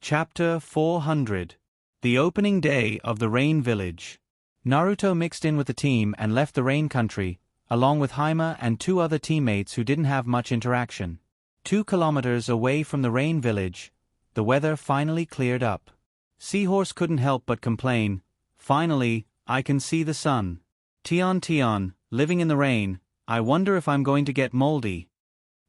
Chapter 400. The Opening Day of the Rain Village. Naruto mixed in with the team and left the Rain Country, along with Haima and two other teammates who didn't have much interaction. 2 kilometers away from the Rain Village, the weather finally cleared up. Seahorse couldn't help but complain, "Finally, I can see the sun. Tion, living in the rain, I wonder if I'm going to get moldy."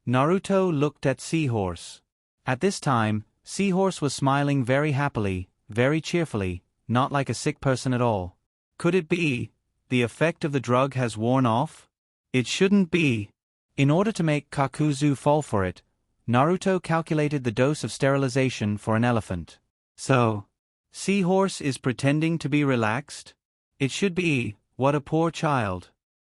Naruto looked at Seahorse. At this time, Seahorse was smiling very happily, very cheerfully, not like a sick person at all. Could it be the effect of the drug has worn off? It shouldn't be. In order to make Kakuzu fall for it, Naruto calculated the dose of sterilization for an elephant. So, Seahorse is pretending to be relaxed? It should be. What a poor child.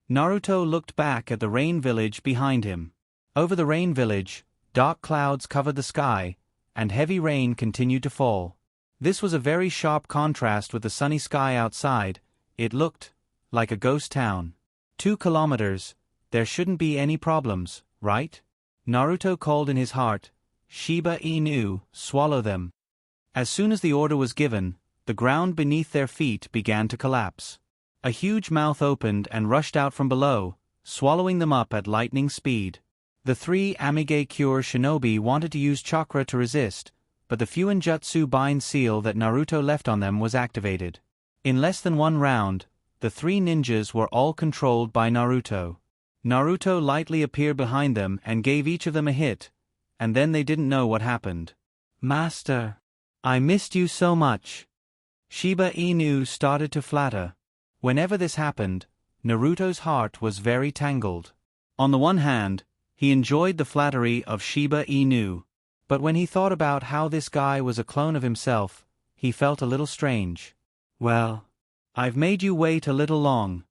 Naruto looked back at the Rain Village behind him. Over the Rain Village, dark clouds covered the sky, and heavy rain continued to fall. This was a very sharp contrast with the sunny sky outside. It looked like a ghost town. 2 kilometers, there shouldn't be any problems, right? Naruto called in his heart, "Shiba Inu, swallow them." As soon as the order was given, the ground beneath their feet began to collapse. A huge mouth opened and rushed out from below, swallowing them up at lightning speed. The 3 Amige Cure Shinobi wanted to use chakra to resist, but the Fuinjutsu Bind seal that Naruto left on them was activated. In less than 1 round, the 3 ninjas were all controlled by Naruto. Naruto lightly appeared behind them and gave each of them a hit, and then they didn't know what happened. "Master, I missed you so much." Shiba Inu started to flatter. Whenever this happened, Naruto's heart was very tangled. On the one hand, he enjoyed the flattery of Shiba Inu, but when he thought about how this guy was a clone of himself, he felt a little strange. "Well, I've made you wait a little long.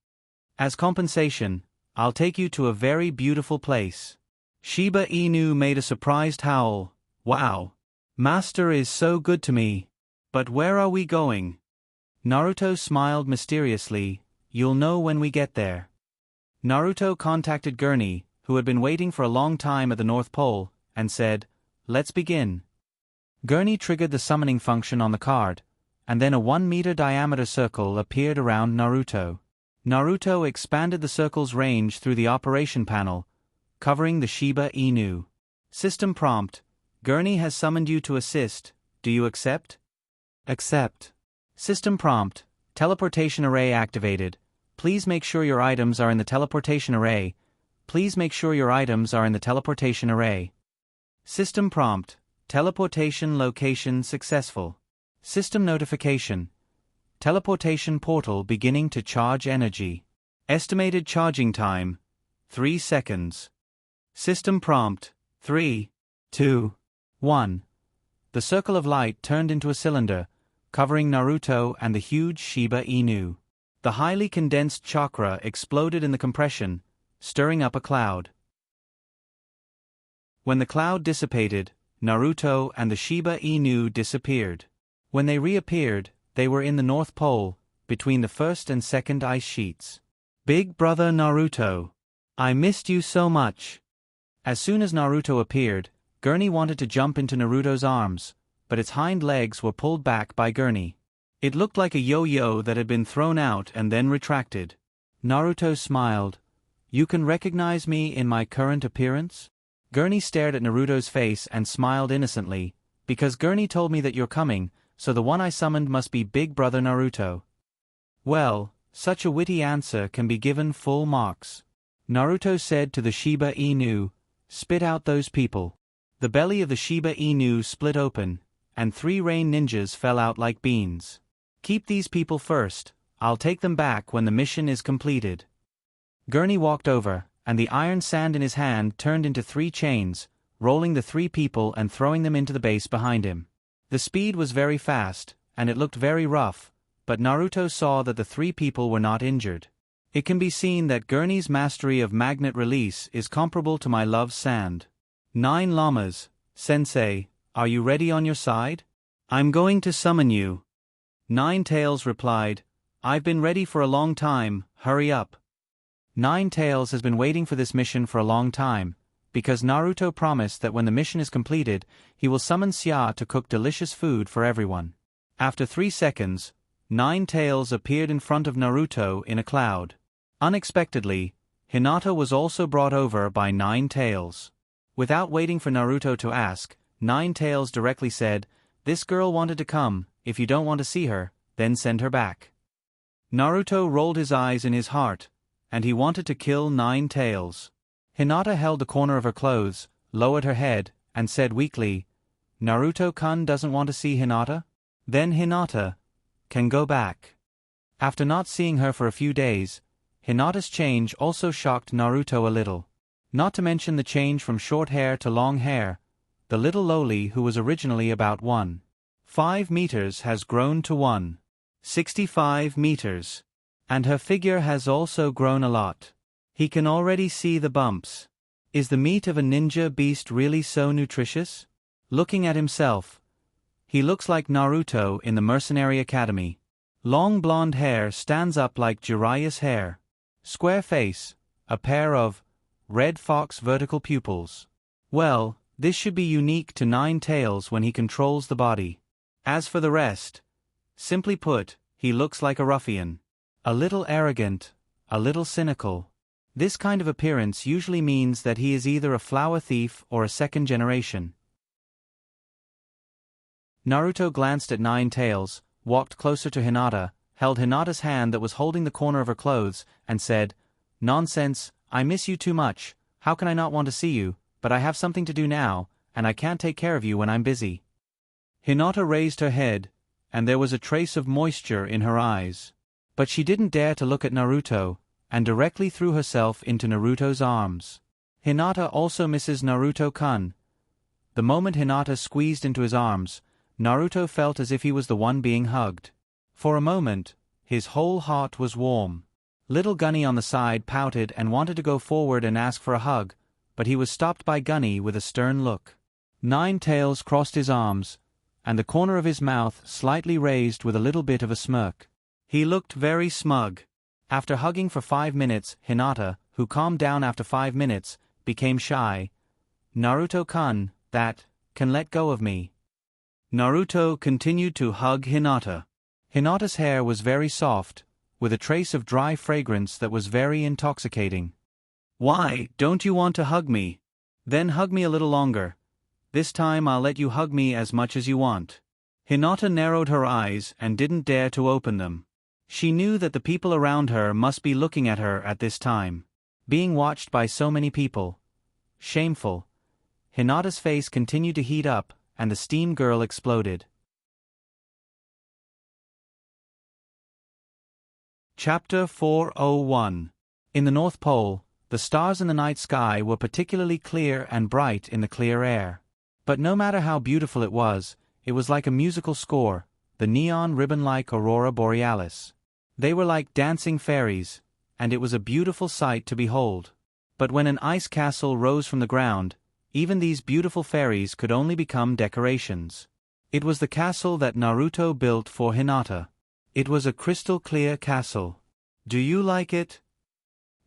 As compensation, I'll take you to a very beautiful place." Shiba Inu made a surprised howl. "Wow! Master is so good to me. But where are we going?" Naruto smiled mysteriously. "You'll know when we get there." Naruto contacted Gurney, who had been waiting for a long time at the North Pole, and said, "Let's begin." Gurney triggered the summoning function on the card, and then a 1-meter diameter circle appeared around Naruto. Naruto expanded the circle's range through the operation panel, covering the Shiba Inu. System prompt: Gurney has summoned you to assist. Do you accept? Accept. System prompt: teleportation array activated. Please make sure your items are in the teleportation array. Please make sure your items are in the teleportation array. System prompt: teleportation location successful. System notification: teleportation portal beginning to charge energy. Estimated charging time: 3 seconds. System prompt: 3, 2, 1. The circle of light turned into a cylinder, covering Naruto and the huge Shiba Inu. The highly condensed chakra exploded in the compression, stirring up a cloud. When the cloud dissipated, Naruto and the Shiba Inu disappeared. When they reappeared, they were in the North Pole, between the first and second ice sheets. "Big brother Naruto, I missed you so much." As soon as Naruto appeared, Gurney wanted to jump into Naruto's arms, but its hind legs were pulled back by Gurney. It looked like a yo-yo that had been thrown out and then retracted. Naruto smiled. "You can recognize me in my current appearance?" Gurney stared at Naruto's face and smiled innocently. "Because Gurney told me that you're coming, so the one I summoned must be Big Brother Naruto." Well, such a witty answer can be given full marks. Naruto said to the Shiba Inu, "Spit out those people." The belly of the Shiba Inu split open, and 3 rain ninjas fell out like beans. "Keep these people first, I'll take them back when the mission is completed." Gurney walked over, and the iron sand in his hand turned into 3 chains, rolling the 3 people and throwing them into the base behind him. The speed was very fast, and it looked very rough, but Naruto saw that the 3 people were not injured. It can be seen that Gurney's mastery of magnet release is comparable to my love's sand. 9 Llamas, Sensei, are you ready on your side? I'm going to summon you. 9 Tails replied, I've been ready for a long time, hurry up. 9 Tails has been waiting for this mission for a long time, because Naruto promised that when the mission is completed, he will summon Xia to cook delicious food for everyone. After 3 seconds, 9 tails appeared in front of Naruto in a cloud. Unexpectedly, Hinata was also brought over by 9 tails. Without waiting for Naruto to ask, 9 tails directly said, "This girl wanted to come, if you don't want to see her, then send her back." Naruto rolled his eyes in his heart, and he wanted to kill 9 tails. Hinata held the corner of her clothes, lowered her head, and said weakly, "Naruto-kun doesn't want to see Hinata? Then Hinata can go back." After not seeing her for a few days, Hinata's change also shocked Naruto a little. Not to mention the change from short hair to long hair, the little loli who was originally about 1.5 meters has grown to 1.65 meters. And her figure has also grown a lot. He can already see the bumps. Is the meat of a ninja beast really so nutritious? Looking at himself, he looks like Naruto in the Mercenary Academy. Long blonde hair stands up like Jiraiya's hair. Square face, a pair of red fox vertical pupils. Well, this should be unique to 9 tails when he controls the body. As for the rest, simply put, he looks like a ruffian. A little arrogant, a little cynical. This kind of appearance usually means that he is either a flower thief or a second generation. Naruto glanced at 9 tails, walked closer to Hinata, held Hinata's hand that was holding the corner of her clothes, and said, "Nonsense, I miss you too much, how can I not want to see you, but I have something to do now, and I can't take care of you when I'm busy." Hinata raised her head, and there was a trace of moisture in her eyes. But she didn't dare to look at Naruto, and directly threw herself into Naruto's arms. Hinata also misses Naruto-kun. The moment Hinata squeezed into his arms, Naruto felt as if he was the one being hugged. For a moment, his whole heart was warm. Little Gunny on the side pouted and wanted to go forward and ask for a hug, but he was stopped by Gunny with a stern look. 9 tails crossed his arms, and the corner of his mouth slightly raised with a little bit of a smirk. He looked very smug. After hugging for 5 minutes, Hinata, who calmed down after 5 minutes, became shy. "Naruto-kun, that can let go of me." Naruto continued to hug Hinata. Hinata's hair was very soft, with a trace of dry fragrance that was very intoxicating. "Why don't you want to hug me? Then hug me a little longer. This time I'll let you hug me as much as you want." Hinata narrowed her eyes and didn't dare to open them. She knew that the people around her must be looking at her at this time. Being watched by so many people. Shameful. Hinata's face continued to heat up, and the steam girl exploded. Chapter 401. In the North Pole, the stars in the night sky were particularly clear and bright in the clear air. But no matter how beautiful it was like a musical score, the neon ribbon-like aurora borealis. They were like dancing fairies, and it was a beautiful sight to behold. But when an ice castle rose from the ground, even these beautiful fairies could only become decorations. It was the castle that Naruto built for Hinata. It was a crystal-clear castle. "Do you like it?"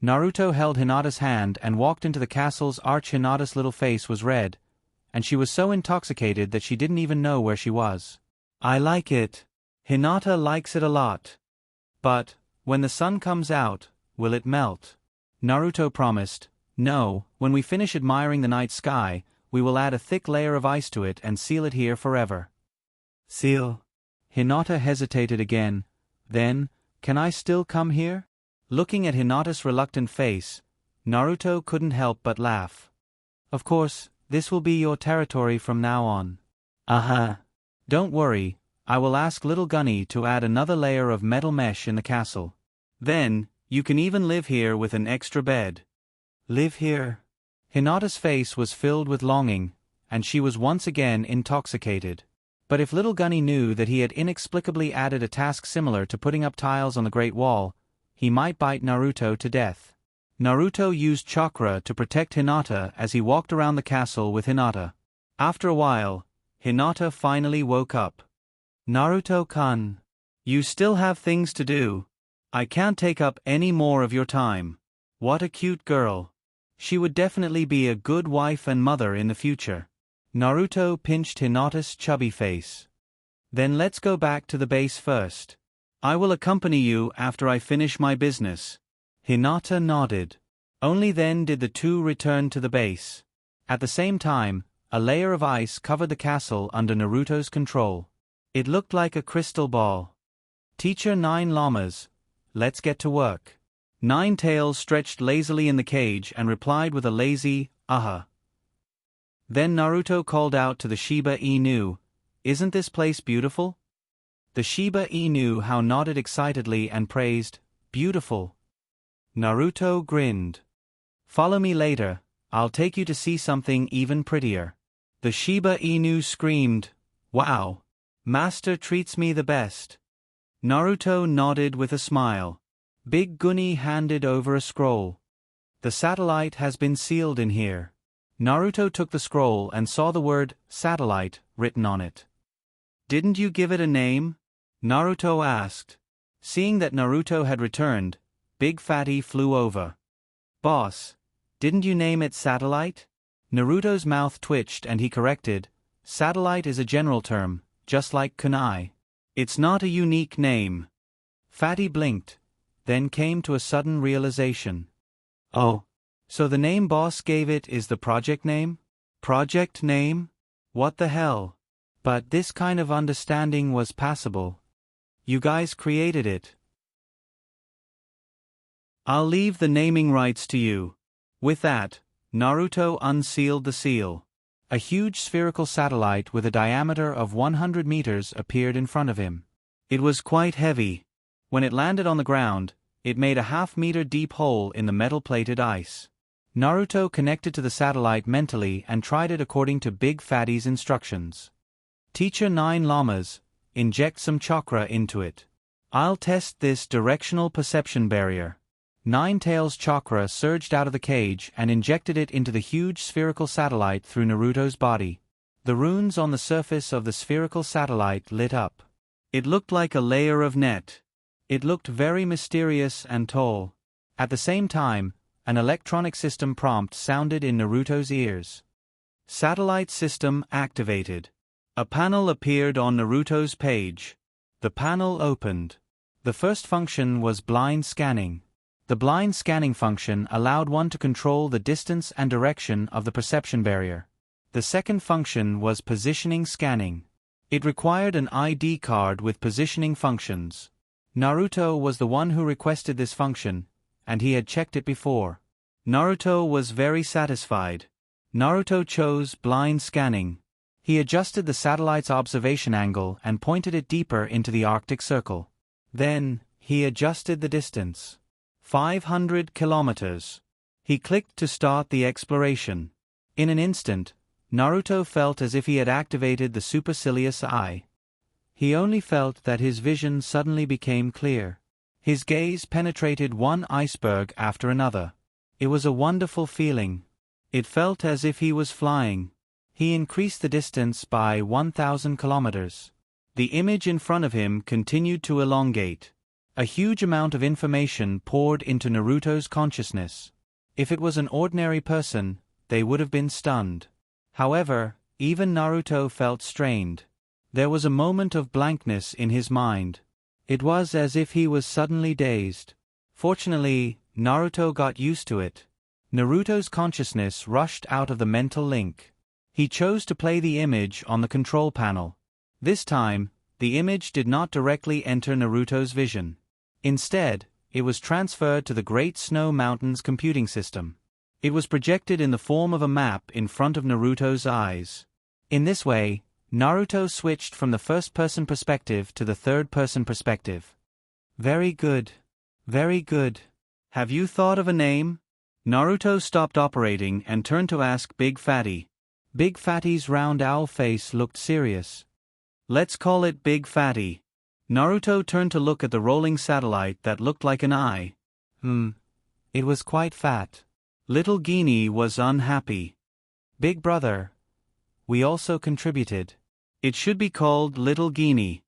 Naruto held Hinata's hand and walked into the castle's arch. Hinata's little face was red, and she was so intoxicated that she didn't even know where she was. "I like it. Hinata likes it a lot. But, when the sun comes out, will it melt?" Naruto promised, "No, when we finish admiring the night sky, we will add a thick layer of ice to it and seal it here forever." "Seal?" Hinata hesitated again. Then, "Can I still come here?" Looking at Hinata's reluctant face, Naruto couldn't help but laugh. "Of course, this will be your territory from now on." "Don't worry, I will ask little Gunny to add another layer of metal mesh in the castle. Then, you can even live here with an extra bed." "Live here?" Hinata's face was filled with longing, and she was once again intoxicated. But if little Gunny knew that he had inexplicably added a task similar to putting up tiles on the Great Wall, he might bite Naruto to death. Naruto used chakra to protect Hinata as he walked around the castle with Hinata. After a while, Hinata finally woke up. "Naruto-kun, you still have things to do. I can't take up any more of your time." What a cute girl. She would definitely be a good wife and mother in the future. Naruto pinched Hinata's chubby face. Then let's go back to the base first. I will accompany you after I finish my business. Hinata nodded. Only then did the two return to the base. At the same time, a layer of ice covered the castle under Naruto's control. It looked like a crystal ball. Teacher Nine Llamas, let's get to work. Nine Tails stretched lazily in the cage and replied with a lazy, aha. Then Naruto called out to the Shiba Inu, isn't this place beautiful? The Shiba Inu nodded excitedly and praised, beautiful. Naruto grinned. Follow me later, I'll take you to see something even prettier. The Shiba Inu screamed, wow. Master treats me the best. Naruto nodded with a smile. Big Guni handed over a scroll. The satellite has been sealed in here. Naruto took the scroll and saw the word, satellite, written on it. Didn't you give it a name? Naruto asked. Seeing that Naruto had returned, Big Fatty flew over. Boss, didn't you name it satellite? Naruto's mouth twitched and he corrected, satellite is a general term, just like kunai. It's not a unique name. Fatty blinked, then came to a sudden realization. Oh, so the name boss gave it is the project name? Project name? What the hell? But this kind of understanding was passable. You guys created it. I'll leave the naming rights to you. With that, Naruto unsealed the seal. A huge spherical satellite with a diameter of 100 meters appeared in front of him. It was quite heavy. When it landed on the ground, it made a half-meter deep hole in the metal-plated ice. Naruto connected to the satellite mentally and tried it according to Big Fatty's instructions. Teacher Nine Llamas, inject some chakra into it. I'll test this directional perception barrier. Nine Tails' chakra surged out of the cage and injected it into the huge spherical satellite through Naruto's body. The runes on the surface of the spherical satellite lit up. It looked like a layer of net. It looked very mysterious and tall. At the same time, an electronic system prompt sounded in Naruto's ears. Satellite system activated. A panel appeared on Naruto's page. The panel opened. The first function was blind scanning. The blind scanning function allowed one to control the distance and direction of the perception barrier. The second function was positioning scanning. It required an ID card with positioning functions. Naruto was the one who requested this function, and he had checked it before. Naruto was very satisfied. Naruto chose blind scanning. He adjusted the satellite's observation angle and pointed it deeper into the Arctic Circle. Then, he adjusted the distance. 500 kilometers. He clicked to start the exploration. In an instant, Naruto felt as if he had activated the supercilious eye. He only felt that his vision suddenly became clear. His gaze penetrated one iceberg after another. It was a wonderful feeling. It felt as if he was flying. He increased the distance by 1,000 kilometers. The image in front of him continued to elongate. A huge amount of information poured into Naruto's consciousness. If it was an ordinary person, they would have been stunned. However, even Naruto felt strained. There was a moment of blankness in his mind. It was as if he was suddenly dazed. Fortunately, Naruto got used to it. Naruto's consciousness rushed out of the mental link. He chose to play the image on the control panel. This time, the image did not directly enter Naruto's vision. Instead, it was transferred to the Great Snow Mountain's computing system. It was projected in the form of a map in front of Naruto's eyes. In this way, Naruto switched from the first-person perspective to the third-person perspective. Very good. Very good. Have you thought of a name? Naruto stopped operating and turned to ask Big Fatty. Big Fatty's round owl face looked serious. Let's call it Big Fatty. Naruto turned to look at the rolling satellite that looked like an eye. It was quite fat. Little Genie was unhappy. Big brother. We also contributed. It should be called Little Genie.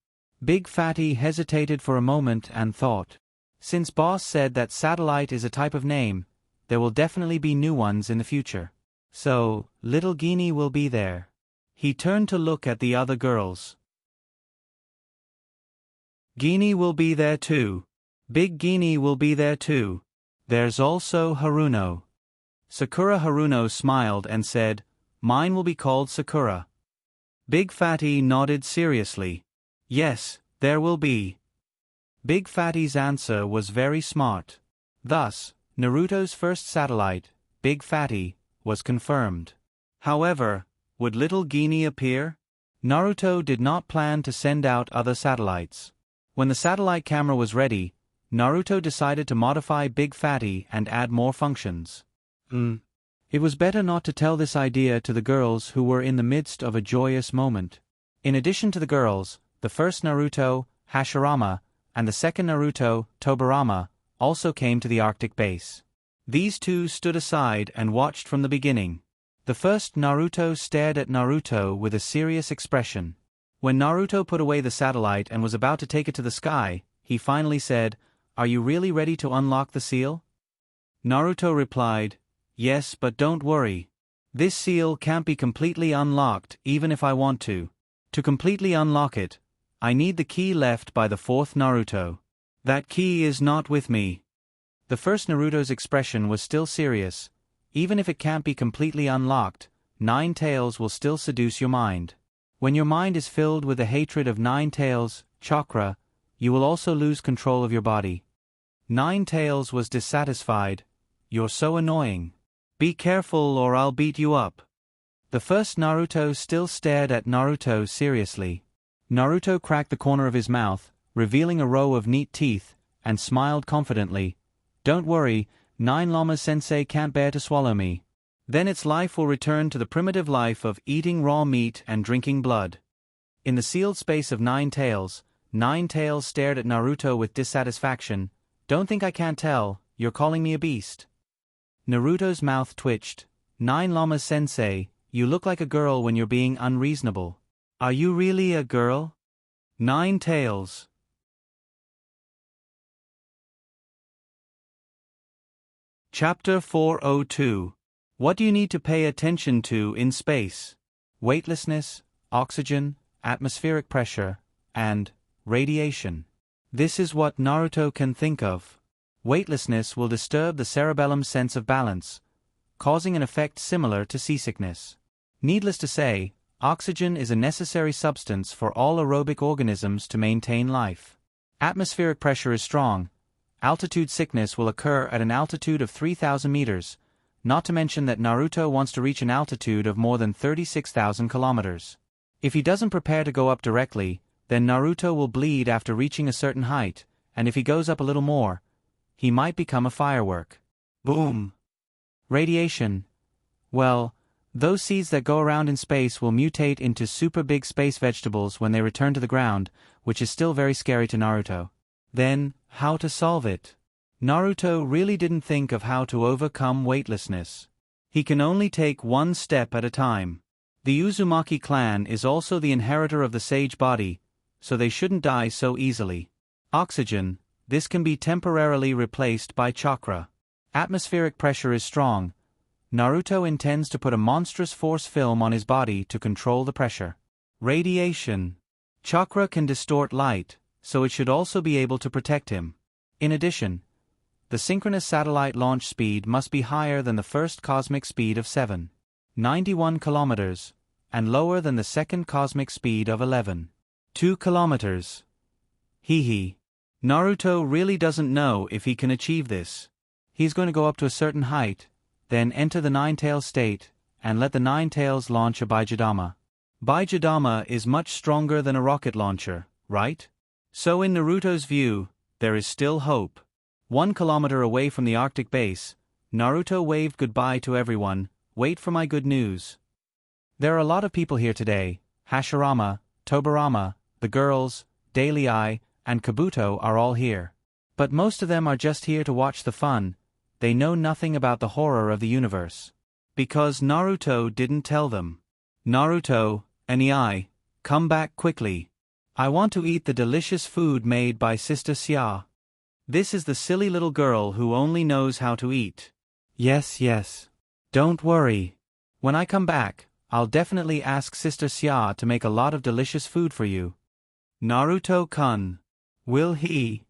Big Fatty hesitated for a moment and thought. Since boss said that satellite is a type of name, there will definitely be new ones in the future. So, little Genie will be there. He turned to look at the other girls. Genie will be there too. Big Genie will be there too. There's also Haruno. Sakura Haruno smiled and said, "Mine will be called Sakura." Big Fatty nodded seriously. "Yes, there will be." Big Fatty's answer was very smart. Thus, Naruto's first satellite, Big Fatty, was confirmed. However, would little Genie appear? Naruto did not plan to send out other satellites. When the satellite camera was ready, Naruto decided to modify Big Fatty and add more functions. It was better not to tell this idea to the girls who were in the midst of a joyous moment. In addition to the girls, the first Naruto, Hashirama, and the second Naruto, Tobirama, also came to the Arctic base. These two stood aside and watched from the beginning. The first Naruto stared at Naruto with a serious expression. When Naruto put away the satellite and was about to take it to the sky, he finally said, "Are you really ready to unlock the seal?" Naruto replied, "Yes, but don't worry. This seal can't be completely unlocked even if I want to. To completely unlock it, I need the key left by the fourth Naruto. That key is not with me." The first Naruto's expression was still serious. Even if it can't be completely unlocked, Nine Tails will still seduce your mind. When your mind is filled with the hatred of Nine Tails, chakra, you will also lose control of your body. Nine Tails was dissatisfied. "You're so annoying. Be careful or I'll beat you up." The first Naruto still stared at Naruto seriously. Naruto cracked the corner of his mouth, revealing a row of neat teeth, and smiled confidently. "Don't worry, Nine Llama Sensei can't bear to swallow me. Then its life will return to the primitive life of eating raw meat and drinking blood." In the sealed space of Nine Tails stared at Naruto with dissatisfaction. "Don't think I can't tell, you're calling me a beast." Naruto's mouth twitched. "Nine Llama Sensei, you look like a girl when you're being unreasonable. Are you really a girl?" Nine Tails. Chapter 402. What do you need to pay attention to in space? Weightlessness, oxygen, atmospheric pressure, and radiation. This is what Naruto can think of. Weightlessness will disturb the cerebellum's sense of balance, causing an effect similar to seasickness. Needless to say, oxygen is a necessary substance for all aerobic organisms to maintain life. Atmospheric pressure is strong. Altitude sickness will occur at an altitude of 3,000 meters, not to mention that Naruto wants to reach an altitude of more than 36,000 kilometers. If he doesn't prepare to go up directly, then Naruto will bleed after reaching a certain height, and if he goes up a little more, he might become a firework. Boom! Radiation. Well, those seeds that go around in space will mutate into super big space vegetables when they return to the ground, which is still very scary to Naruto. Then, how to solve it? Naruto really didn't think of how to overcome weightlessness. He can only take one step at a time. The Uzumaki clan is also the inheritor of the sage body, so they shouldn't die so easily. Oxygen, this can be temporarily replaced by chakra. Atmospheric pressure is strong. Naruto intends to put a monstrous force film on his body to control the pressure. Radiation. Chakra can distort light, so it should also be able to protect him. In addition, the synchronous satellite launch speed must be higher than the first cosmic speed of 7.91 kilometers, and lower than the second cosmic speed of 11.2 kilometers. Hee. Naruto really doesn't know if he can achieve this. He's going to go up to a certain height, then enter the Nine-Tails state, and let the Nine-Tails launch a Baijidama. Baijidama is much stronger than a rocket launcher, right? So in Naruto's view, there is still hope. 1 kilometer away from the Arctic base, Naruto waved goodbye to everyone. "Wait for my good news. There are a lot of people here today. Hashirama, Tobirama, the girls, Daily Eye, and Kabuto are all here. But most of them are just here to watch the fun. They know nothing about the horror of the universe. Because Naruto didn't tell them. Naruto, Eni, come back quickly. I want to eat the delicious food made by Sister Xia." This is the silly little girl who only knows how to eat. Yes, yes. Don't worry. When I come back, I'll definitely ask Sister Xia to make a lot of delicious food for you. Naruto-kun. Will he?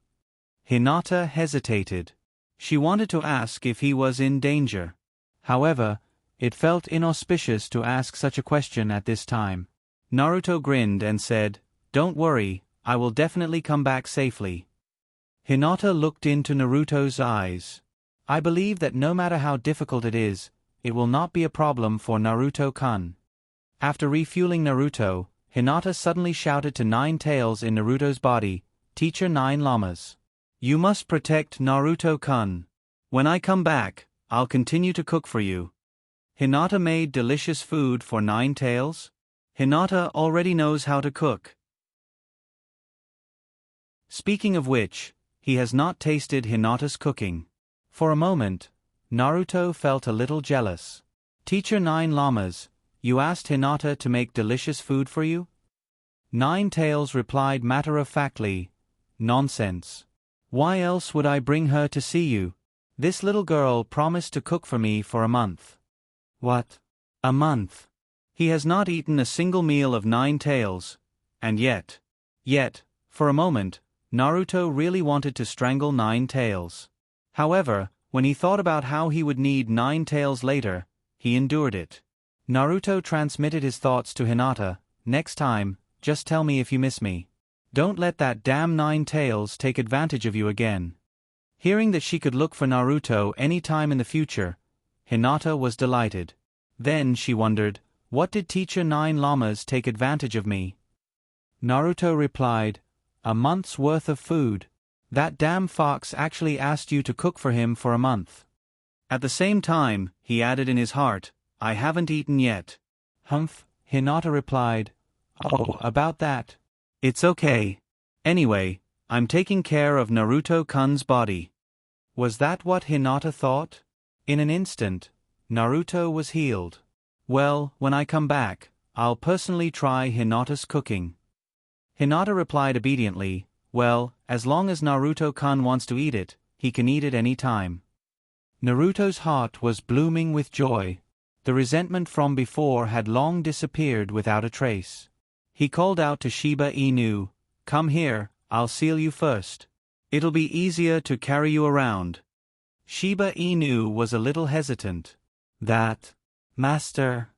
Hinata hesitated. She wanted to ask if he was in danger. However, it felt inauspicious to ask such a question at this time. Naruto grinned and said, "Don't worry, I will definitely come back safely." Hinata looked into Naruto's eyes. "I believe that no matter how difficult it is, it will not be a problem for Naruto-kun." After refueling Naruto, Hinata suddenly shouted to Nine Tails in Naruto's body, "Teacher Nine Llamas. You must protect Naruto-kun. When I come back, I'll continue to cook for you." Hinata made delicious food for Nine Tails. Hinata already knows how to cook. Speaking of which, he has not tasted Hinata's cooking. For a moment, Naruto felt a little jealous. "Teacher Nine Llamas, you asked Hinata to make delicious food for you?" Nine Tails replied matter-of-factly, "Nonsense. Why else would I bring her to see you? This little girl promised to cook for me for a month." What? A month? He has not eaten a single meal of Nine Tails, and yet, for a moment, Naruto really wanted to strangle Nine Tails. However, when he thought about how he would need Nine Tails later, he endured it. Naruto transmitted his thoughts to Hinata, "Next time, just tell me if you miss me. Don't let that damn Nine Tails take advantage of you again." Hearing that she could look for Naruto any time in the future, Hinata was delighted. Then she wondered, what did Teacher Nine Llamas take advantage of me? Naruto replied, "A month's worth of food. That damn fox actually asked you to cook for him for a month." At the same time, he added in his heart, "I haven't eaten yet." "Humph," Hinata replied. "Oh, about that. It's okay. Anyway, I'm taking care of Naruto-kun's body." Was that what Hinata thought? In an instant, Naruto was healed. "Well, when I come back, I'll personally try Hinata's cooking." Hinata replied obediently, "Well, as long as Naruto-kun wants to eat it, he can eat it any time." Naruto's heart was blooming with joy. The resentment from before had long disappeared without a trace. He called out to Shiba Inu, "Come here, I'll seal you first. It'll be easier to carry you around." Shiba Inu was a little hesitant. "Master,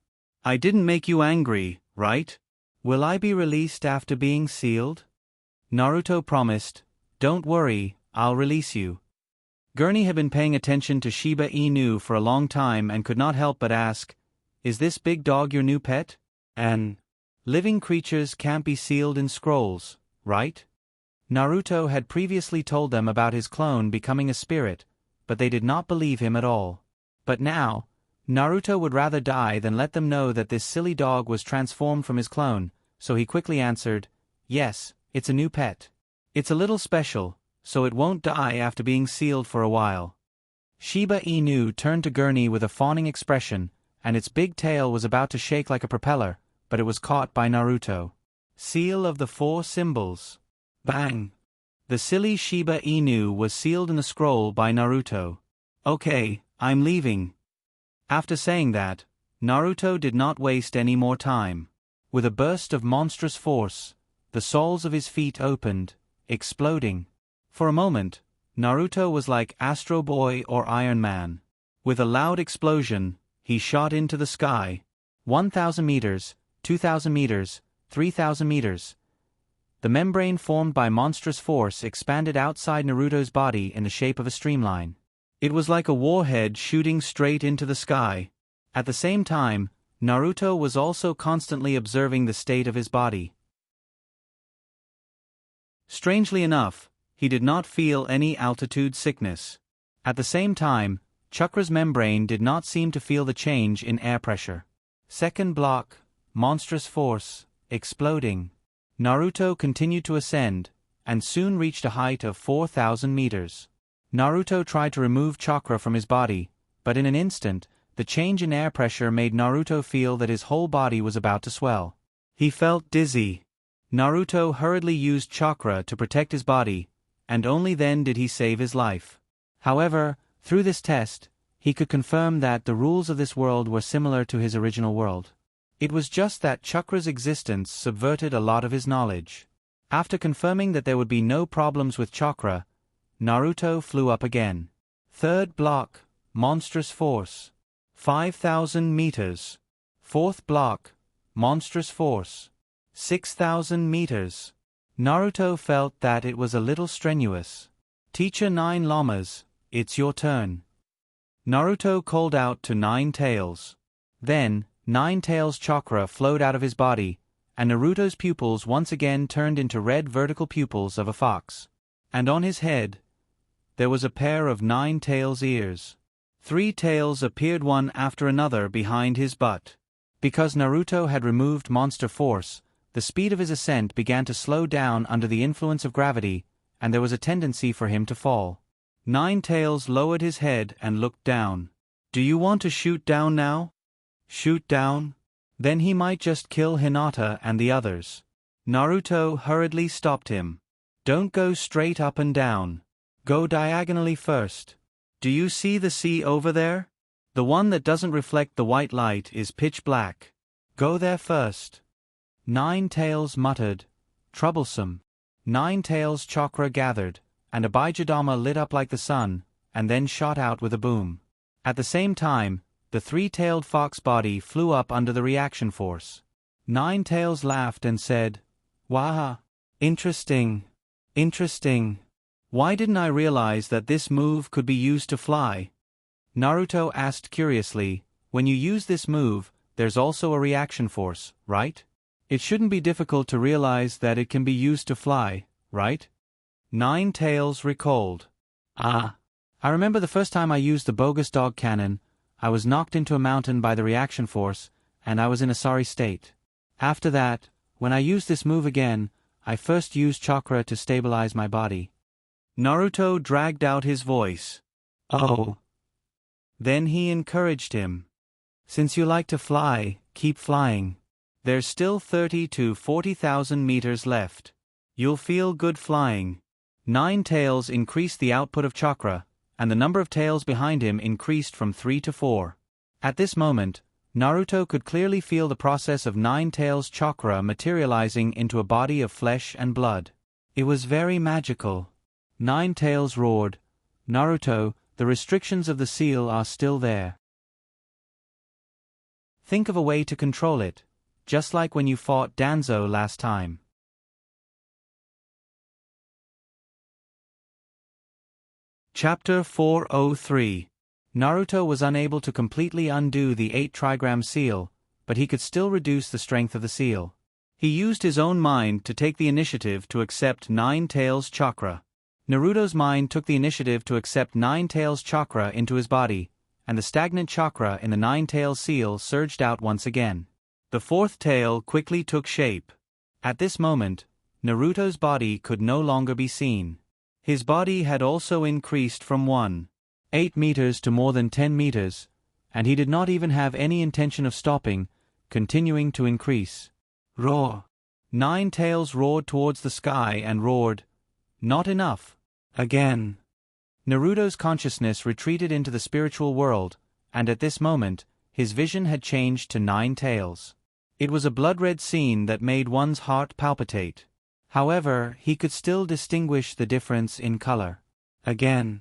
I didn't make you angry, right? Will I be released after being sealed?" Naruto promised, "Don't worry, I'll release you." Gurney had been paying attention to Shiba Inu for a long time and could not help but ask, "Is this big dog your new pet?" And living creatures can't be sealed in scrolls, right? Naruto had previously told them about his clone becoming a spirit, but they did not believe him at all. But now, Naruto would rather die than let them know that this silly dog was transformed from his clone, so he quickly answered, "Yes, it's a new pet. It's a little special, so it won't die after being sealed for a while." Shiba Inu turned to Gurney with a fawning expression, and its big tail was about to shake like a propeller, but it was caught by Naruto. Seal of the Four Symbols. Bang! The silly Shiba Inu was sealed in the scroll by Naruto. "Okay, I'm leaving." After saying that, Naruto did not waste any more time. With a burst of monstrous force, the soles of his feet opened, exploding. For a moment, Naruto was like Astro Boy or Iron Man. With a loud explosion, he shot into the sky. 1,000 meters, 2,000 meters, 3,000 meters. The membrane formed by monstrous force expanded outside Naruto's body in the shape of a streamline. It was like a warhead shooting straight into the sky. At the same time, Naruto was also constantly observing the state of his body. Strangely enough, he did not feel any altitude sickness. At the same time, Chakra's membrane did not seem to feel the change in air pressure. Second block, monstrous force, exploding. Naruto continued to ascend, and soon reached a height of 4,000 meters. Naruto tried to remove chakra from his body, but in an instant, the change in air pressure made Naruto feel that his whole body was about to swell. He felt dizzy. Naruto hurriedly used chakra to protect his body, and only then did he save his life. However, through this test, he could confirm that the rules of this world were similar to his original world. It was just that Chakra's existence subverted a lot of his knowledge. After confirming that there would be no problems with Chakra, Naruto flew up again. Third block, monstrous force. 5,000 meters. Fourth block, monstrous force. 6,000 meters. Naruto felt that it was a little strenuous. Teacher Nine Lamas, it's your turn. Naruto called out to Nine Tails. Then, Nine Tails' chakra flowed out of his body, and Naruto's pupils once again turned into red vertical pupils of a fox. And on his head, there was a pair of Nine Tails' ears. 3 tails appeared one after another behind his butt. Because Naruto had removed monster force, the speed of his ascent began to slow down under the influence of gravity, and there was a tendency for him to fall. Nine Tails lowered his head and looked down. Do you want to shoot down now? Shoot down? Then he might just kill Hinata and the others. Naruto hurriedly stopped him. Don't go straight up and down. Go diagonally first. Do you see the sea over there? The one that doesn't reflect the white light is pitch black. Go there first. Nine Tails muttered. Troublesome. Nine Tails' chakra gathered, and Abhijadama lit up like the sun, and then shot out with a boom. At the same time, the 3-tailed fox body flew up under the reaction force. Nine Tails laughed and said, Waha! Interesting. Interesting. Why didn't I realize that this move could be used to fly? Naruto asked curiously, when you use this move, there's also a reaction force, right? It shouldn't be difficult to realize that it can be used to fly, right? Nine Tails recalled. I remember the first time I used the bogus dog cannon, I was knocked into a mountain by the reaction force, and I was in a sorry state. After that, when I used this move again, I first used chakra to stabilize my body. Naruto dragged out his voice. Oh. Then he encouraged him. Since you like to fly, keep flying. There's still 30 to 40,000 meters left. You'll feel good flying. Nine Tails increased the output of chakra, and the number of tails behind him increased from 3 to 4. At this moment, Naruto could clearly feel the process of Nine Tails' chakra materializing into a body of flesh and blood. It was very magical. Nine Tails roared, Naruto, the restrictions of the seal are still there. Think of a way to control it, just like when you fought Danzo last time. Chapter 403. Naruto was unable to completely undo the 8-trigram seal, but he could still reduce the strength of the seal. He used his own mind to take the initiative to accept Nine Tails' chakra. Naruto's mind took the initiative to accept Nine Tails' chakra into his body, and the stagnant chakra in the Nine Tails seal surged out once again. The 4th tail quickly took shape. At this moment, Naruto's body could no longer be seen. His body had also increased from 1.8 meters to more than 10 meters, and he did not even have any intention of stopping, continuing to increase. Roar! Nine Tails roared towards the sky and roared, Not enough! Again! Naruto's consciousness retreated into the spiritual world, and at this moment, his vision had changed to Nine Tails. It was a blood-red scene that made one's heart palpitate. However, he could still distinguish the difference in color. Again.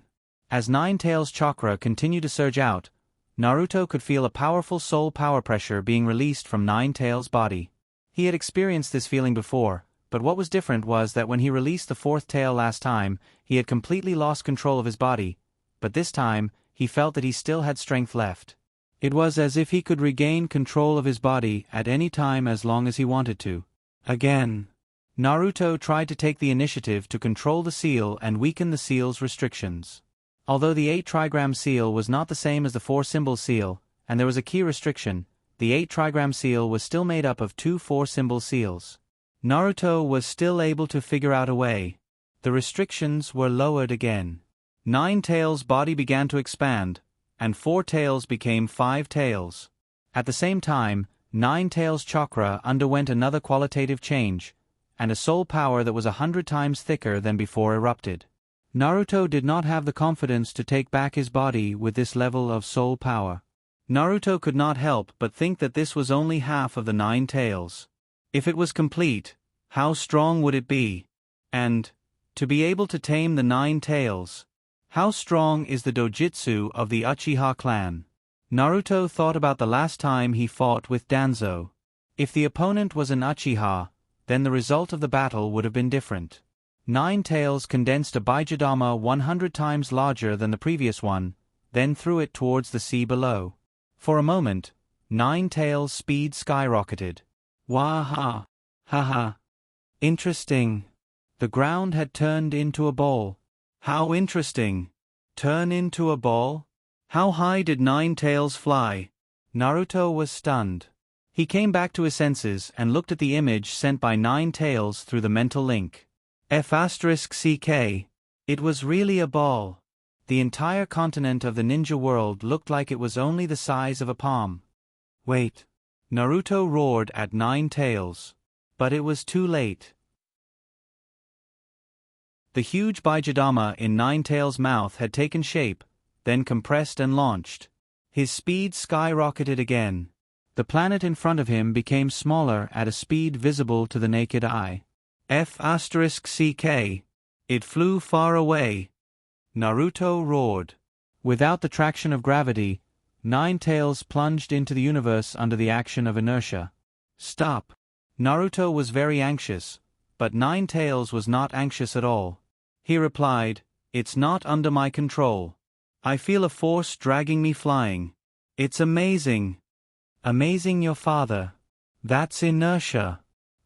As Nine Tails' chakra continued to surge out, Naruto could feel a powerful soul power pressure being released from Nine Tails' body. He had experienced this feeling before, but what was different was that when he released the 4th tail last time, he had completely lost control of his body, but this time, he felt that he still had strength left. It was as if he could regain control of his body at any time as long as he wanted to. Again. Naruto tried to take the initiative to control the seal and weaken the seal's restrictions. Although the 8-trigram seal was not the same as the 4-symbol seal, and there was a key restriction, the 8-trigram seal was still made up of 2 4-symbol seals. Naruto was still able to figure out a way. The restrictions were lowered again. Nine Tails' body began to expand, and 4 tails became 5 tails. At the same time, Nine Tails' chakra underwent another qualitative change, and a soul power that was 100 times thicker than before erupted. Naruto did not have the confidence to take back his body with this level of soul power. Naruto could not help but think that this was only half of the 9 tails. If it was complete, how strong would it be? And, to be able to tame the 9 tails, how strong is the dojutsu of the Uchiha clan? Naruto thought about the last time he fought with Danzo. If the opponent was an Uchiha, then the result of the battle would have been different. 9 tails condensed a Bijidama 100 times larger than the previous one, then threw it towards the sea below. For a moment, 9 tails' speed skyrocketed. Wah-ha! Ha-ha! Interesting. The ground had turned into a ball. How interesting. Turn into a ball? How high did 9 tails fly? Naruto was stunned. He came back to his senses and looked at the image sent by 9 tails through the mental link. F***ck. It was really a ball. The entire continent of the ninja world looked like it was only the size of a palm. Wait. Naruto roared at 9 tails. But it was too late. The huge Bijidama in 9 tails' mouth had taken shape, then compressed and launched. His speed skyrocketed again. The planet in front of him became smaller at a speed visible to the naked eye. F***ck. It flew far away. Naruto roared. Without the traction of gravity, 9 tails plunged into the universe under the action of inertia. Stop. Naruto was very anxious, but 9 tails was not anxious at all. He replied, "It's not under my control. I feel a force dragging me flying. It's amazing." Amazing your father. That's inertia.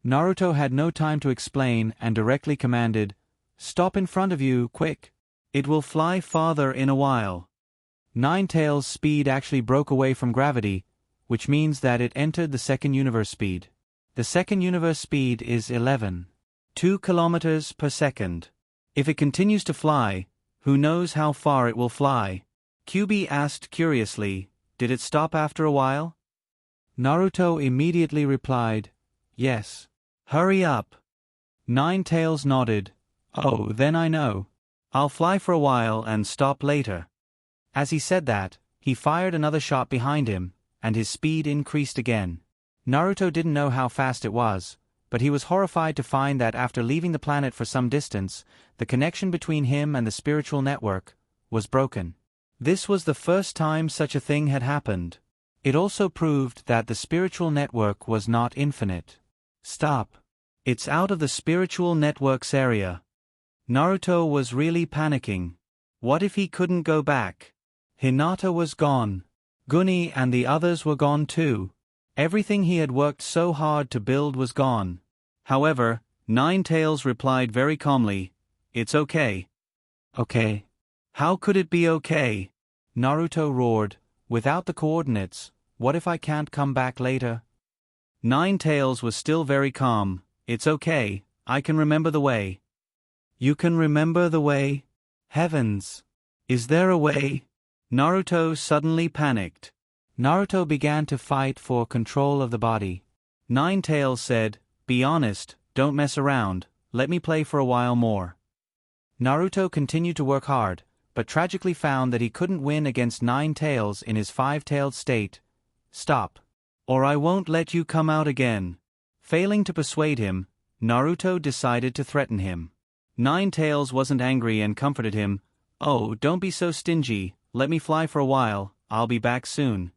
Naruto had no time to explain and directly commanded, "Stop in front of you, quick. It will fly farther in a while." 9 tails' speed actually broke away from gravity, which means that it entered the second universe speed. The second universe speed is 11.2 kilometers per second. If it continues to fly, who knows how far it will fly? Kyuubi asked curiously, "Did it stop after a while?" Naruto immediately replied, "Yes." "Hurry up." 9 tails nodded. "Oh, then I know. I'll fly for a while and stop later." As he said that, he fired another shot behind him, and his speed increased again. Naruto didn't know how fast it was, but he was horrified to find that after leaving the planet for some distance, the connection between him and the spiritual network was broken. This was the first time such a thing had happened. It also proved that the spiritual network was not infinite. Stop. It's out of the spiritual network's area. Naruto was really panicking. What if he couldn't go back? Hinata was gone. Guni and the others were gone too. Everything he had worked so hard to build was gone. However, 9 tails replied very calmly, "It's okay." Okay. How could it be okay? Naruto roared, "Without the coordinates, what if I can't come back later?" 9 tails was still very calm. "It's okay, I can remember the way." You can remember the way? Heavens! Is there a way? Naruto suddenly panicked. Naruto began to fight for control of the body. 9 tails said, "Be honest, don't mess around, let me play for a while more." Naruto continued to work hard, but tragically found that he couldn't win against 9 tails in his 5-tailed state. "Stop. Or I won't let you come out again." Failing to persuade him, Naruto decided to threaten him. 9 tails wasn't angry and comforted him. "Oh, don't be so stingy, let me fly for a while, I'll be back soon."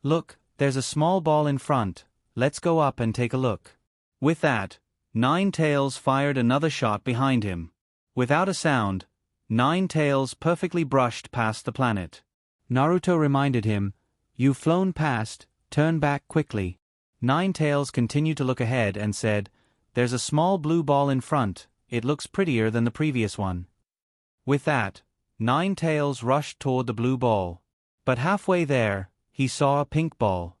"Look, there's a small ball in front, let's go up and take a look." With that, 9 tails fired another shot behind him. Without a sound, 9 tails perfectly brushed past the planet. Naruto reminded him, "You've flown past, turn back quickly." 9 tails continued to look ahead and said, "There's a small blue ball in front, it looks prettier than the previous one." With that, 9 tails rushed toward the blue ball. But halfway there, he saw a pink ball.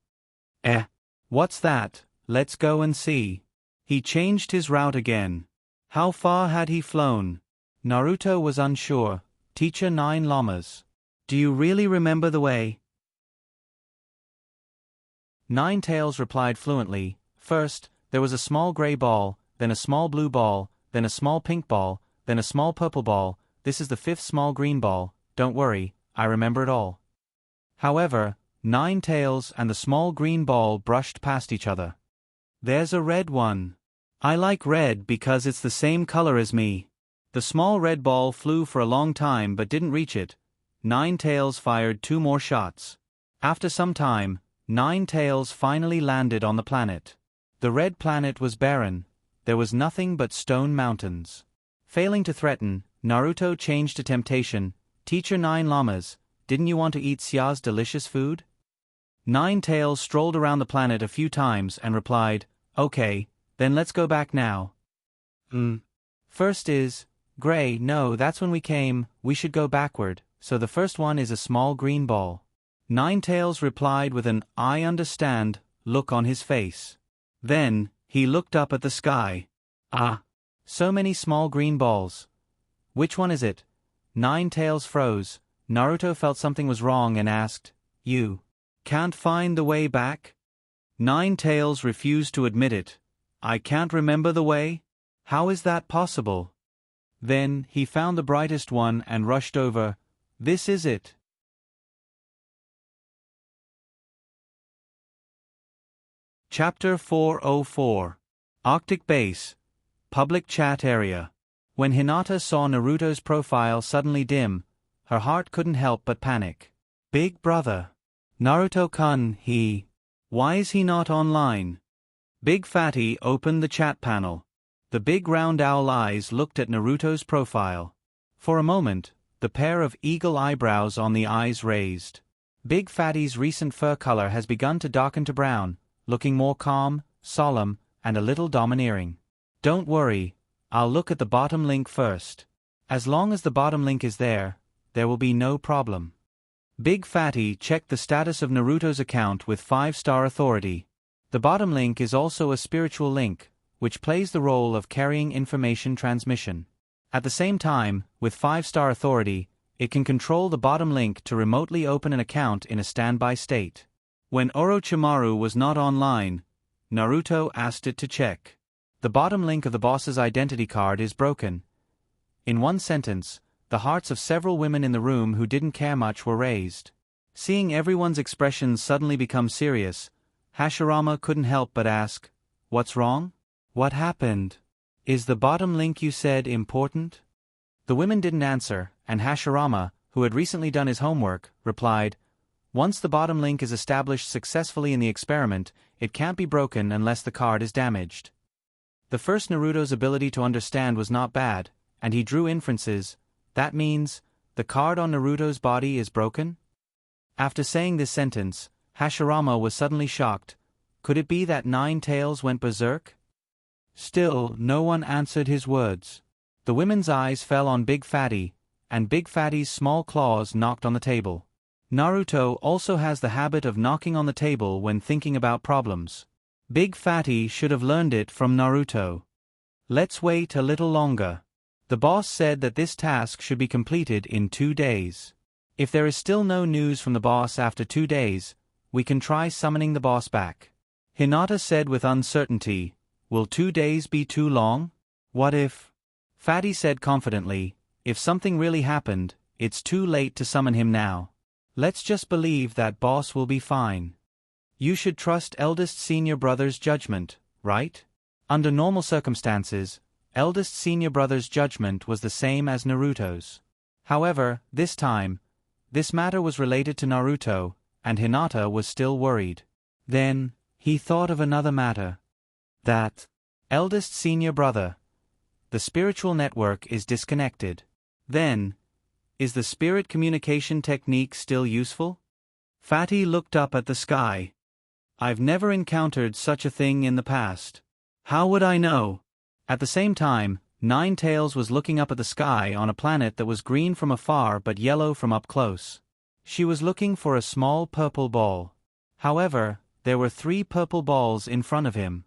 What's that? Let's go and see." He changed his route again. How far had he flown? Naruto was unsure. "Teacher 9 llamas. Do you really remember the way?" 9 tails replied fluently. First, there was a small gray ball, then a small blue ball, then a small pink ball, then a small purple ball, this is the 5th small green ball, don't worry, I remember it all. However, Ninetales and the small green ball brushed past each other. There's a red one. I like red because it's the same color as me. The small red ball flew for a long time but didn't reach it. Ninetales fired 2 more shots. After some time, Ninetales finally landed on the planet. The red planet was barren. There was nothing but stone mountains. Failing to threaten, Naruto changed to temptation. Teacher Nine Llamas, didn't you want to eat Xia's delicious food? Ninetales strolled around the planet a few times and replied, okay, then let's go back now. First is, Gray, no, that's when we came, we should go backward, so the first one is a small green ball. Ninetales replied with an I understand look on his face. Then, he looked up at the sky. Ah! So many small green balls. Which one is it? Ninetales froze. Naruto felt something was wrong and asked, You can't find the way back? Ninetales refused to admit it. I can't remember the way? How is that possible? Then, he found the brightest one and rushed over. This is it. Chapter 404. Arctic Base. Public Chat Area. When Hinata saw Naruto's profile suddenly dim, her heart couldn't help but panic. Big brother. Naruto-kun, why is he not online? Big Fatty opened the chat panel. The big round owl eyes looked at Naruto's profile. For a moment, the pair of eagle eyebrows on the eyes raised. Big Fatty's recent fur color has begun to darken to brown, looking more calm, solemn, and a little domineering. Don't worry, I'll look at the bottom link first. As long as the bottom link is there will be no problem. Big Fatty checked the status of Naruto's account with 5-star authority. The bottom link is also a spiritual link, which plays the role of carrying information transmission. At the same time, with 5-star authority, it can control the bottom link to remotely open an account in a standby state. When Orochimaru was not online, Naruto asked it to check. The bottom link of the boss's identity card is broken. In one sentence, the hearts of several women in the room who didn't care much were raised. Seeing everyone's expressions suddenly become serious, Hashirama couldn't help but ask, What's wrong? What happened? Is the bottom link you said important? The women didn't answer, and Hashirama, who had recently done his homework, replied, Once the bottom link is established successfully in the experiment, it can't be broken unless the card is damaged. The first Naruto's ability to understand was not bad, and he drew inferences. That means, the card on Naruto's body is broken? After saying this sentence, Hashirama was suddenly shocked. Could it be that Ninetales went berserk? Still, no one answered his words. The women's eyes fell on Big Fatty, and Big Fatty's small claws knocked on the table. Naruto also has the habit of knocking on the table when thinking about problems. Big Fatty should have learned it from Naruto. Let's wait a little longer. The boss said that this task should be completed in 2 days. If there is still no news from the boss after 2 days, we can try summoning the boss back. Hinata said with uncertainty, Will 2 days be too long? What if? Fatty said confidently, If something really happened, it's too late to summon him now. Let's just believe that boss will be fine. You should trust eldest senior brother's judgment, right? Under normal circumstances, eldest senior brother's judgment was the same as Naruto's. However, this time, this matter was related to Naruto, and Hinata was still worried. Then, he thought of another matter. That eldest senior brother. The spiritual network is disconnected. Then, is the spirit communication technique still useful? Fatty looked up at the sky. I've never encountered such a thing in the past. How would I know? At the same time, Ninetales was looking up at the sky on a planet that was green from afar but yellow from up close. She was looking for a small purple ball. However, there were 3 purple balls in front of him.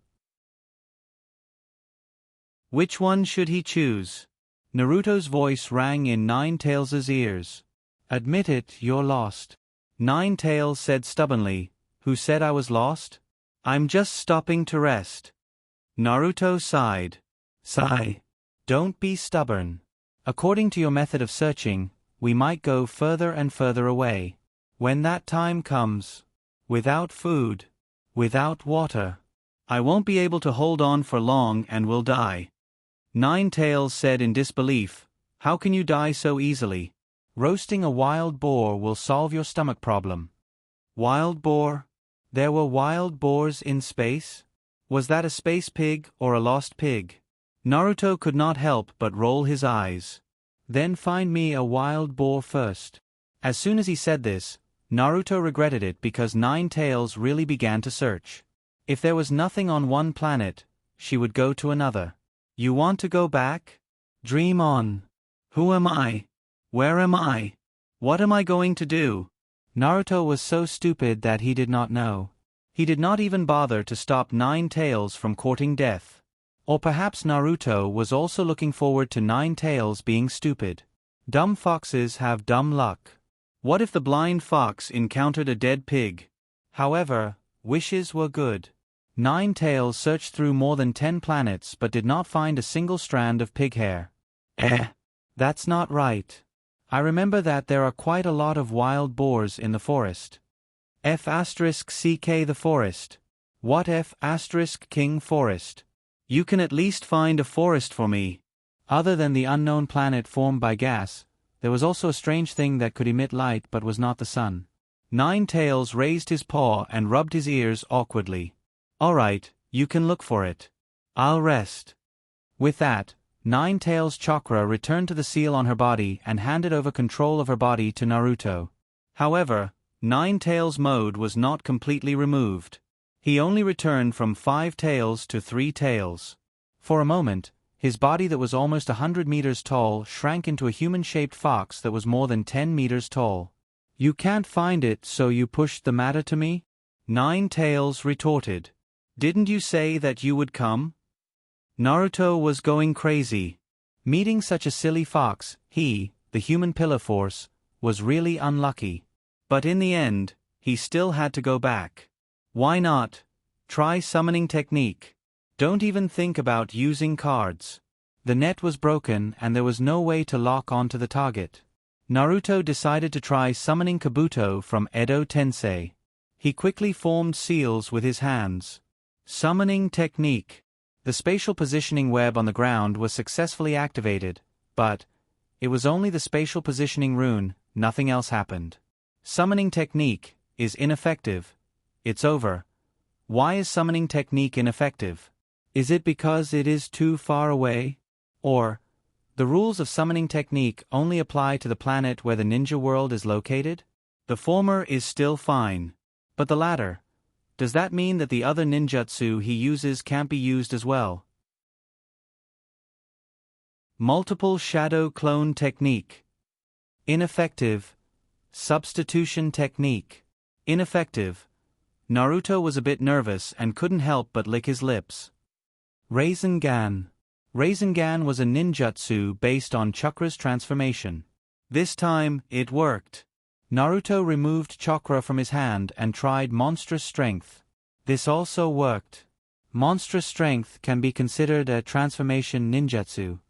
Which one should he choose? Naruto's voice rang in Ninetales' ears. Admit it, you're lost. Ninetales said stubbornly, Who said I was lost? I'm just stopping to rest. Naruto sighed. Sigh. Don't be stubborn. According to your method of searching, we might go further and further away. When that time comes, without food, without water, I won't be able to hold on for long and will die." Nine-Tails said in disbelief, "How can you die so easily? Roasting a wild boar will solve your stomach problem." Wild boar? There were wild boars in space? Was that a space pig or a lost pig? Naruto could not help but roll his eyes. "Then find me a wild boar first." As soon as he said this, Naruto regretted it because Nine-Tails really began to search. If there was nothing on one planet, she would go to another. "You want to go back? Dream on. Who am I? Where am I? What am I going to do?" Naruto was so stupid that he did not know. He did not even bother to stop Nine-Tails from courting death. Or perhaps Naruto was also looking forward to Nine-Tails being stupid. Dumb foxes have dumb luck. What if the blind fox encountered a dead pig? However, wishes were good. Nine-Tails searched through more than 10 planets but did not find a single strand of pig hair. That's not right. I remember that there are quite a lot of wild boars in the forest. F*ck the forest. What F*king forest? You can at least find a forest for me. Other than the unknown planet formed by gas, there was also a strange thing that could emit light but was not the sun. Nine-Tails raised his paw and rubbed his ears awkwardly. "All right, you can look for it. I'll rest." With that, Nine-Tails' chakra returned to the seal on her body and handed over control of her body to Naruto. However, Nine-Tails' mode was not completely removed. He only returned from 5 tails to 3 tails. For a moment, his body that was almost 100 meters tall shrank into a human-shaped fox that was more than 10 meters tall. "You can't find it, so you pushed the matter to me?" Nine-Tails retorted. "Didn't you say that you would come?" Naruto was going crazy. Meeting such a silly fox, he, the human pillar force, was really unlucky. But in the end, he still had to go back. Why not? Try summoning technique. Don't even think about using cards. The net was broken and there was no way to lock onto the target. Naruto decided to try summoning Kabuto from Edo Tensei. He quickly formed seals with his hands. Summoning technique. The spatial positioning web on the ground was successfully activated, but it was only the spatial positioning rune, nothing else happened. Summoning technique is ineffective. It's over. Why is summoning technique ineffective? Is it because it is too far away? Or, the rules of summoning technique only apply to the planet where the ninja world is located? The former is still fine. But the latter, does that mean that the other ninjutsu he uses can't be used as well? Multiple shadow clone technique. Ineffective. Substitution technique. Ineffective. Naruto was a bit nervous and couldn't help but lick his lips. Rasengan. Rasengan was a ninjutsu based on chakra's transformation. This time, it worked. Naruto removed chakra from his hand and tried monstrous strength. This also worked. Monstrous strength can be considered a transformation ninjutsu.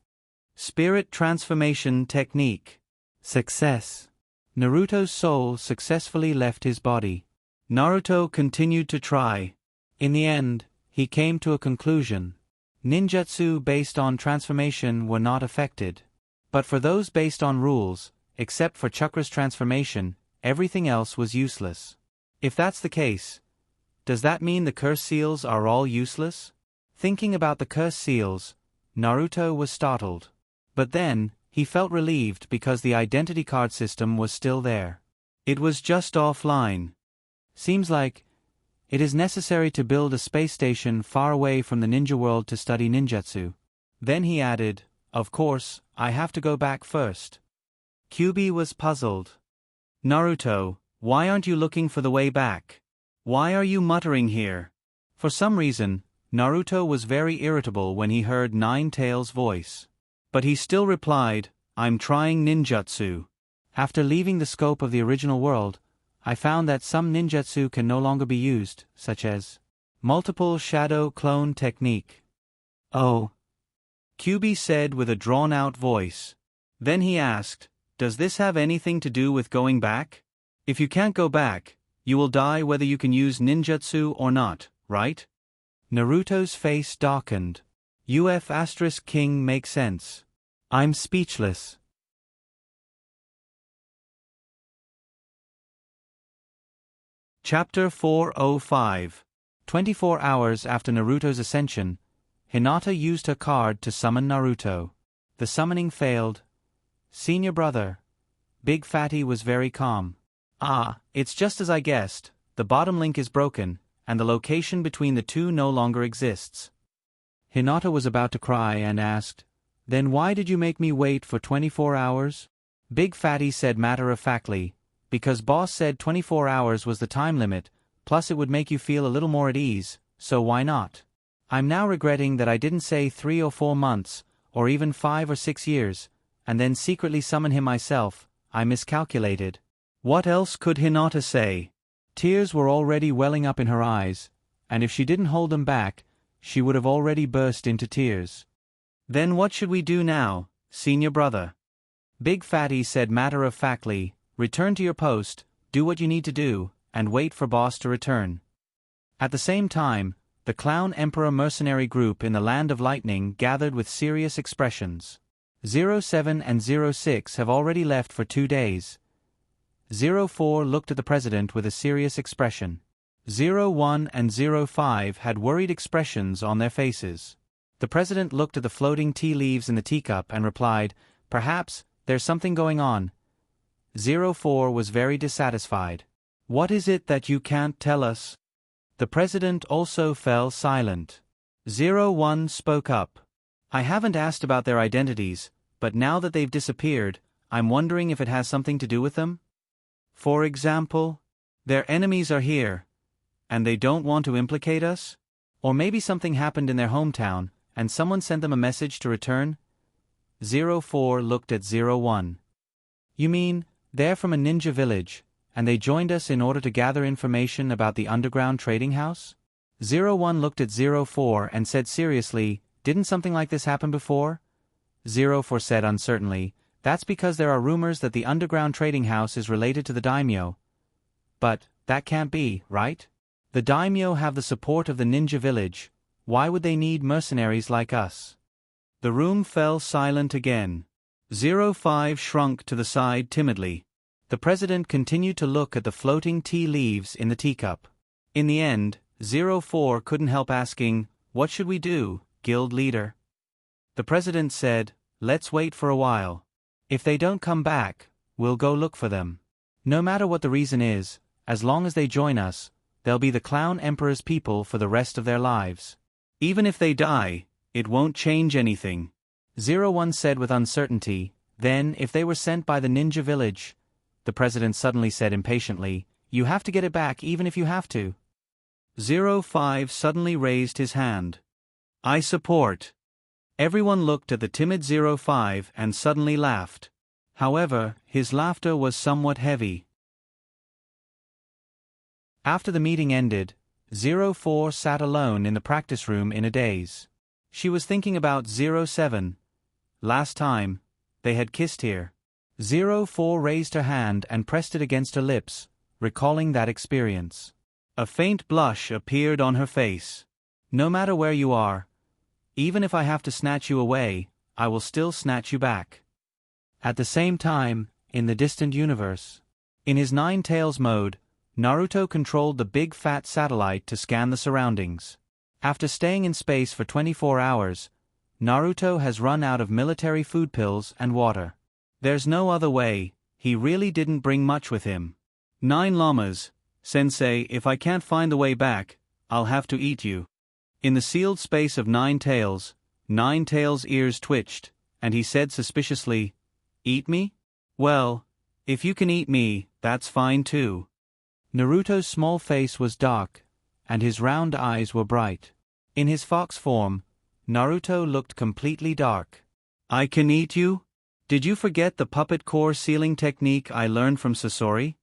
Spirit transformation technique. Success. Naruto's soul successfully left his body. Naruto continued to try. In the end, he came to a conclusion. Ninjutsu based on transformation were not affected. But for those based on rules, except for chakra's transformation, everything else was useless. If that's the case, does that mean the curse seals are all useless? Thinking about the curse seals, Naruto was startled. But then, he felt relieved because the identity card system was still there. It was just offline. Seems like it is necessary to build a space station far away from the ninja world to study ninjutsu. Then he added, "Of course, I have to go back first." Kyubi was puzzled. "Naruto, why aren't you looking for the way back? Why are you muttering here?" For some reason, Naruto was very irritable when he heard Nine-Tails' voice. But he still replied, "I'm trying ninjutsu. After leaving the scope of the original world, I found that some ninjutsu can no longer be used, such as multiple shadow clone technique." "Oh," Kyubi said with a drawn-out voice. Then he asked, "Does this have anything to do with going back? If you can't go back, you will die whether you can use ninjutsu or not, right?" Naruto's face darkened. King makes sense. I'm speechless. Chapter 405. 24 hours after Naruto's ascension, Hinata used her card to summon Naruto. The summoning failed. "Senior brother." Big Fatty was very calm. "Ah, it's just as I guessed. The bottom link is broken, and the location between the two no longer exists." Hinata was about to cry and asked, "Then why did you make me wait for 24 hours? Big Fatty said matter-of-factly, "Because boss said 24 hours was the time limit, plus it would make you feel a little more at ease, so why not? I'm now regretting that I didn't say 3 or 4 months, or even 5 or 6 years, and then secretly summon him myself. I miscalculated." What else could Hinata say? Tears were already welling up in her eyes, and if she didn't hold them back, she would have already burst into tears. "Then what should we do now, senior brother?" Big Fatty said matter-of-factly, "Return to your post, do what you need to do, and wait for boss to return." At the same time, the Clown Emperor mercenary group in the Land of Lightning gathered with serious expressions. 07 and 06 have already left for 2 days. 04 looked at the president with a serious expression. 01 and 05 had worried expressions on their faces. The president looked at the floating tea leaves in the teacup and replied, "Perhaps, there's something going on." 04 was very dissatisfied. "What is it that you can't tell us?" The president also fell silent. 01 spoke up. "I haven't asked about their identities, but now that they've disappeared, I'm wondering if it has something to do with them. For example, their enemies are here, and they don't want to implicate us? Or maybe something happened in their hometown, and someone sent them a message to return?" 04 looked at 01. "You mean, they're from a ninja village, and they joined us in order to gather information about the underground trading house?" 01 looked at 04 and said seriously, "Didn't something like this happen before?" 04 said uncertainly, "That's because there are rumors that the underground trading house is related to the daimyo. But that can't be, right? The daimyo have the support of the ninja village. Why would they need mercenaries like us?" The room fell silent again. 05 shrunk to the side timidly. The president continued to look at the floating tea leaves in the teacup. In the end, 04 couldn't help asking, "What should we do, guild leader?" The president said, "Let's wait for a while. If they don't come back, we'll go look for them. No matter what the reason is, as long as they join us, they'll be the Clown Emperor's people for the rest of their lives. Even if they die, it won't change anything." 01 said with uncertainty, "Then, if they were sent by the ninja village," the president suddenly said impatiently, "you have to get it back even if you have to." 05 suddenly raised his hand. "I support." Everyone looked at the timid 05 and suddenly laughed. However, his laughter was somewhat heavy. After the meeting ended, 04 sat alone in the practice room in a daze. She was thinking about 07. Last time, they had kissed here. 04 raised her hand and pressed it against her lips, recalling that experience. A faint blush appeared on her face. "No matter where you are, even if I have to snatch you away, I will still snatch you back." At the same time, in the distant universe, in his Nine Tails mode, Naruto controlled the big fat satellite to scan the surroundings. After staying in space for 24 hours, Naruto has run out of military food pills and water. There's no other way, he really didn't bring much with him. 9 llamas, Sensei, if I can't find the way back, I'll have to eat you." In the sealed space of Nine Tails' ears twitched, and he said suspiciously, "Eat me? Well, if you can eat me, that's fine too." Naruto's small face was dark, and his round eyes were bright. In his fox form, Naruto looked completely dark. "I can eat you? Did you forget the puppet core sealing technique I learned from Sasori?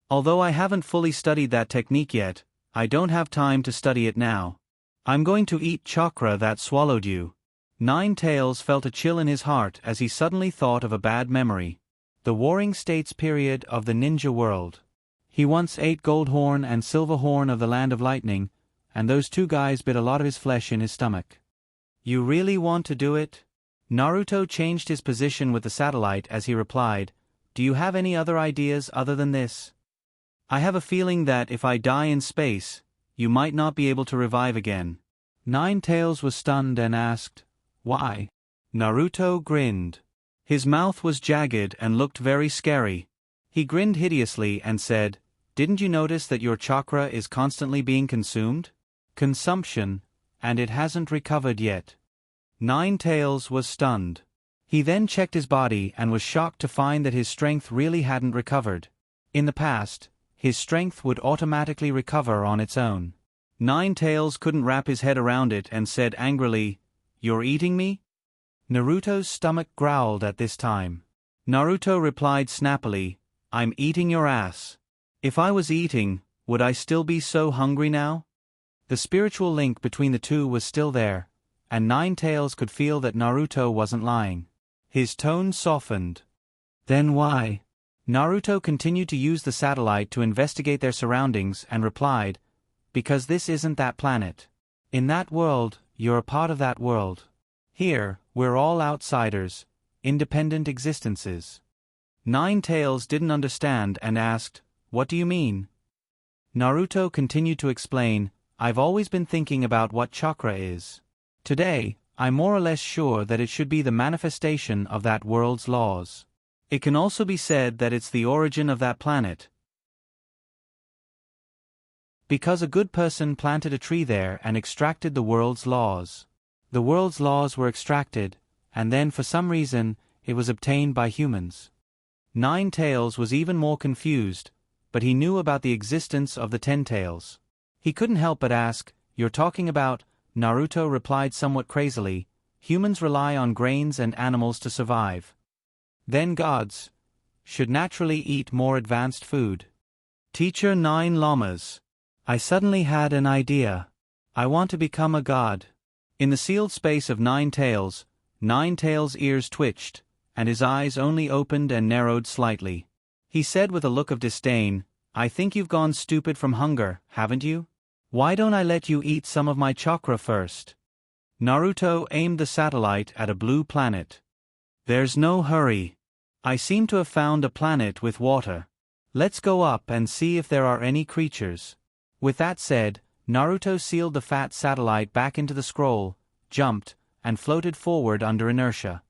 Although I haven't fully studied that technique yet, I don't have time to study it now. I'm going to eat chakra that swallowed you." Nine Tails felt a chill in his heart as he suddenly thought of a bad memory. The Warring States period of the ninja world. He once ate Goldhorn and Silverhorn of the Land of Lightning, and those two guys bit a lot of his flesh in his stomach. You really want to do it? Naruto changed his position with the satellite as he replied, Do you have any other ideas other than this? I have a feeling that if I die in space, you might not be able to revive again. Nine Tails was stunned and asked, Why? Naruto grinned. His mouth was jagged and looked very scary. He grinned hideously and said, Didn't you notice that your chakra is constantly being consumed? Consumption, and it hasn't recovered yet. Nine Tails was stunned. He then checked his body and was shocked to find that his strength really hadn't recovered. In the past, his strength would automatically recover on its own. Nine Tails couldn't wrap his head around it and said angrily, You're eating me? Naruto's stomach growled at this time. Naruto replied snappily, I'm eating your ass. If I was eating, would I still be so hungry now? The spiritual link between the two was still there, and Nine Tails could feel that Naruto wasn't lying. His tone softened. Then why? Naruto continued to use the satellite to investigate their surroundings and replied, Because this isn't that planet. In that world, you're a part of that world. Here, we're all outsiders, independent existences. Nine Tails didn't understand and asked, What do you mean? Naruto continued to explain, I've always been thinking about what chakra is. Today, I'm more or less sure that it should be the manifestation of that world's laws. It can also be said that it's the origin of that planet. Because a good person planted a tree there and extracted the world's laws. The world's laws were extracted, and then for some reason, it was obtained by humans. Nine Tails was even more confused, but he knew about the existence of the 10 Tails. He couldn't help but ask, You're talking about, Naruto replied somewhat crazily, humans rely on grains and animals to survive. Then gods should naturally eat more advanced food. Teacher Nine Llamas. I suddenly had an idea. I want to become a god. In the sealed space of Nine Tails' ears twitched, and his eyes only opened and narrowed slightly. He said with a look of disdain, I think you've gone stupid from hunger, haven't you? Why don't I let you eat some of my chakra first? Naruto aimed the satellite at a blue planet. There's no hurry. I seem to have found a planet with water. Let's go up and see if there are any creatures. With that said, Naruto sealed the fat satellite back into the scroll, jumped, and floated forward under inertia.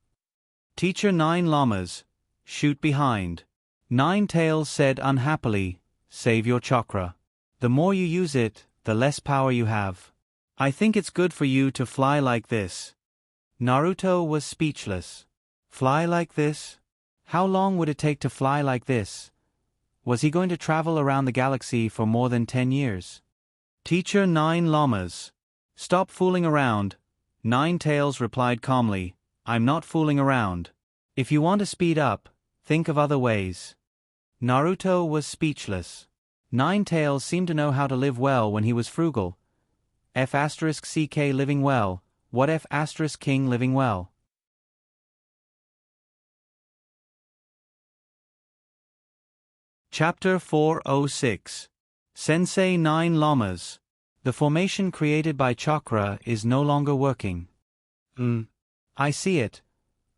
Teacher Nine Llamas, shoot behind. Nine Tails said unhappily, Save your chakra. The more you use it, the less power you have. I think it's good for you to fly like this. Naruto was speechless. Fly like this? How long would it take to fly like this? Was he going to travel around the galaxy for more than 10 years? Teacher Nine Llamas. Stop fooling around. Nine Tails replied calmly, I'm not fooling around. If you want to speed up, think of other ways. Naruto was speechless. Nine Tails seemed to know how to live well when he was frugal. F***ck living well, what F***king living well? Chapter 406. Sensei Nine Llamas. The formation created by chakra is no longer working. I see it.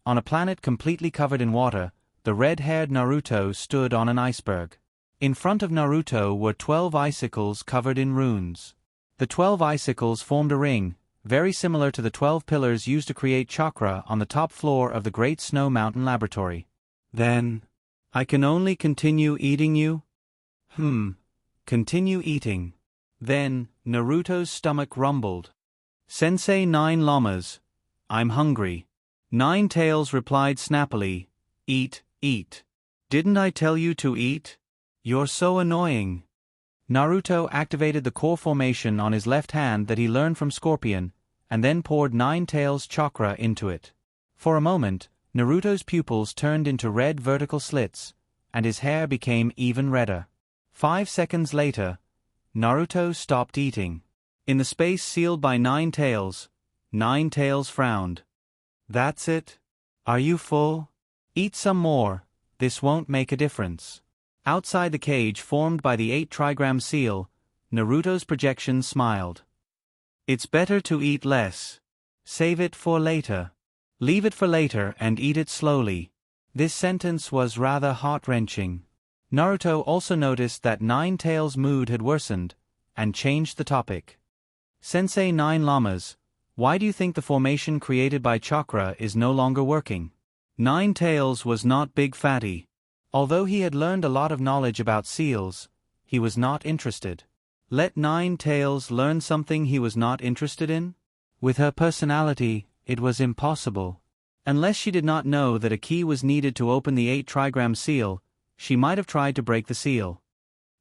On a planet completely covered in water, the red-haired Naruto stood on an iceberg. In front of Naruto were 12 icicles covered in runes. The 12 icicles formed a ring, very similar to the 12 pillars used to create chakra on the top floor of the Great Snow Mountain Laboratory. Then, I can only continue eating you? Continue eating. Then, Naruto's stomach rumbled. Sensei Nine Llamas. I'm hungry. Nine Tails replied snappily, Eat, eat. Didn't I tell you to eat? You're so annoying. Naruto activated the core formation on his left hand that he learned from Scorpion, and then poured Nine Tails' chakra into it. For a moment, Naruto's pupils turned into red vertical slits, and his hair became even redder. 5 seconds later, Naruto stopped eating. In the space sealed by Nine Tails frowned. That's it? Are you full? Eat some more, this won't make a difference. Outside the cage formed by the 8 trigram seal, Naruto's projection smiled. It's better to eat less. Save it for later. Leave it for later and eat it slowly. This sentence was rather heart-wrenching. Naruto also noticed that Nine-Tails' mood had worsened, and changed the topic. Sensei Nine Llamas, why do you think the formation created by chakra is no longer working? Nine-Tails was not Big Fatty. Although he had learned a lot of knowledge about seals, he was not interested. Let Nine-Tails learn something he was not interested in? With her personality, it was impossible. Unless she did not know that a key was needed to open the 8 trigram seal, she might have tried to break the seal.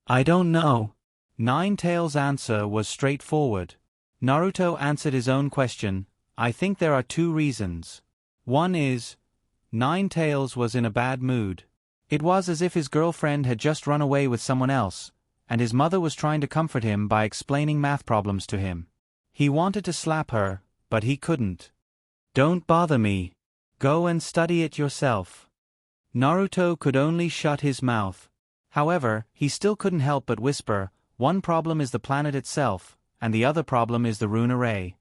I don't know. Nine-Tails' answer was straightforward. Naruto answered his own question. I think there are 2 reasons. One is, Nine-Tails was in a bad mood. It was as if his girlfriend had just run away with someone else, and his mother was trying to comfort him by explaining math problems to him. He wanted to slap her, but he couldn't. Don't bother me. Go and study it yourself. Naruto could only shut his mouth. However, he still couldn't help but whisper, one problem is the planet itself, and the other problem is the rune array.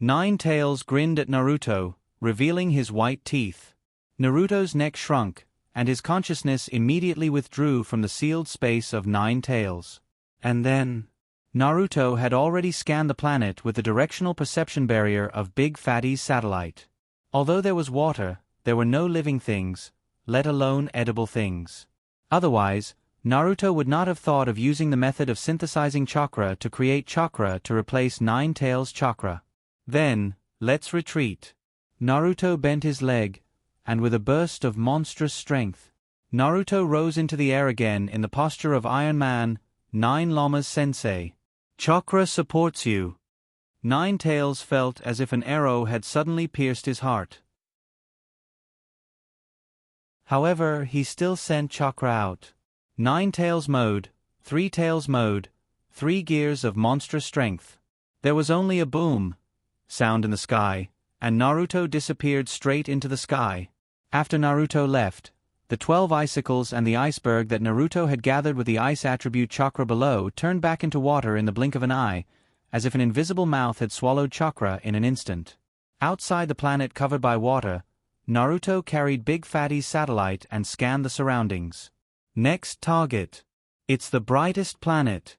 Nine-Tails grinned at Naruto, revealing his white teeth. Naruto's neck shrunk, and his consciousness immediately withdrew from the sealed space of Nine-Tails. And then, Naruto had already scanned the planet with the directional perception barrier of Big Fatty's satellite. Although there was water, there were no living things, let alone edible things. Otherwise, Naruto would not have thought of using the method of synthesizing chakra to create chakra to replace Nine-Tails' chakra. Then, let's retreat. Naruto bent his leg, and with a burst of monstrous strength, Naruto rose into the air again in the posture of Iron Man, Nine Llamas Sensei. Chakra supports you. Nine-Tails felt as if an arrow had suddenly pierced his heart. However, he still sent chakra out. Nine-Tails mode, Three-Tails mode, 3 gears of monstrous strength. There was only a boom sound in the sky, and Naruto disappeared straight into the sky. After Naruto left, the 12 icicles and the iceberg that Naruto had gathered with the ice attribute chakra below turned back into water in the blink of an eye, as if an invisible mouth had swallowed chakra in an instant. Outside the planet covered by water, Naruto carried Big Fatty's satellite and scanned the surroundings. Next target. It's the brightest planet.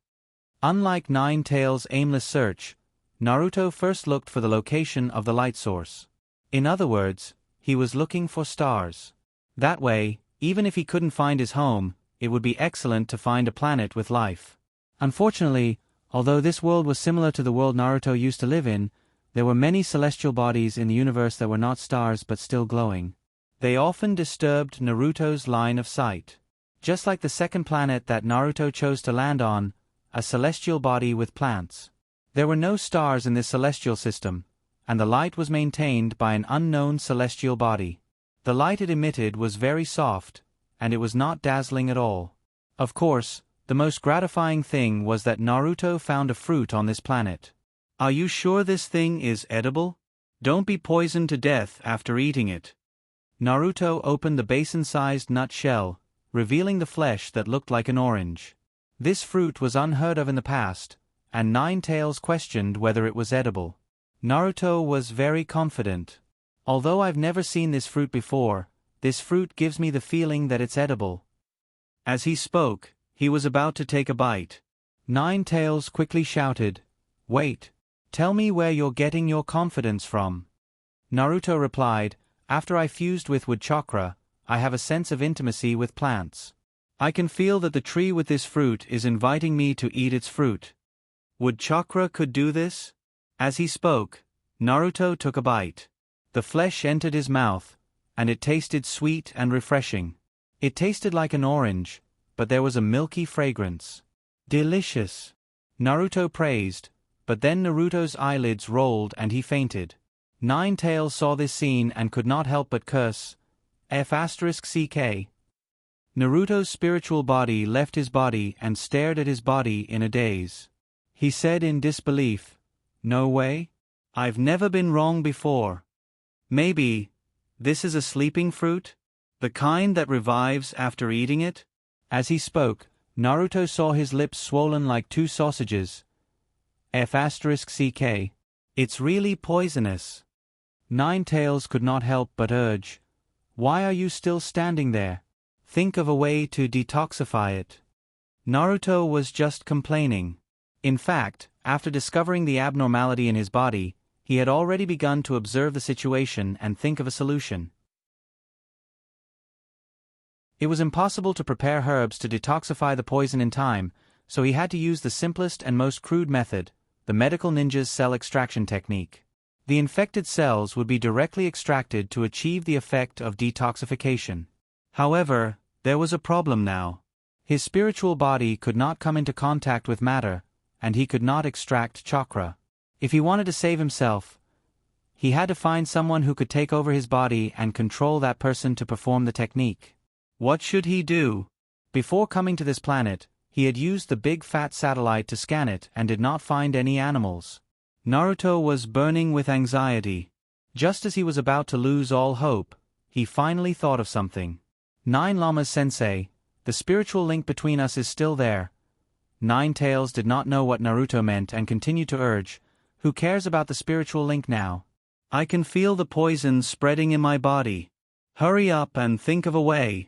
Unlike Nine-Tails' aimless search, Naruto first looked for the location of the light source. In other words, he was looking for stars. That way, even if he couldn't find his home, it would be excellent to find a planet with life. Unfortunately, although this world was similar to the world Naruto used to live in, there were many celestial bodies in the universe that were not stars but still glowing. They often disturbed Naruto's line of sight. Just like the second planet that Naruto chose to land on, a celestial body with plants. There were no stars in this celestial system, and the light was maintained by an unknown celestial body. The light it emitted was very soft, and it was not dazzling at all. Of course, the most gratifying thing was that Naruto found a fruit on this planet. Are you sure this thing is edible? Don't be poisoned to death after eating it. Naruto opened the basin-sized nut shell, revealing the flesh that looked like an orange. This fruit was unheard of in the past, and Nine-Tails questioned whether it was edible. Naruto was very confident. Although I've never seen this fruit before, this fruit gives me the feeling that it's edible. As he spoke, he was about to take a bite. Nine-Tails quickly shouted, "Wait! Tell me where you're getting your confidence from." Naruto replied, "After I fused with wood chakra, I have a sense of intimacy with plants. I can feel that the tree with this fruit is inviting me to eat its fruit. Would chakra could do this?" As he spoke, Naruto took a bite. The flesh entered his mouth, and it tasted sweet and refreshing. It tasted like an orange, but there was a milky fragrance. Delicious! Naruto praised, but then Naruto's eyelids rolled and he fainted. Nine-Tails saw this scene and could not help but curse. F***ck. Naruto's spiritual body left his body and stared at his body in a daze. He said in disbelief, "No way? I've never been wrong before." Maybe this is a sleeping fruit? The kind that revives after eating it? As he spoke, Naruto saw his lips swollen like two sausages. F***CK. It's really poisonous. Ninetales could not help but urge, "Why are you still standing there? Think of a way to detoxify it." Naruto was just complaining. In fact, after discovering the abnormality in his body, he had already begun to observe the situation and think of a solution. It was impossible to prepare herbs to detoxify the poison in time, so he had to use the simplest and most crude method, the medical ninja's cell extraction technique. The infected cells would be directly extracted to achieve the effect of detoxification. However, there was a problem now. His spiritual body could not come into contact with matter, and he could not extract chakra. If he wanted to save himself, he had to find someone who could take over his body and control that person to perform the technique. What should he do? Before coming to this planet, he had used the big fat satellite to scan it and did not find any animals. Naruto was burning with anxiety. Just as he was about to lose all hope, he finally thought of something. Nine Llamas Sensei, the spiritual link between us is still there. Ninetales did not know what Naruto meant and continued to urge, "Who cares about the spiritual link now? I can feel the poison spreading in my body. Hurry up and think of a way.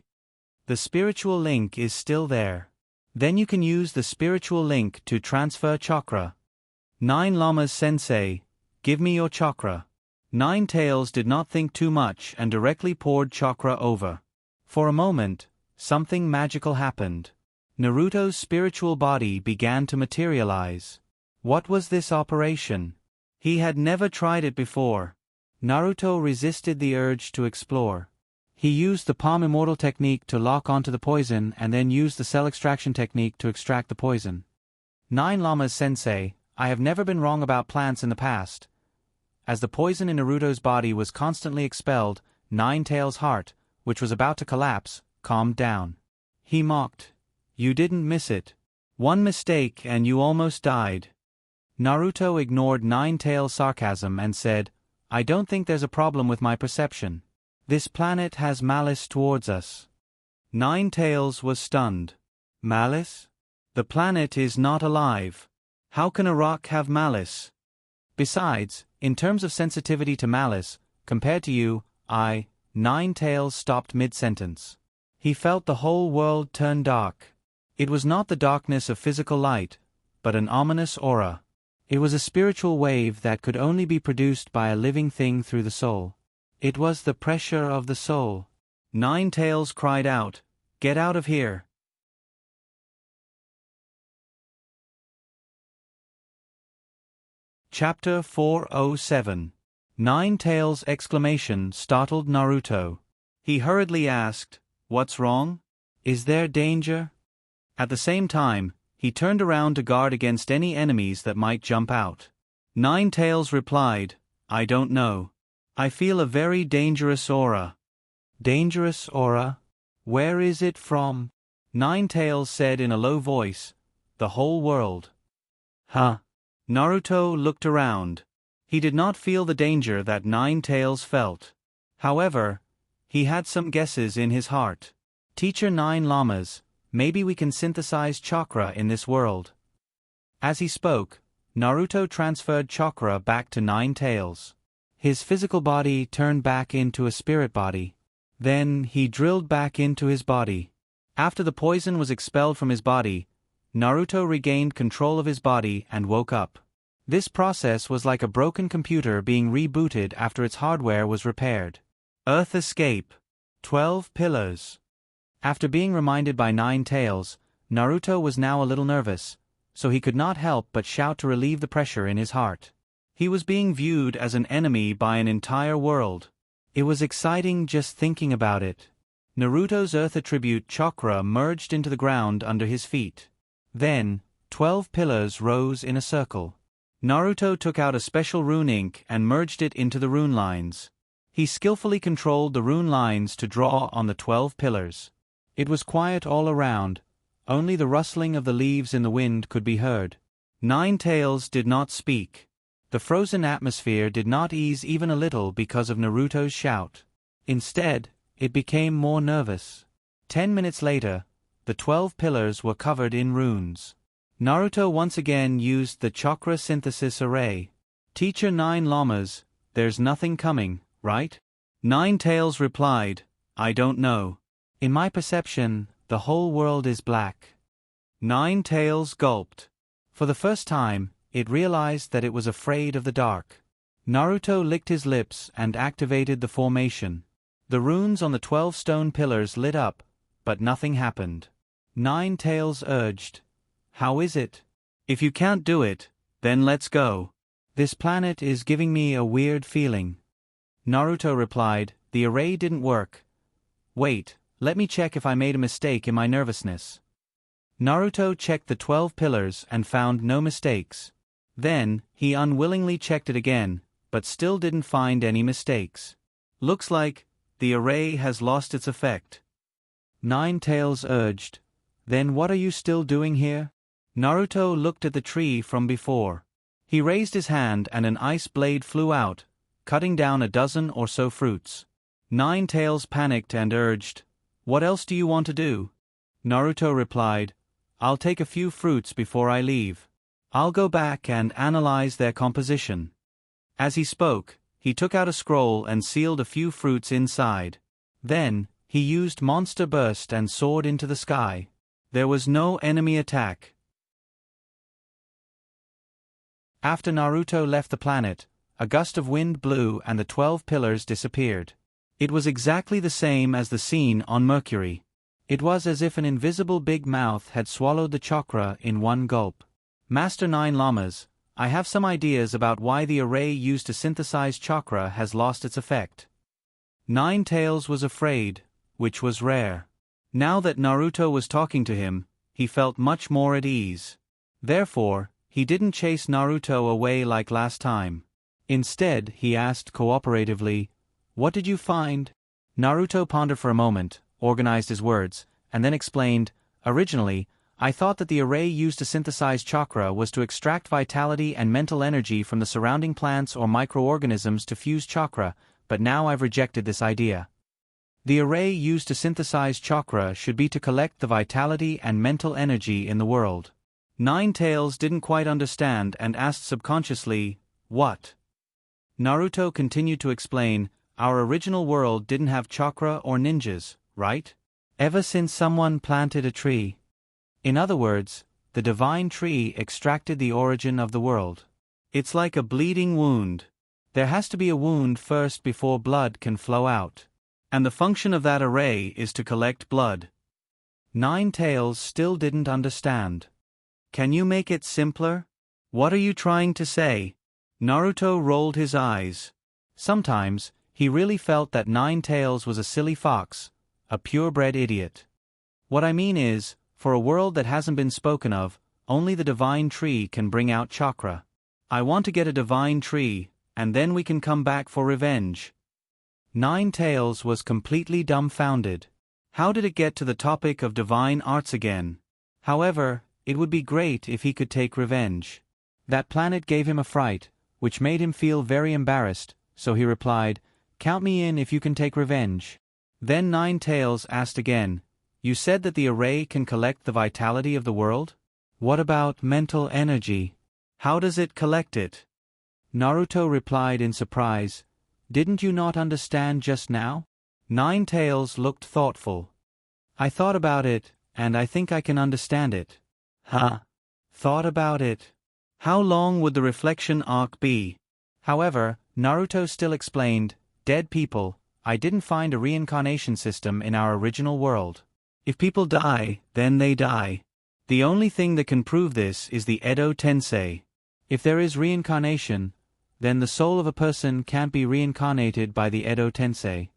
The spiritual link is still there. Then you can use the spiritual link to transfer chakra." "Nine Llamas Sensei, give me your chakra." Ninetales did not think too much and directly poured chakra over. For a moment, something magical happened. Naruto's spiritual body began to materialize. What was this operation? He had never tried it before. Naruto resisted the urge to explore. He used the palm immortal technique to lock onto the poison and then used the cell extraction technique to extract the poison. "Nine Llamas Sensei, I have never been wrong about plants in the past." As the poison in Naruto's body was constantly expelled, Ninetales' heart, which was about to collapse, calmed down. He mocked, "You didn't miss it. One mistake and you almost died." Naruto ignored Ninetales' sarcasm and said, "I don't think there's a problem with my perception. This planet has malice towards us." Ninetales was stunned. "Malice? The planet is not alive. How can a rock have malice? Besides, in terms of sensitivity to malice, compared to you, Ninetales stopped mid-sentence. He felt the whole world turn dark. It was not the darkness of physical light, but an ominous aura. It was a spiritual wave that could only be produced by a living thing through the soul. It was the pressure of the soul. Ninetales cried out, "Get out of here!" Chapter 407. Ninetales' exclamation startled Naruto. He hurriedly asked, "What's wrong? Is there danger?" At the same time, he turned around to guard against any enemies that might jump out. Ninetales replied, "I don't know. I feel a very dangerous aura." "Dangerous aura? Where is it from?" Ninetales said in a low voice, "The whole world." "Huh?" Naruto looked around. He did not feel the danger that Ninetales felt. However, he had some guesses in his heart. "Teacher Nine Llamas, maybe we can synthesize chakra in this world." As he spoke, Naruto transferred chakra back to Ninetales. His physical body turned back into a spirit body. Then he drilled back into his body. After the poison was expelled from his body, Naruto regained control of his body and woke up. This process was like a broken computer being rebooted after its hardware was repaired. Earth escape. 12 pillars. After being reminded by Ninetales, Naruto was now a little nervous, so he could not help but shout to relieve the pressure in his heart. He was being viewed as an enemy by an entire world. It was exciting just thinking about it. Naruto's Earth attribute chakra merged into the ground under his feet. Then, 12 pillars rose in a circle. Naruto took out a special rune ink and merged it into the rune lines. He skillfully controlled the rune lines to draw on the 12 pillars. It was quiet all around. Only the rustling of the leaves in the wind could be heard. Ninetales did not speak. The frozen atmosphere did not ease even a little because of Naruto's shout. Instead, it became more nervous. 10 minutes later, the 12 pillars were covered in runes. Naruto once again used the chakra synthesis array. Teacher Nine Llamas, there's nothing coming, right? Nine Tails replied, I don't know. In my perception, the whole world is black. Nine Tails gulped. For the first time, it realized that it was afraid of the dark. Naruto licked his lips and activated the formation. The runes on the 12 stone pillars lit up, but nothing happened. Nine Tails urged, How is it? If you can't do it, then let's go. This planet is giving me a weird feeling. Naruto replied, The array didn't work. Wait, let me check if I made a mistake in my nervousness. Naruto checked the 12 pillars and found no mistakes. Then, he unwillingly checked it again, but still didn't find any mistakes. Looks like the array has lost its effect. Nine Tails urged, Then what are you still doing here? Naruto looked at the tree from before. He raised his hand and an ice blade flew out, cutting down a dozen or so fruits. Nine Tails panicked and urged, What else do you want to do? Naruto replied, I'll take a few fruits before I leave. I'll go back and analyze their composition. As he spoke, he took out a scroll and sealed a few fruits inside. Then, he used Monster Burst and soared into the sky. There was no enemy attack. After Naruto left the planet, a gust of wind blew and the 12 pillars disappeared. It was exactly the same as the scene on Mercury. It was as if an invisible big mouth had swallowed the chakra in one gulp. Master Nine Llamas, I have some ideas about why the array used to synthesize chakra has lost its effect. Nine Tails was afraid, which was rare. Now that Naruto was talking to him, he felt much more at ease. Therefore, he didn't chase Naruto away like last time. Instead, he asked cooperatively, What did you find? Naruto pondered for a moment, organized his words, and then explained, Originally, I thought that the array used to synthesize chakra was to extract vitality and mental energy from the surrounding plants or microorganisms to fuse chakra, but now I've rejected this idea. The array used to synthesize chakra should be to collect the vitality and mental energy in the world. Nine Tails didn't quite understand and asked subconsciously, What? Naruto continued to explain, Our original world didn't have chakra or ninjas, right? Ever since someone planted a tree. In other words, the divine tree extracted the origin of the world. It's like a bleeding wound. There has to be a wound first before blood can flow out. And the function of that array is to collect blood. Nine Tails still didn't understand. Can you make it simpler? What are you trying to say? Naruto rolled his eyes. Sometimes, he really felt that Nine Tails was a silly fox, a purebred idiot. What I mean is, for a world that hasn't been spoken of, only the divine tree can bring out chakra. I want to get a divine tree, and then we can come back for revenge. Nine Tails was completely dumbfounded. How did it get to the topic of divine arts again? However, it would be great if he could take revenge. That planet gave him a fright, which made him feel very embarrassed, so he replied, Count me in if you can take revenge. Then Nine Tails asked again, You said that the array can collect the vitality of the world? What about mental energy? How does it collect it? Naruto replied in surprise, Didn't you not understand just now? Nine Tails looked thoughtful. I thought about it, and I think I can understand it. Huh? Thought about it. How long would the reflection arc be? However, Naruto still explained, Dead people, I didn't find a reincarnation system in our original world. If people die, then they die. The only thing that can prove this is the Edo Tensei. If there is reincarnation, then the soul of a person can't be reincarnated by the Edo Tensei.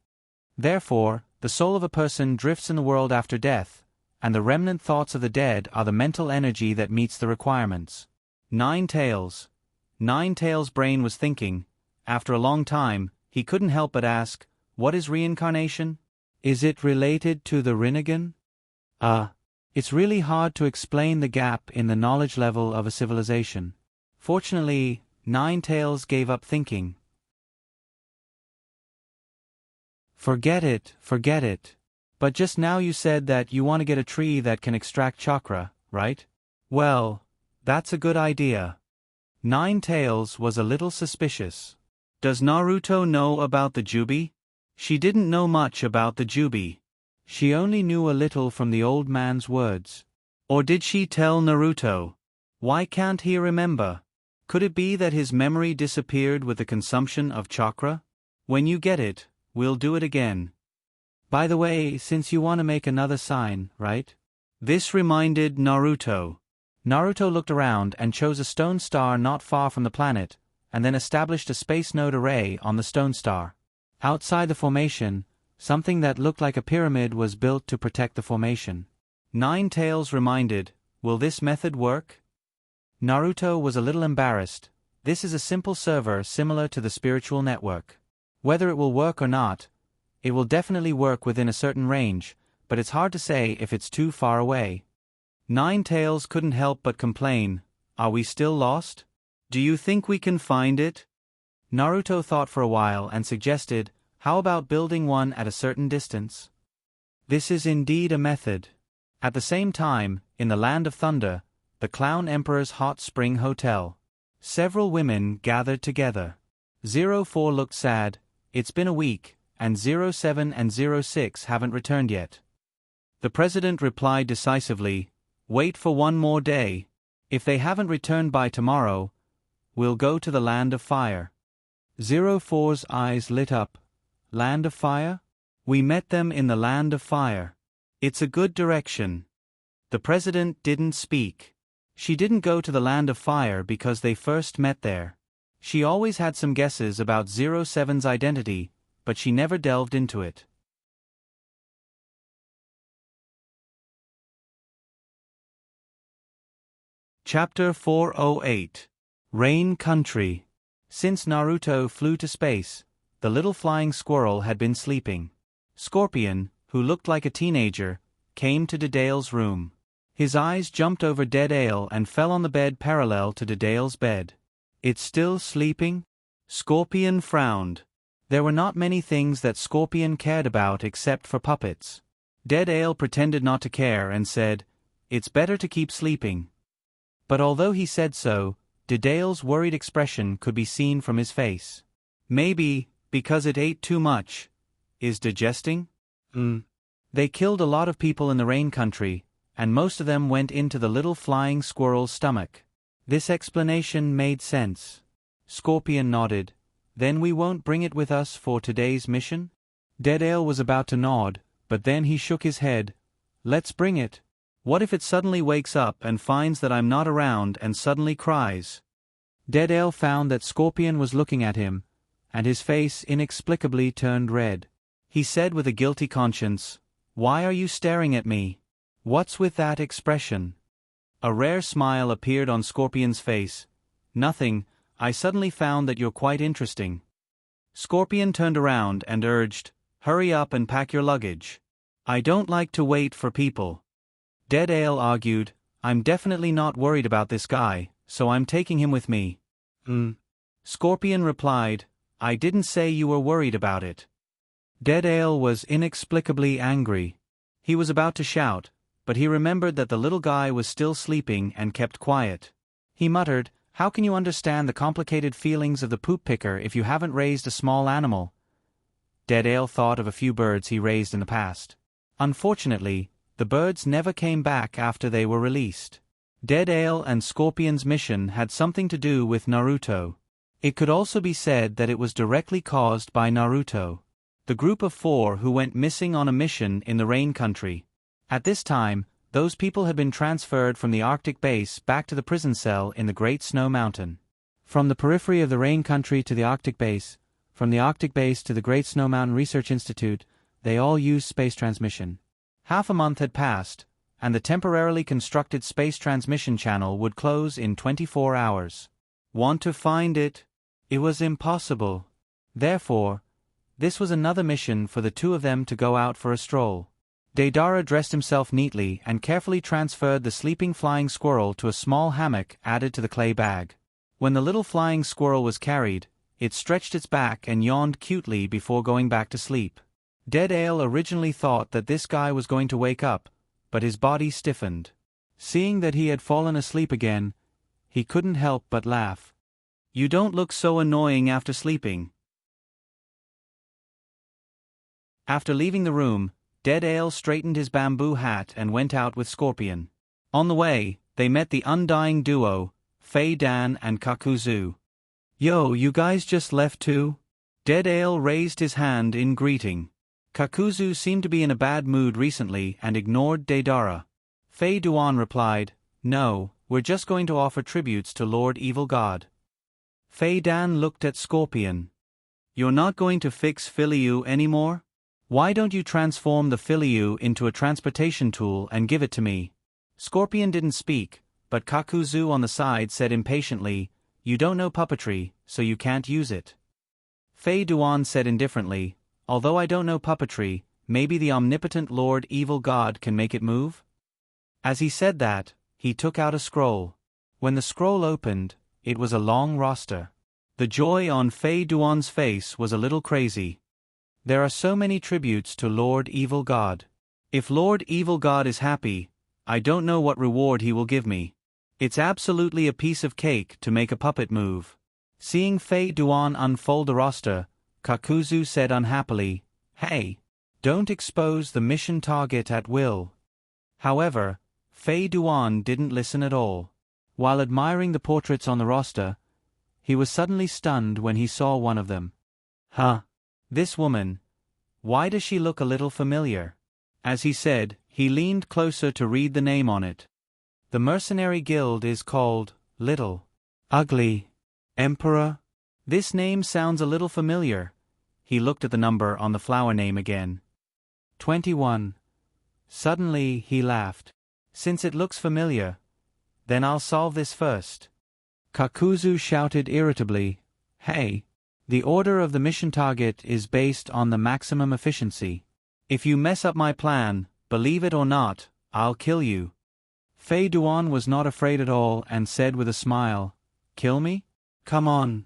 Therefore, the soul of a person drifts in the world after death, and the remnant thoughts of the dead are the mental energy that meets the requirements. Nine Tails' brain was thinking. After a long time, he couldn't help but ask, What is reincarnation? Is it related to the Rinnegan? It's really hard to explain the gap in the knowledge level of a civilization. Fortunately, Ninetales gave up thinking. Forget it, forget it. But just now you said that you want to get a tree that can extract chakra, right? Well, that's a good idea. Ninetales was a little suspicious. Does Naruto know about the Jubi? She didn't know much about the Jubi. She only knew a little from the old man's words. Or did she tell Naruto? Why can't he remember? Could it be that his memory disappeared with the consumption of chakra? When you get it, we'll do it again. By the way, since you want to make another sign, right? This reminded Naruto. Naruto looked around and chose a stone star not far from the planet, and then established a space node array on the stone star. Outside the formation, something that looked like a pyramid was built to protect the formation. Ninetales reminded, will this method work? Naruto was a little embarrassed. This is a simple server similar to the spiritual network. Whether it will work or not, it will definitely work within a certain range, but it's hard to say if it's too far away. Ninetales couldn't help but complain, are we still lost? Do you think we can find it? Naruto thought for a while and suggested, how about building one at a certain distance? This is indeed a method. At the same time, in the Land of Thunder, the Clown Emperor's hot spring hotel, several women gathered together. 04 looked sad, it's been a week, and 07 and 06 haven't returned yet. The president replied decisively, wait for one more day. If they haven't returned by tomorrow, we'll go to the Land of Fire. 04's eyes lit up. Land of Fire? We met them in the Land of Fire. It's a good direction. The president didn't speak. She didn't go to the Land of Fire because they first met there. She always had some guesses about 07's identity, but she never delved into it. Chapter 408. Rain Country. Since Naruto flew to space, the little flying squirrel had been sleeping. Scorpion, who looked like a teenager, came to Dedale's room. His eyes jumped over Dedale and fell on the bed parallel to Dedale's bed. It's still sleeping? Scorpion frowned. There were not many things that Scorpion cared about except for puppets. Dedale pretended not to care and said, it's better to keep sleeping. But although he said so, Dedale's worried expression could be seen from his face. Maybe, because it ate too much. Is digesting? They killed a lot of people in the Rain Country, and most of them went into the little flying squirrel's stomach. This explanation made sense. Scorpion nodded. Then we won't bring it with us for today's mission? Dedale was about to nod, but then he shook his head. Let's bring it. What if it suddenly wakes up and finds that I'm not around and suddenly cries? Dedale found that Scorpion was looking at him, and his face inexplicably turned red. He said with a guilty conscience, why are you staring at me? What's with that expression? A rare smile appeared on Scorpion's face. Nothing, I suddenly found that you're quite interesting. Scorpion turned around and urged, hurry up and pack your luggage. I don't like to wait for people. Dedale argued, I'm definitely not worried about this guy, so I'm taking him with me. Scorpion replied, I didn't say you were worried about it. Dedale was inexplicably angry. He was about to shout, but he remembered that the little guy was still sleeping and kept quiet. He muttered, how can you understand the complicated feelings of the poop picker if you haven't raised a small animal? Dedale thought of a few birds he raised in the past. Unfortunately, the birds never came back after they were released. Dedale and Scorpion's mission had something to do with Naruto. It could also be said that it was directly caused by Naruto. The group of 4 who went missing on a mission in the Rain Country. At this time, those people had been transferred from the Arctic base back to the prison cell in the Great Snow Mountain. From the periphery of the Rain Country to the Arctic base, from the Arctic base to the Great Snow Mountain Research Institute, they all used space transmission. Half a month had passed, and the temporarily constructed space transmission channel would close in 24 hours. Want to find it? It was impossible. Therefore, this was another mission for the 2 of them to go out for a stroll. Deidara dressed himself neatly and carefully transferred the sleeping flying squirrel to a small hammock added to the clay bag. When the little flying squirrel was carried, it stretched its back and yawned cutely before going back to sleep. Dead Ale originally thought that this guy was going to wake up, but his body stiffened. Seeing that he had fallen asleep again, he couldn't help but laugh. "You don't look so annoying after sleeping." After leaving the room, Dead Ale straightened his bamboo hat and went out with Scorpion. On the way, they met the undying duo, Fei Dan and Kakuzu. "Yo, you guys just left too?" Dead Ale raised his hand in greeting. Kakuzu seemed to be in a bad mood recently and ignored Deidara. Fei Duan replied, "No, we're just going to offer tributes to Lord Evil God." Fei Dan looked at Scorpion. "You're not going to fix Philiu anymore? Why don't you transform the Philiu into a transportation tool and give it to me?" Scorpion didn't speak, but Kakuzu on the side said impatiently, "You don't know puppetry, so you can't use it." Fei Duan said indifferently, "Although I don't know puppetry, maybe the omnipotent Lord Evil God can make it move?" As he said that, he took out a scroll. When the scroll opened, it was a long roster. The joy on Fei Duan's face was a little crazy. There are so many tributes to Lord Evil God. If Lord Evil God is happy, I don't know what reward he will give me. It's absolutely a piece of cake to make a puppet move. Seeing Fei Duan unfold the roster, Kakuzu said unhappily, "Hey, don't expose the mission target at will." However, Fei Duan didn't listen at all. While admiring the portraits on the roster, he was suddenly stunned when he saw one of them. "Huh? This woman. Why does she look a little familiar?" As he said, he leaned closer to read the name on it. The mercenary guild is called Little Ugly Emperor. This name sounds a little familiar. He looked at the number on the flower name again. 21. Suddenly he laughed. "Since it looks familiar, then I'll solve this first." Kakuzu shouted irritably, "Hey! The order of the mission target is based on the maximum efficiency. If you mess up my plan, believe it or not, I'll kill you." Fei Duan was not afraid at all and said with a smile, "Kill me? Come on."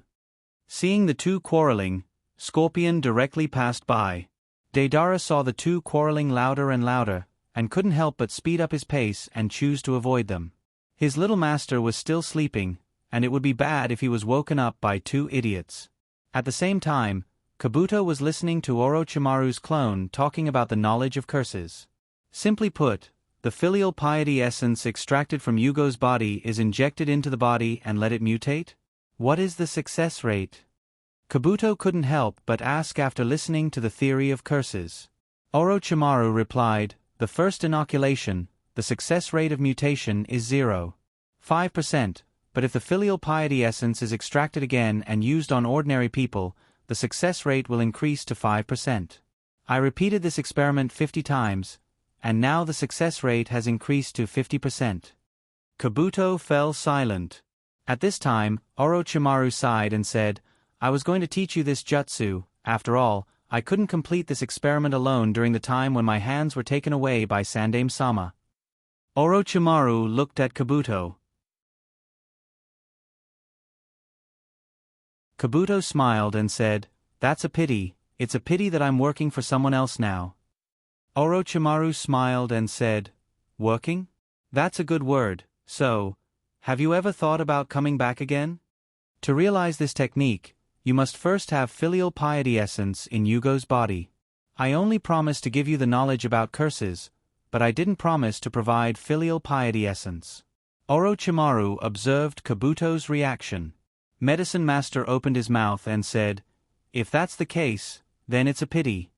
Seeing the two quarreling, Scorpion directly passed by. Deidara saw the two quarreling louder and louder, and couldn't help but speed up his pace and choose to avoid them. His little master was still sleeping, and it would be bad if he was woken up by two idiots. At the same time, Kabuto was listening to Orochimaru's clone talking about the knowledge of curses. Simply put, the filial piety essence extracted from Yugo's body is injected into the body and let it mutate? What is the success rate? Kabuto couldn't help but ask after listening to the theory of curses. Orochimaru replied, "The first inoculation, the success rate of mutation is 0.5%, but if the filial piety essence is extracted again and used on ordinary people, the success rate will increase to 5%. I repeated this experiment 50 times, and now the success rate has increased to 50%. Kabuto fell silent. At this time, Orochimaru sighed and said, "I was going to teach you this jutsu. After all, I couldn't complete this experiment alone during the time when my hands were taken away by Sandaime-sama." Orochimaru looked at Kabuto. Kabuto smiled and said, "That's a pity. It's a pity that I'm working for someone else now." Orochimaru smiled and said, "Working? That's a good word. So, have you ever thought about coming back again? To realize this technique, you must first have filial piety essence in Yugo's body. I only promised to give you the knowledge about curses, but I didn't promise to provide filial piety essence." Orochimaru observed Kabuto's reaction. Medicine Master opened his mouth and said, "If that's the case, then it's a pity."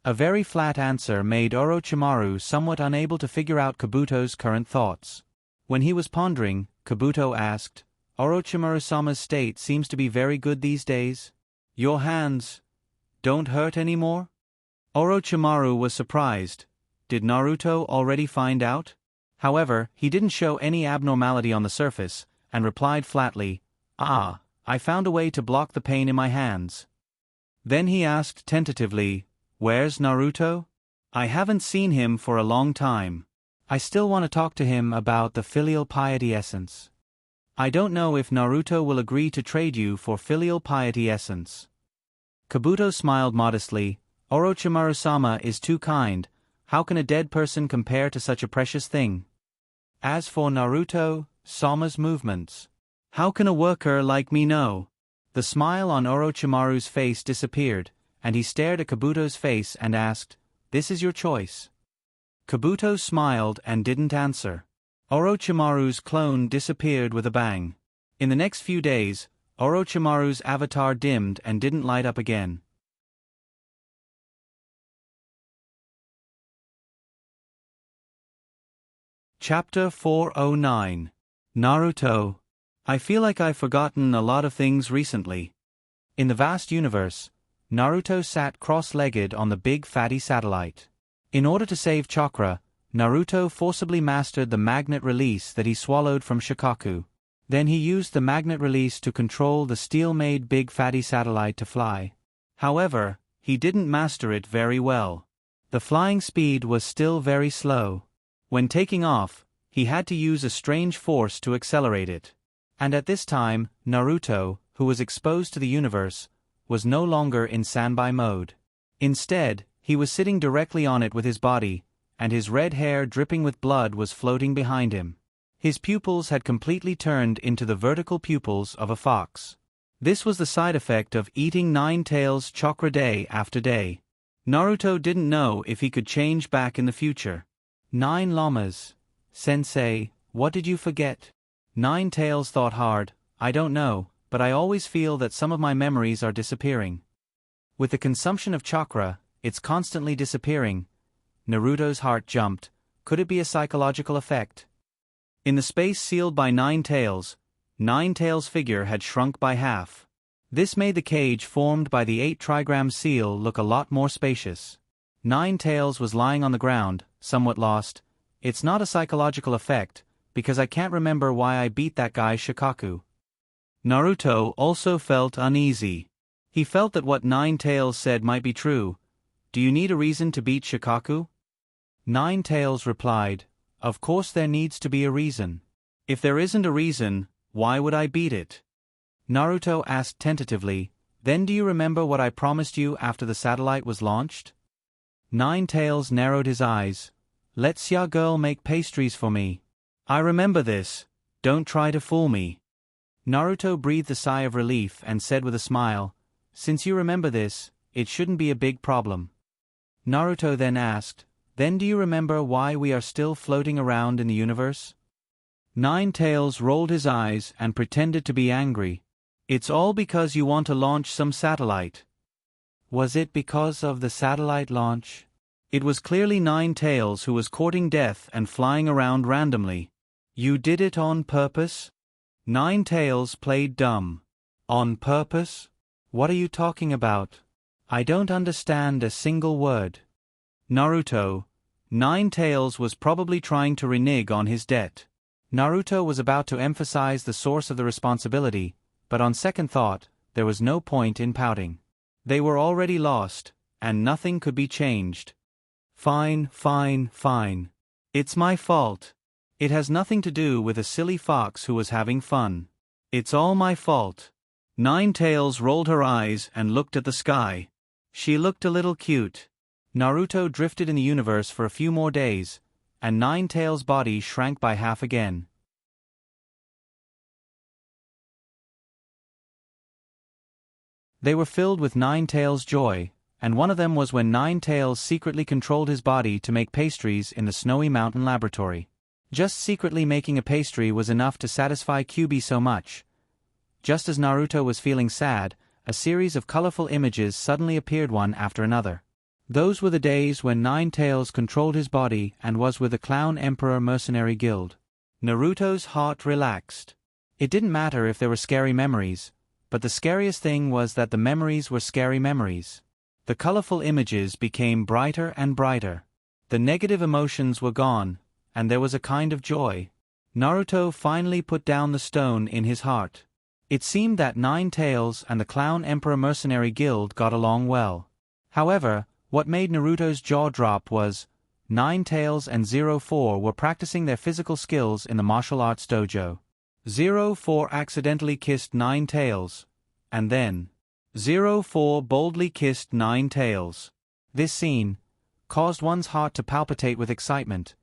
A very flat answer made Orochimaru somewhat unable to figure out Kabuto's current thoughts. When he was pondering, Kabuto asked, "Orochimaru-sama's state seems to be very good these days? Your hands don't hurt anymore?" Orochimaru was surprised. Did Naruto already find out? However, he didn't show any abnormality on the surface, and replied flatly, "Ah, I found a way to block the pain in my hands." Then he asked tentatively, "Where's Naruto? I haven't seen him for a long time. I still want to talk to him about the filial piety essence." I don't know if Naruto will agree to trade you for filial piety essence. Kabuto smiled modestly. Orochimaru-sama is too kind. How can a dead person compare to such a precious thing? As for Naruto, Sama's movements. How can a worker like me know? The smile on Orochimaru's face disappeared, and he stared at Kabuto's face and asked, "This is your choice." Kabuto smiled and didn't answer. Orochimaru's clone disappeared with a bang. In the next few days, Orochimaru's avatar dimmed and didn't light up again. Chapter 409. Naruto. I feel like I've forgotten a lot of things recently. In the vast universe, Naruto sat cross-legged on the big fatty satellite. In order to save chakra, Naruto forcibly mastered the magnet release that he swallowed from Shikaku. Then he used the magnet release to control the steel-made big fatty satellite to fly. However, he didn't master it very well. The flying speed was still very slow. When taking off, he had to use a strange force to accelerate it. And at this time, Naruto, who was exposed to the universe, was no longer in standby mode. Instead, he was sitting directly on it with his body, and his red hair dripping with blood was floating behind him. His pupils had completely turned into the vertical pupils of a fox. This was the side effect of eating 9 tails chakra day after day. Naruto didn't know if he could change back in the future. 9 llamas. Sensei, what did you forget? 9 tails thought hard. I don't know, but I always feel that some of my memories are disappearing. With the consumption of chakra, it's constantly disappearing. Naruto's heart jumped. Could it be a psychological effect? In the space sealed by 9 tails, 9 tails' figure had shrunk by half. This made the cage formed by the 8 trigram seal look a lot more spacious. 9 tails was lying on the ground, somewhat lost. It's not a psychological effect, because I can't remember why I beat that guy Shikaku. Naruto also felt uneasy. He felt that what 9 tails said might be true. Do you need a reason to beat Shikaku? 9 tails replied, of course there needs to be a reason. If there isn't a reason, why would I beat it? Naruto asked tentatively, then do you remember what I promised you after the satellite was launched? 9 tails narrowed his eyes. Let Xia girl make pastries for me. I remember this. Don't try to fool me. Naruto breathed a sigh of relief and said with a smile, since you remember this, it shouldn't be a big problem. Naruto then asked, then do you remember why we are still floating around in the universe? 9 tails rolled his eyes and pretended to be angry. It's all because you want to launch some satellite. Was it because of the satellite launch? It was clearly 9 tails who was courting death and flying around randomly. You did it on purpose? 9 tails played dumb. On purpose? What are you talking about? I don't understand a single word. Naruto. 9 tails was probably trying to renege on his debt. Naruto was about to emphasize the source of the responsibility, but on second thought, there was no point in pouting. They were already lost, and nothing could be changed. Fine, fine, fine. It's my fault. It has nothing to do with a silly fox who was having fun. It's all my fault. 9 tails rolled her eyes and looked at the sky. She looked a little cute. Naruto drifted in the universe for a few more days, and 9 tails' body shrank by half again. They were filled with 9 tails' joy, and one of them was when 9 tails secretly controlled his body to make pastries in the Snowy Mountain laboratory. Just secretly making a pastry was enough to satisfy Kyuubi so much. Just as Naruto was feeling sad, a series of colorful images suddenly appeared one after another. Those were the days when 9 tails controlled his body and was with the Clown Emperor Mercenary Guild. Naruto's heart relaxed. It didn't matter if there were scary memories, but the scariest thing was that the memories were scary memories. The colorful images became brighter and brighter. The negative emotions were gone, and there was a kind of joy. Naruto finally put down the stone in his heart. It seemed that 9 tails and the Clown Emperor Mercenary Guild got along well. However, what made Naruto's jaw drop was 9 tails and 04 were practicing their physical skills in the martial arts dojo. 04 accidentally kissed Nine Tails. And then 04 boldly kissed Nine Tails. This scene caused one's heart to palpitate with excitement.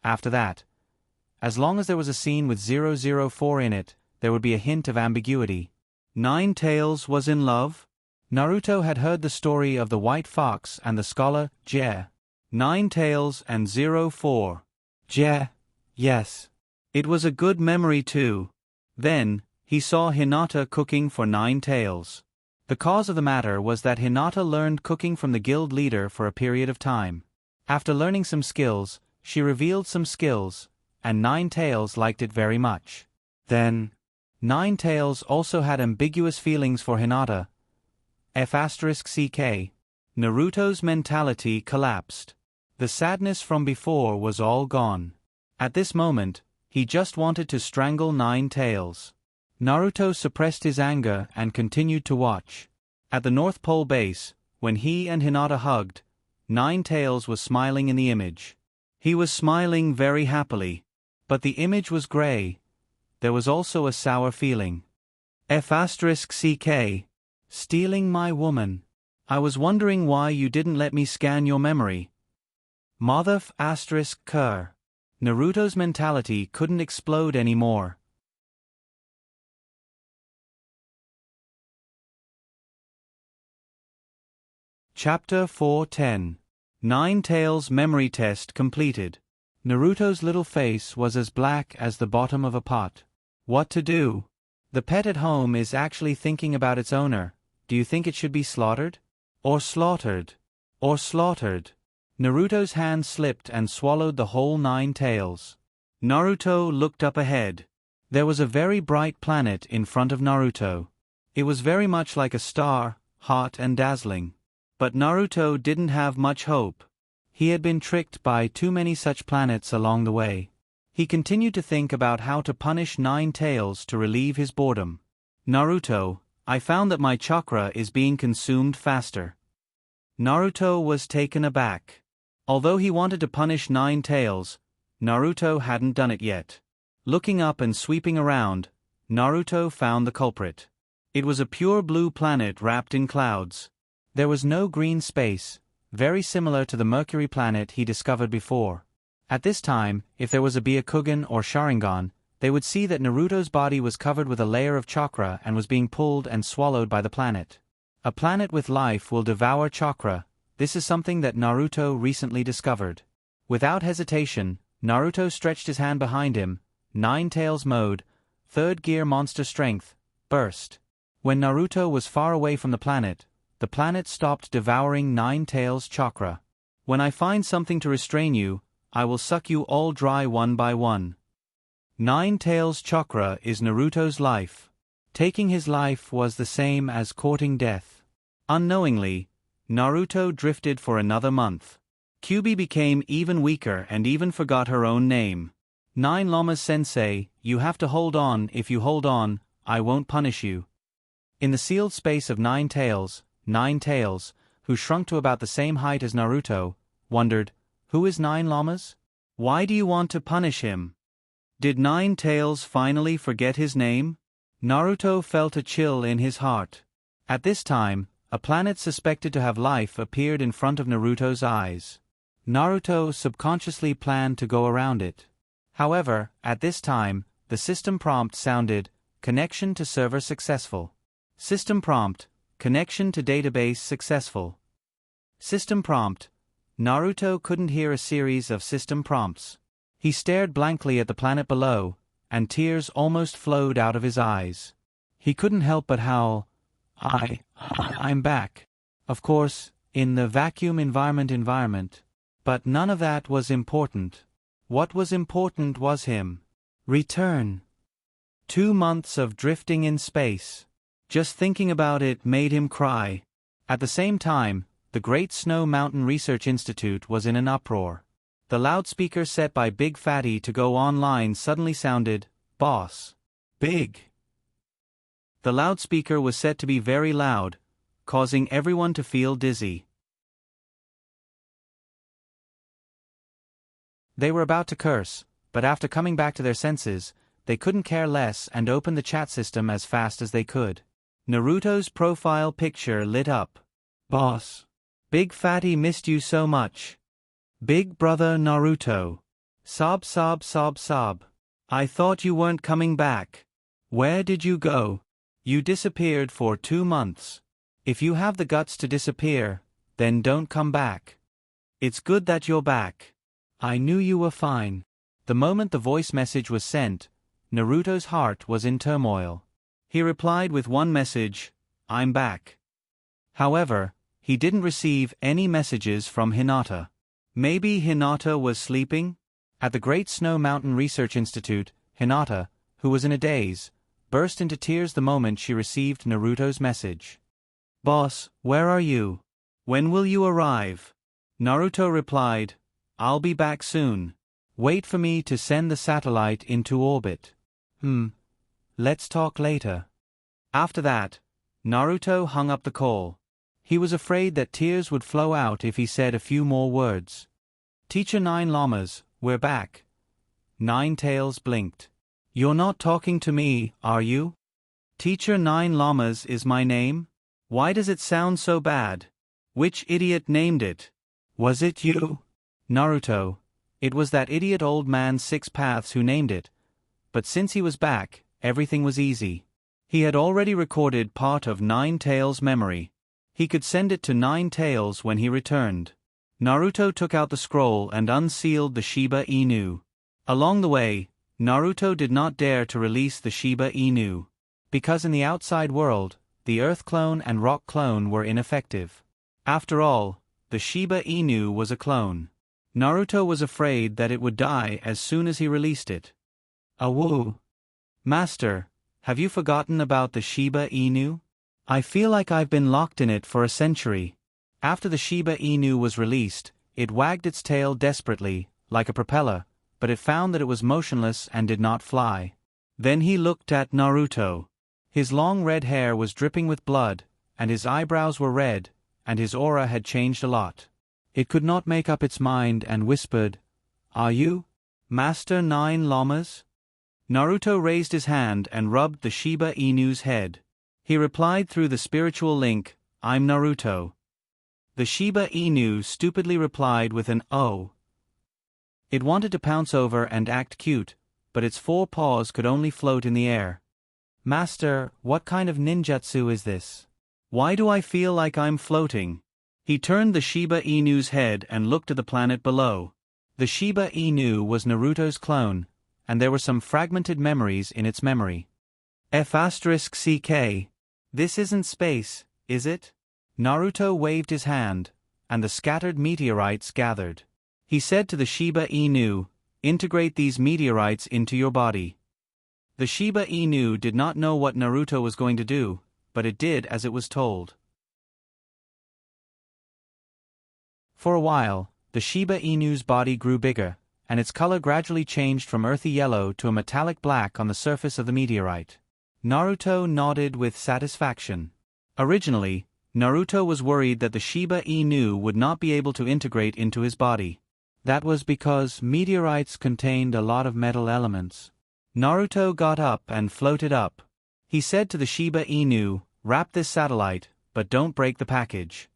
After that, as long as there was a scene with 004 in it, there would be a hint of ambiguity. Nine Tails was in love? Naruto had heard the story of the White Fox and the scholar, Je. Nine Tails and 04. Je. Yes. It was a good memory too. Then, he saw Hinata cooking for Nine Tails. The cause of the matter was that Hinata learned cooking from the guild leader for a period of time. After learning some skills, she revealed some skills, and Nine Tails liked it very much. Then, Nine Tails also had ambiguous feelings for Hinata. F***ck. Naruto's mentality collapsed. The sadness from before was all gone. At this moment, he just wanted to strangle Nine Tails. Naruto suppressed his anger and continued to watch. At the North Pole base, when he and Hinata hugged, Nine Tails was smiling in the image. He was smiling very happily. But the image was gray. There was also a sour feeling. F***ck. Stealing my woman. I was wondering why you didn't let me scan your memory. Mother*****. Naruto's mentality couldn't explode anymore. Chapter 410. Nine Tails memory test completed. Naruto's little face was as black as the bottom of a pot. What to do? The pet at home is actually thinking about its owner. Do you think it should be slaughtered? Or slaughtered? Or slaughtered? Naruto's hand slipped and swallowed the whole Nine Tails. Naruto looked up ahead. There was a very bright planet in front of Naruto. It was very much like a star, hot and dazzling. But Naruto didn't have much hope. He had been tricked by too many such planets along the way. He continued to think about how to punish Nine Tails to relieve his boredom. Naruto, I found that my chakra is being consumed faster. Naruto was taken aback. Although he wanted to punish Nine Tails, Naruto hadn't done it yet. Looking up and sweeping around, Naruto found the culprit. It was a pure blue planet wrapped in clouds. There was no green space, very similar to the Mercury planet he discovered before. At this time, if there was a Byakugan or Sharingan, they would see that Naruto's body was covered with a layer of chakra and was being pulled and swallowed by the planet. A planet with life will devour chakra. This is something that Naruto recently discovered. Without hesitation, Naruto stretched his hand behind him. Nine Tails mode, third gear monster strength, burst. When Naruto was far away from the planet stopped devouring Nine Tails' chakra. When I find something to restrain you, I will suck you all dry one by one. Nine Tails' chakra is Naruto's life. Taking his life was the same as courting death. Unknowingly, Naruto drifted for another month. Kyuubi became even weaker and even forgot her own name. Nine Llamas Sensei, you have to hold on. If you hold on, I won't punish you. In the sealed space of Nine Tails, who shrunk to about the same height as Naruto, wondered, who is Nine Llamas? Why do you want to punish him? Did Nine Tails finally forget his name? Naruto felt a chill in his heart. At this time, a planet suspected to have life appeared in front of Naruto's eyes. Naruto subconsciously planned to go around it. However, at this time, the system prompt sounded, connection to server successful. System prompt, connection to database successful. System prompt. Naruto couldn't hear a series of system prompts. He stared blankly at the planet below, and tears almost flowed out of his eyes. He couldn't help but howl, I'm back. Of course, in the vacuum environment. But none of that was important. What was important was him. Return. 2 months of drifting in space. Just thinking about it made him cry. At the same time, the Great Snow Mountain Research Institute was in an uproar. The loudspeaker set by Big Fatty to go online suddenly sounded, Boss. Big. The loudspeaker was set to be very loud, causing everyone to feel dizzy. They were about to curse, but after coming back to their senses, they couldn't care less and opened the chat system as fast as they could. Naruto's profile picture lit up. Boss. Big Fatty missed you so much. Big brother Naruto. Sob sob sob sob. I thought you weren't coming back. Where did you go? You disappeared for 2 months. If you have the guts to disappear, then don't come back. It's good that you're back. I knew you were fine. The moment the voice message was sent, Naruto's heart was in turmoil. He replied with one message, I'm back. However, he didn't receive any messages from Hinata. Maybe Hinata was sleeping? At the Great Snow Mountain Research Institute, Hinata, who was in a daze, burst into tears the moment she received Naruto's message. Boss, where are you? When will you arrive? Naruto replied, I'll be back soon. Wait for me to send the satellite into orbit. Let's talk later. After that, Naruto hung up the call. He was afraid that tears would flow out if he said a few more words. Teacher Nine Llamas, we're back. Nine Tails blinked. You're not talking to me, are you? Teacher Nine Llamas is my name? Why does it sound so bad? Which idiot named it? Was it you? Naruto. It was that idiot old man Six Paths who named it. But since he was back, everything was easy. He had already recorded part of Nine Tails' memory. He could send it to Nine Tails when he returned. Naruto took out the scroll and unsealed the Shiba Inu. Along the way, Naruto did not dare to release the Shiba Inu. Because in the outside world, the Earth clone and Rock clone were ineffective. After all, the Shiba Inu was a clone. Naruto was afraid that it would die as soon as he released it. Awoo! Master, have you forgotten about the Shiba Inu? I feel like I've been locked in it for a century. After the Shiba Inu was released, it wagged its tail desperately, like a propeller, but it found that it was motionless and did not fly. Then he looked at Naruto. His long red hair was dripping with blood, and his eyebrows were red, and his aura had changed a lot. It could not make up its mind and whispered, Are you, Master Nine Llamas? Naruto raised his hand and rubbed the Shiba Inu's head. He replied through the spiritual link, I'm Naruto. The Shiba Inu stupidly replied with an oh. It wanted to pounce over and act cute, but its 4 paws could only float in the air. Master, what kind of ninjutsu is this? Why do I feel like I'm floating? He turned the Shiba Inu's head and looked at the planet below. The Shiba Inu was Naruto's clone, and there were some fragmented memories in its memory. F***ck. This isn't space, is it? Naruto waved his hand, and the scattered meteorites gathered. He said to the Shiba Inu, Integrate these meteorites into your body. The Shiba Inu did not know what Naruto was going to do, but it did as it was told. For a while, the Shiba Inu's body grew bigger, and its color gradually changed from earthy yellow to a metallic black on the surface of the meteorite. Naruto nodded with satisfaction. Originally, Naruto was worried that the Shiba Inu would not be able to integrate into his body. That was because meteorites contained a lot of metal elements. Naruto got up and floated up. He said to the Shiba Inu, Wrap this satellite, but don't break the package.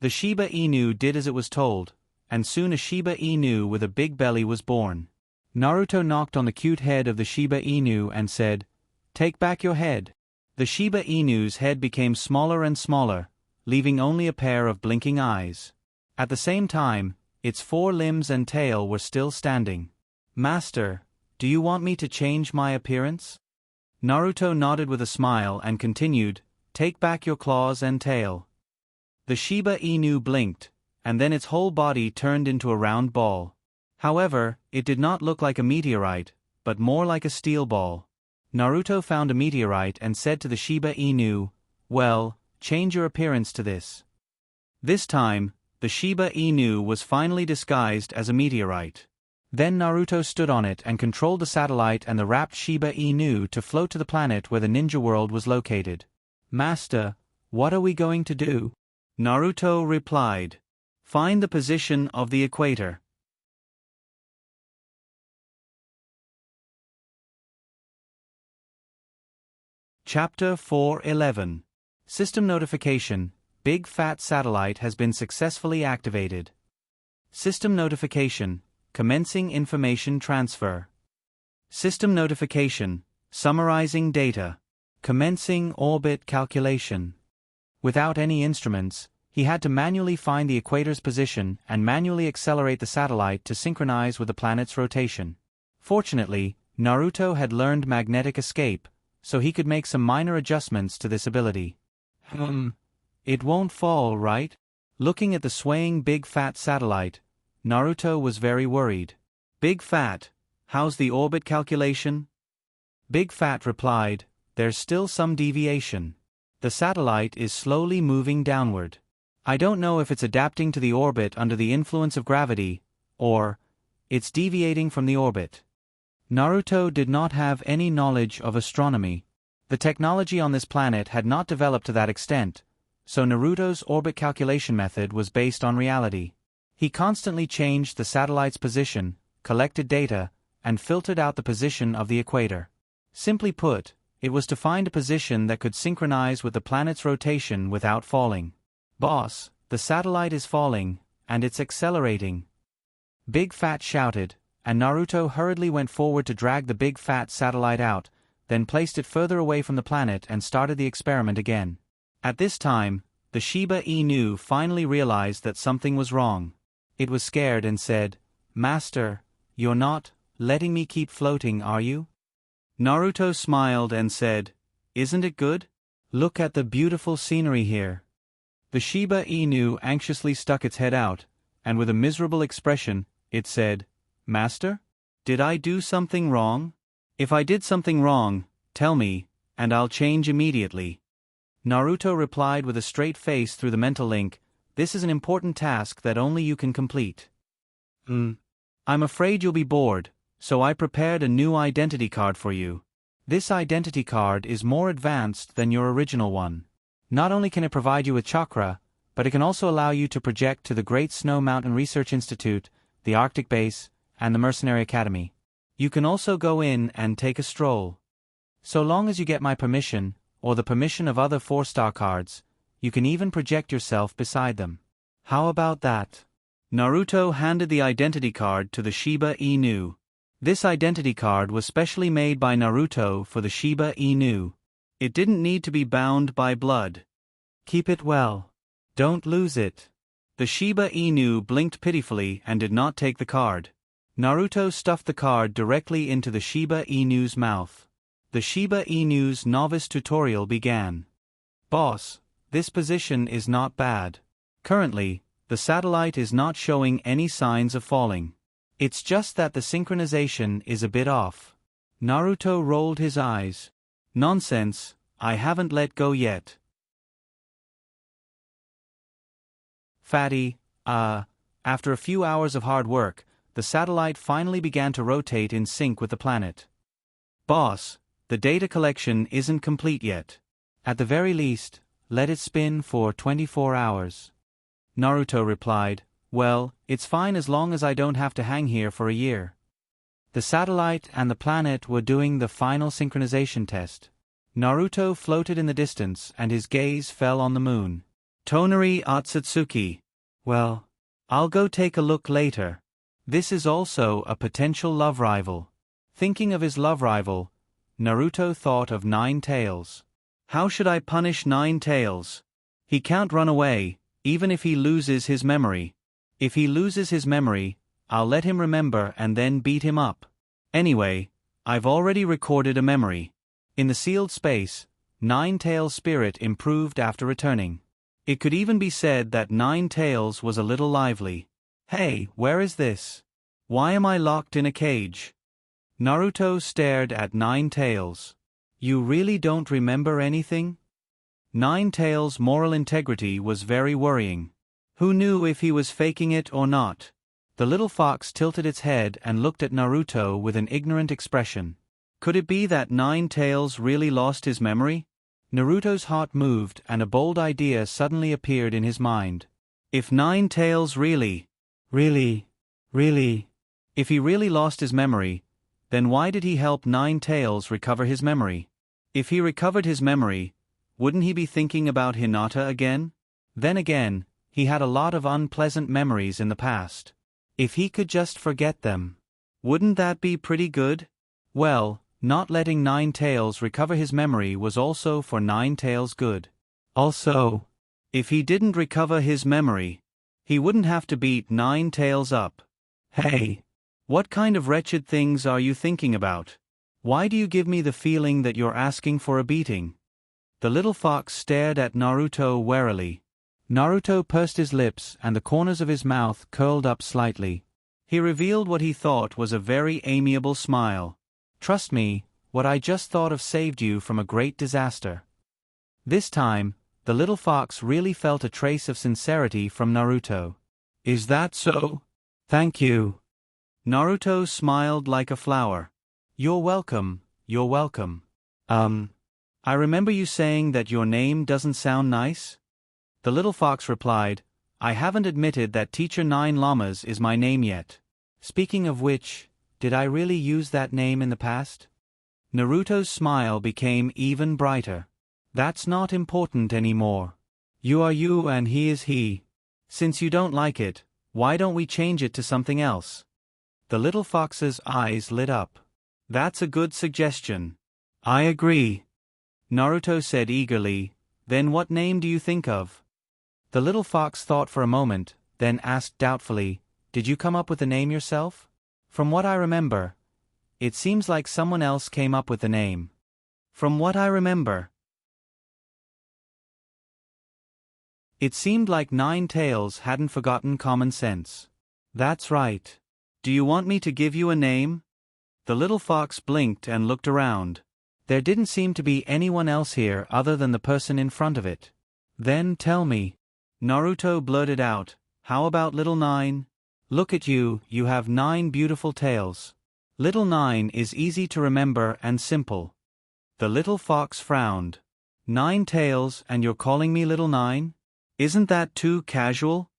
The Shiba Inu did as it was told, and soon a Shiba Inu with a big belly was born. Naruto knocked on the cute head of the Shiba Inu and said, Take back your head. The Shiba Inu's head became smaller and smaller, leaving only a pair of blinking eyes. At the same time, its 4 limbs and tail were still standing. Master, do you want me to change my appearance? Naruto nodded with a smile and continued, Take back your claws and tail. The Shiba Inu blinked, and then its whole body turned into a round ball. However, it did not look like a meteorite, but more like a steel ball. Naruto found a meteorite and said to the Shiba Inu, Well, change your appearance to this. This time, the Shiba Inu was finally disguised as a meteorite. Then Naruto stood on it and controlled the satellite and the wrapped Shiba Inu to float to the planet where the ninja world was located. Master, what are we going to do? Naruto replied, Find the position of the equator. Chapter 4:11. System Notification. Big Fat Satellite has been successfully activated. System Notification. Commencing Information Transfer. System Notification. Summarizing Data. Commencing Orbit Calculation. Without any instruments, he had to manually find the equator's position and manually accelerate the satellite to synchronize with the planet's rotation. Fortunately, Naruto had learned magnetic escape, so he could make some minor adjustments to this ability. It won't fall, right? Looking at the swaying Big Fat Satellite, Naruto was very worried. Big Fat, how's the orbit calculation? Big Fat replied, there's still some deviation. The satellite is slowly moving downward. I don't know if it's adapting to the orbit under the influence of gravity, or it's deviating from the orbit. Naruto did not have any knowledge of astronomy. The technology on this planet had not developed to that extent, so Naruto's orbit calculation method was based on reality. He constantly changed the satellite's position, collected data, and filtered out the position of the equator. Simply put, it was to find a position that could synchronize with the planet's rotation without falling. Boss, the satellite is falling, and it's accelerating. Big Fat shouted, and Naruto hurriedly went forward to drag the Big Fat satellite out, then placed it further away from the planet and started the experiment again. At this time, the Shiba Inu finally realized that something was wrong. It was scared and said, "Master, you're not letting me keep floating, are you?" Naruto smiled and said, "Isn't it good? Look at the beautiful scenery here." The Shiba Inu anxiously stuck its head out, and with a miserable expression, it said, "Master? Did I do something wrong? If I did something wrong, tell me, and I'll change immediately." Naruto replied with a straight face through the mental link, "This is an important task that only you can complete." I'm afraid you'll be bored, so I prepared a new identity card for you. This identity card is more advanced than your original one. Not only can it provide you with chakra, but it can also allow you to project to the Great Snow Mountain Research Institute, the Arctic Base, and the Mercenary Academy. You can also go in and take a stroll. So long as you get my permission, or the permission of other 4-star cards, you can even project yourself beside them. How about that? Naruto handed the identity card to the Shiba Inu. This identity card was specially made by Naruto for the Shiba Inu. It didn't need to be bound by blood. Keep it well. Don't lose it. The Shiba Inu blinked pitifully and did not take the card. Naruto stuffed the card directly into the Shiba Inu's mouth. The Shiba Inu's novice tutorial began. Boss, this position is not bad. Currently, the satellite is not showing any signs of falling. It's just that the synchronization is a bit off. Naruto rolled his eyes. Nonsense, I haven't let go yet. Fatty, after a few hours of hard work, the satellite finally began to rotate in sync with the planet. Boss, the data collection isn't complete yet. At the very least, let it spin for 24 hours. Naruto replied, "Well, it's fine as long as I don't have to hang here for a year." The satellite and the planet were doing the final synchronization test. Naruto floated in the distance and his gaze fell on the moon. Tonari Atsutsuki. Well, I'll go take a look later. This is also a potential love rival. Thinking of his love rival, Naruto thought of Nine Tails. How should I punish Nine Tails? He can't run away, even if he loses his memory. If he loses his memory, I'll let him remember and then beat him up. Anyway, I've already recorded a memory. In the sealed space, Nine Tails' spirit improved after returning. It could even be said that Nine Tails was a little lively. Hey, where is this? Why am I locked in a cage? Naruto stared at Nine Tails. You really don't remember anything? Nine Tails' moral integrity was very worrying. Who knew if he was faking it or not? The little fox tilted its head and looked at Naruto with an ignorant expression. Could it be that Nine Tails really lost his memory? Naruto's heart moved and a bold idea suddenly appeared in his mind. If Nine Tails really, if he really lost his memory, then why did he help Nine Tails recover his memory? If he recovered his memory, wouldn't he be thinking about Hinata again? Then again, he had a lot of unpleasant memories in the past. If he could just forget them, wouldn't that be pretty good? Well, not letting Nine Tails recover his memory was also for Nine Tails' good. Also, if he didn't recover his memory, he wouldn't have to beat Nine Tails up. Hey! What kind of wretched things are you thinking about? Why do you give me the feeling that you're asking for a beating? The little fox stared at Naruto warily. Naruto pursed his lips and the corners of his mouth curled up slightly. He revealed what he thought was a very amiable smile. Trust me, what I just thought of saved you from a great disaster. This time, the little fox really felt a trace of sincerity from Naruto. Is that so? Thank you. Naruto smiled like a flower. You're welcome, you're welcome. I remember you saying that your name doesn't sound nice? The little fox replied, I haven't admitted that Teacher Nine Llamas is my name yet. Speaking of which, did I really use that name in the past? Naruto's smile became even brighter. That's not important anymore. You are you and he is he. Since you don't like it, why don't we change it to something else? The little fox's eyes lit up. That's a good suggestion. I agree. Naruto said eagerly, then what name do you think of? The little fox thought for a moment, then asked doubtfully, did you come up with the name yourself? From what I remember, it seems like someone else came up with the name. From what I remember, it seemed like Nine Tails hadn't forgotten common sense. That's right. Do you want me to give you a name? The little fox blinked and looked around. There didn't seem to be anyone else here other than the person in front of it. Then tell me. Naruto blurted out, how about Little Nine? Look at you, you have 9 beautiful tails. Little Nine is easy to remember and simple. The little fox frowned. 9 tails and you're calling me Little Nine? Isn't that too casual?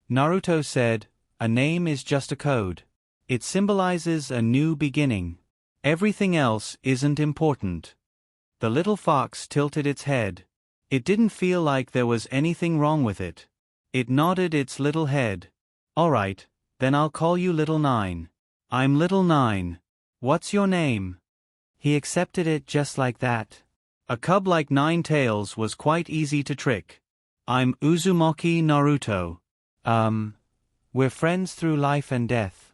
Naruto said, a name is just a code. It symbolizes a new beginning. Everything else isn't important. The little fox tilted its head. It didn't feel like there was anything wrong with it. It nodded its little head. All right, then I'll call you Little Nine. I'm Little Nine. What's your name? He accepted it just like that. A cub like Nine Tails was quite easy to trick. I'm Uzumaki Naruto. We're friends through life and death.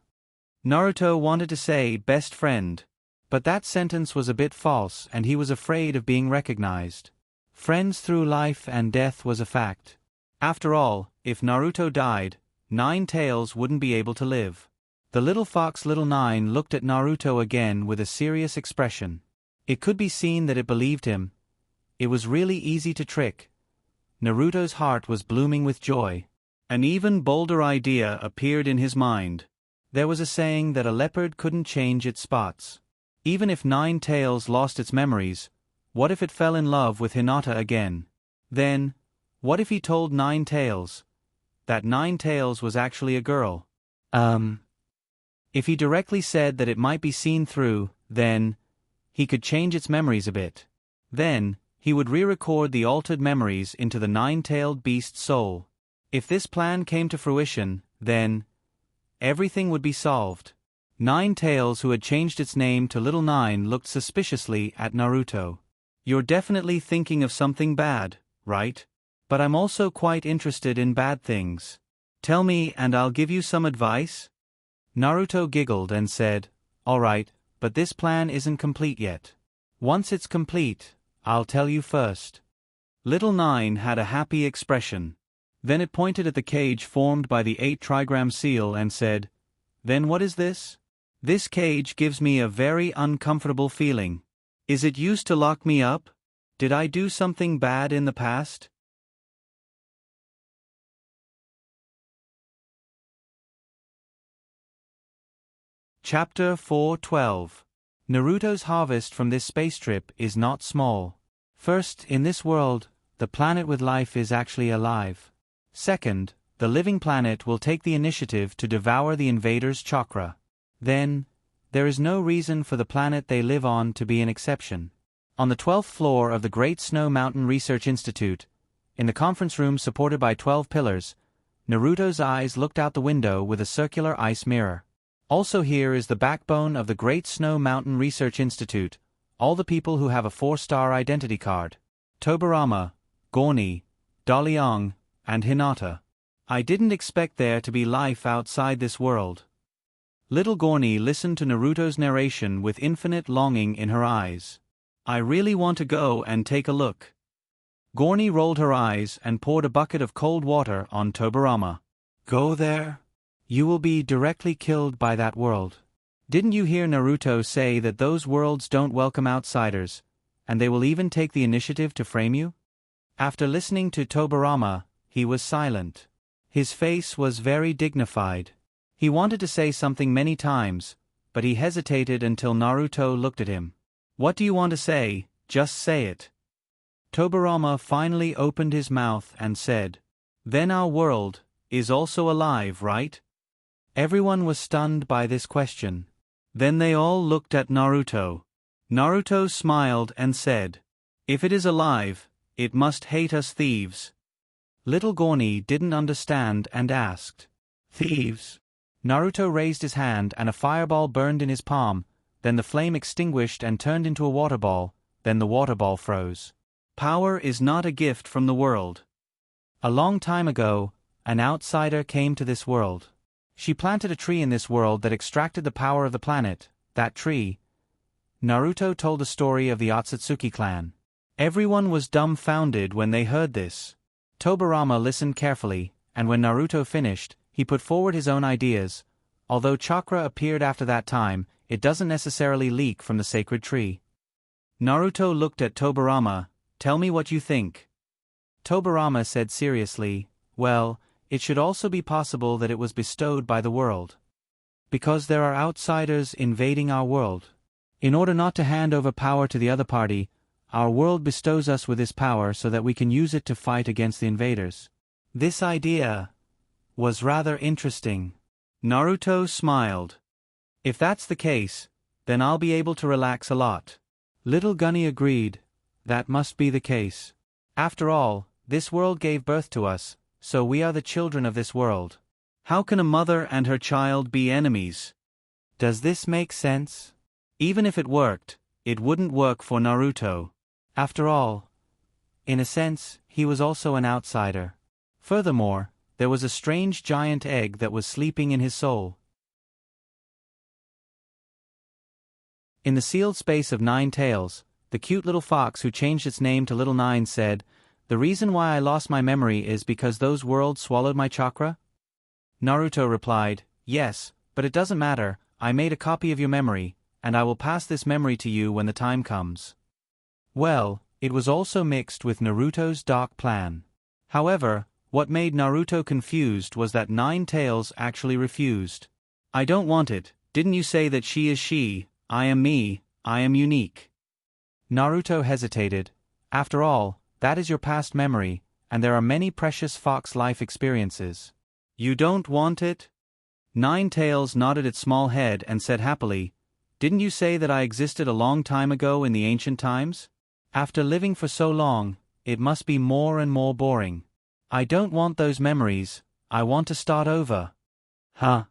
Naruto wanted to say best friend, but that sentence was a bit false and he was afraid of being recognized. Friends through life and death was a fact. After all, if Naruto died, Nine Tails wouldn't be able to live. The little fox Little Nine looked at Naruto again with a serious expression. It could be seen that it believed him. It was really easy to trick. Naruto's heart was blooming with joy. An even bolder idea appeared in his mind. There was a saying that a leopard couldn't change its spots. Even if Nine Tails lost its memories, what if it fell in love with Hinata again? Then, what if he told Nine Tails that Nine Tails was actually a girl? If he directly said that it might be seen through, then he could change its memories a bit. Then, he would re-record the altered memories into the nine-tailed beast's soul. If this plan came to fruition, then everything would be solved. Nine Tails, who had changed its name to Little Nine, looked suspiciously at Naruto. You're definitely thinking of something bad, right? But I'm also quite interested in bad things. Tell me and I'll give you some advice? Naruto giggled and said, all right, but this plan isn't complete yet. Once it's complete, I'll tell you first. Little Nine had a happy expression. Then it pointed at the cage formed by the 8-trigram seal and said, then what is this? This cage gives me a very uncomfortable feeling. Is it used to lock me up? Did I do something bad in the past? Chapter 4:12. Naruto's harvest from this space trip is not small. First, in this world, the planet with life is actually alive. Second, the living planet will take the initiative to devour the invader's chakra. Then, there is no reason for the planet they live on to be an exception. On the 12th floor of the Great Snow Mountain Research Institute, in the conference room supported by 12 pillars, Naruto's eyes looked out the window with a circular ice mirror. Also here is the backbone of the Great Snow Mountain Research Institute, all the people who have a 4-star identity card. Tobirama, Gorny, Daliang, and Hinata. I didn't expect there to be life outside this world. Little Gorny listened to Naruto's narration with infinite longing in her eyes. I really want to go and take a look. Gorny rolled her eyes and poured a bucket of cold water on Tobirama. Go there? You will be directly killed by that world. Didn't you hear Naruto say that those worlds don't welcome outsiders, and they will even take the initiative to frame you? After listening to Tobirama, he was silent. His face was very dignified. He wanted to say something many times, but he hesitated until Naruto looked at him. What do you want to say? Just say it. Tobirama finally opened his mouth and said, Then our world is also alive, right? Everyone was stunned by this question. Then they all looked at Naruto. Naruto smiled and said, If it is alive, it must hate us thieves. Little Gorny didn't understand and asked, Thieves? Naruto raised his hand and a fireball burned in his palm, then the flame extinguished and turned into a water ball, then the water ball froze. Power is not a gift from the world. A long time ago, an outsider came to this world. She planted a tree in this world that extracted the power of the planet. That tree. Naruto told the story of the Otsutsuki clan. Everyone was dumbfounded when they heard this. Tobirama listened carefully, and when Naruto finished, he put forward his own ideas. Although chakra appeared after that time, it doesn't necessarily leak from the sacred tree. Naruto looked at Tobirama. Tell me what you think. Tobirama said seriously, Well, it should also be possible that it was bestowed by the world. Because there are outsiders invading our world. In order not to hand over power to the other party, our world bestows us with this power so that we can use it to fight against the invaders. This idea was rather interesting. Naruto smiled. If that's the case, then I'll be able to relax a lot. Little Gunny agreed. That must be the case. After all, this world gave birth to us, so we are the children of this world. How can a mother and her child be enemies? Does this make sense? Even if it worked, it wouldn't work for Naruto. After all, in a sense, he was also an outsider. Furthermore, there was a strange giant egg that was sleeping in his soul. In the sealed space of 9 tails, the cute little fox who changed its name to Little Nine said, The reason why I lost my memory is because those worlds swallowed my chakra? Naruto replied, Yes, but it doesn't matter, I made a copy of your memory, and I will pass this memory to you when the time comes. Well, it was also mixed with Naruto's dark plan. However, what made Naruto confused was that 9 tails actually refused. I don't want it, didn't you say that she is she, I am me, I am unique? Naruto hesitated. After all, that is your past memory, and there are many precious fox life experiences. You don't want it? 9 tails nodded its small head and said happily, Didn't you say that I existed a long time ago in the ancient times? After living for so long, it must be more and more boring. I don't want those memories, I want to start over. Huh?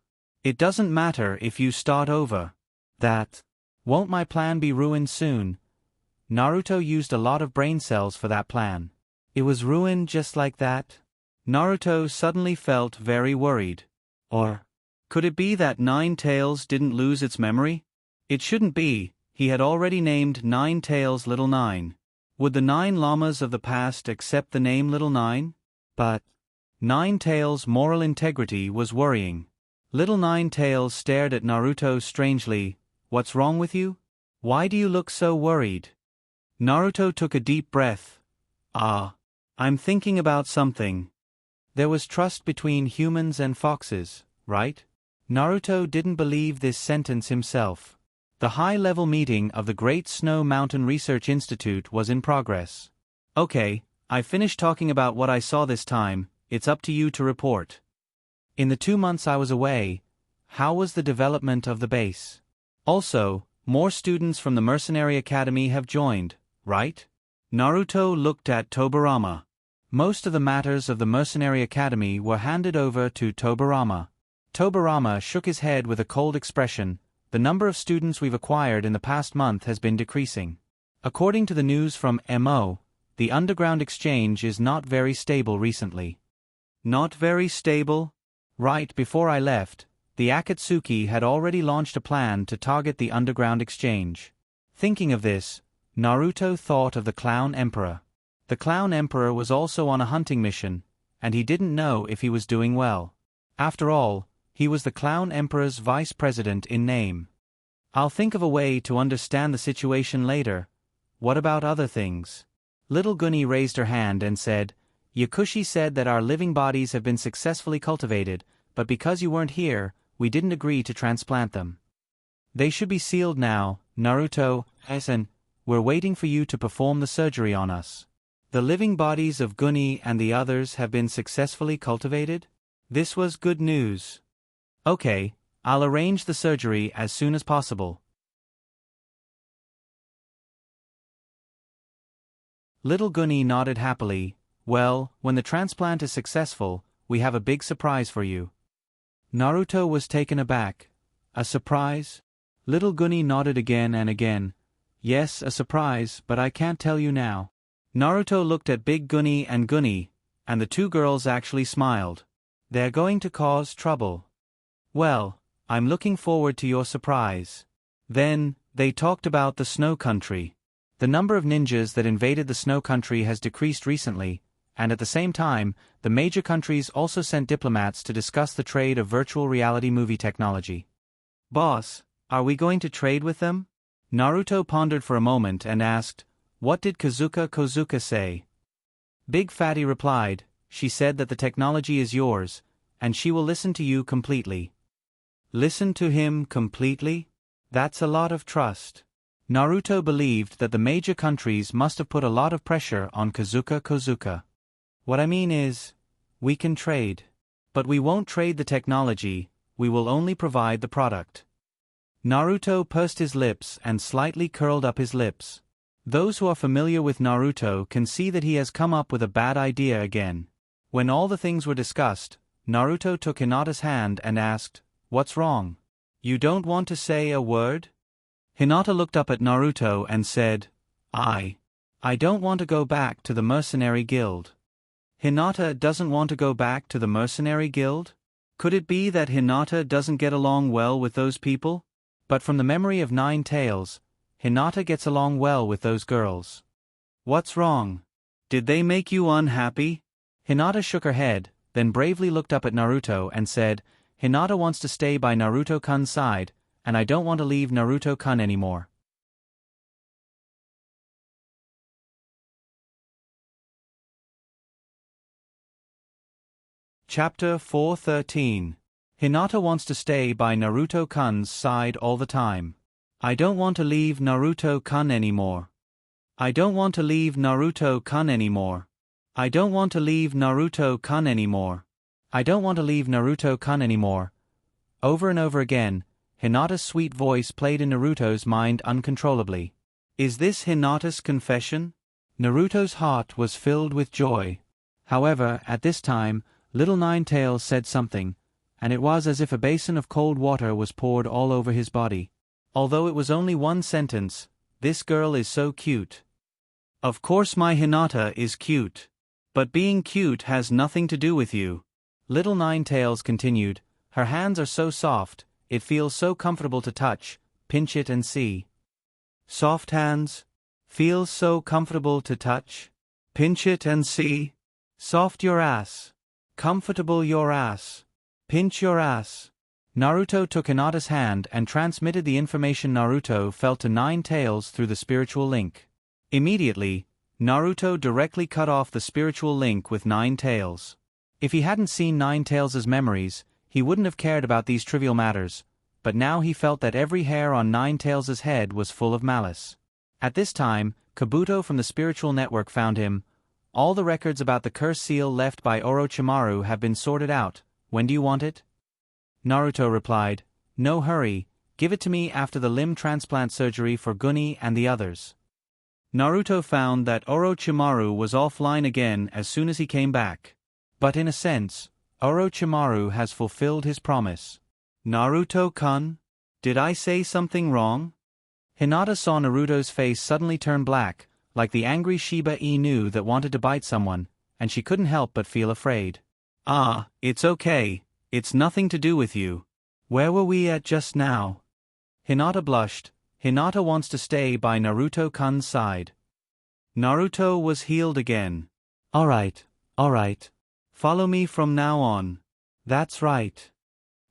It doesn't matter if you start over. Won't my plan be ruined soon? Naruto used a lot of brain cells for that plan. It was ruined just like that? Naruto suddenly felt very worried. Or could it be that 9 tails didn't lose its memory? It shouldn't be, he had already named 9 tails Little Nine. Would the 9 llamas of the past accept the name Little Nine? But 9 tails' moral integrity was worrying. Little 9 tails stared at Naruto strangely. What's wrong with you? Why do you look so worried? Naruto took a deep breath. I'm thinking about something. There was trust between humans and foxes, right? Naruto didn't believe this sentence himself. The high-level meeting of the Great Snow Mountain Research Institute was in progress. Okay, I finished talking about what I saw this time, it's up to you to report. In the 2 months I was away, how was the development of the base? Also, more students from the Mercenary Academy have joined, right? Naruto looked at Tobirama. Most of the matters of the Mercenary Academy were handed over to Tobirama. Tobirama shook his head with a cold expression. The number of students we've acquired in the past month has been decreasing. According to the news from MO, the underground exchange is not very stable recently. Not very stable? Right before I left, the Akatsuki had already launched a plan to target the underground exchange. Thinking of this, Naruto thought of the Clown Emperor. The Clown Emperor was also on a hunting mission, and he didn't know if he was doing well. After all, he was the Clown Emperor's vice president in name. I'll think of a way to understand the situation later. What about other things? Little Gunny raised her hand and said, Yakushi said that our living bodies have been successfully cultivated, but because you weren't here, we didn't agree to transplant them. They should be sealed now, Naruto, and we're waiting for you to perform the surgery on us. The living bodies of Gunny and the others have been successfully cultivated? This was good news. Okay, I'll arrange the surgery as soon as possible. Little Gunny nodded happily. Well, when the transplant is successful, we have a big surprise for you. Naruto was taken aback. A surprise? Little Gunny nodded again and again. Yes, a surprise, but I can't tell you now. Naruto looked at Big Gunny, and the two girls actually smiled. They're going to cause trouble. Well, I'm looking forward to your surprise. Then, they talked about the Snow Country. The number of ninjas that invaded the Snow Country has decreased recently, and at the same time, the major countries also sent diplomats to discuss the trade of virtual reality movie technology. Boss, are we going to trade with them? Naruto pondered for a moment and asked, what did Kozuka say? Big Fatty replied, she said that the technology is yours, and she will listen to you completely. Listen to him completely? That's a lot of trust. Naruto believed that the major countries must have put a lot of pressure on Kozuka. What I mean is, we can trade. But we won't trade the technology, we will only provide the product. Naruto pursed his lips and slightly curled up his lips. Those who are familiar with Naruto can see that he has come up with a bad idea again. When all the things were discussed, Naruto took Hinata's hand and asked, what's wrong? You don't want to say a word? Hinata looked up at Naruto and said, I don't want to go back to the Mercenary Guild. Hinata doesn't want to go back to the Mercenary Guild? Could it be that Hinata doesn't get along well with those people? But from the memory of Nine Tails, Hinata gets along well with those girls. What's wrong? Did they make you unhappy? Hinata shook her head, then bravely looked up at Naruto and said, Hinata wants to stay by Naruto-kun's side, and I don't want to leave Naruto-kun anymore. Chapter 413. Hinata wants to stay by Naruto-kun's side all the time. I don't want to leave Naruto-kun anymore. I don't want to leave Naruto-kun anymore. I don't want to leave Naruto-kun anymore. I don't want to leave Naruto-kun anymore. Over and over again, Hinata's sweet voice played in Naruto's mind uncontrollably. Is this Hinata's confession? Naruto's heart was filled with joy. However, at this time, little Nine Tails said something, and it was as if a basin of cold water was poured all over his body. Although it was only one sentence, this girl is so cute. Of course my Hinata is cute. But being cute has nothing to do with you. Little Nine Tails continued, her hands are so soft, it feels so comfortable to touch, pinch it and see. Soft hands? Feels so comfortable to touch? Pinch it and see? Soft your ass. Comfortable your ass. Pinch your ass. Naruto took Hinata's hand and transmitted the information Naruto felt to Nine Tails through the spiritual link. Immediately, Naruto directly cut off the spiritual link with Nine Tails. If he hadn't seen Nine Tails' memories, he wouldn't have cared about these trivial matters, but now he felt that every hair on Nine Tails' head was full of malice. At this time, Kabuto from the spiritual network found him. All the records about the curse seal left by Orochimaru have been sorted out. When do you want it? Naruto replied, no hurry, give it to me after the limb transplant surgery for Gunny and the others. Naruto found that Orochimaru was offline again as soon as he came back. But in a sense, Orochimaru has fulfilled his promise. Naruto-kun? Did I say something wrong? Hinata saw Naruto's face suddenly turn black, like the angry Shiba Inu that wanted to bite someone, and she couldn't help but feel afraid. Ah, it's okay, it's nothing to do with you. Where were we at just now? Hinata blushed. Hinata wants to stay by Naruto-kun's side. Naruto was healed again. Alright. Follow me from now on. That's right.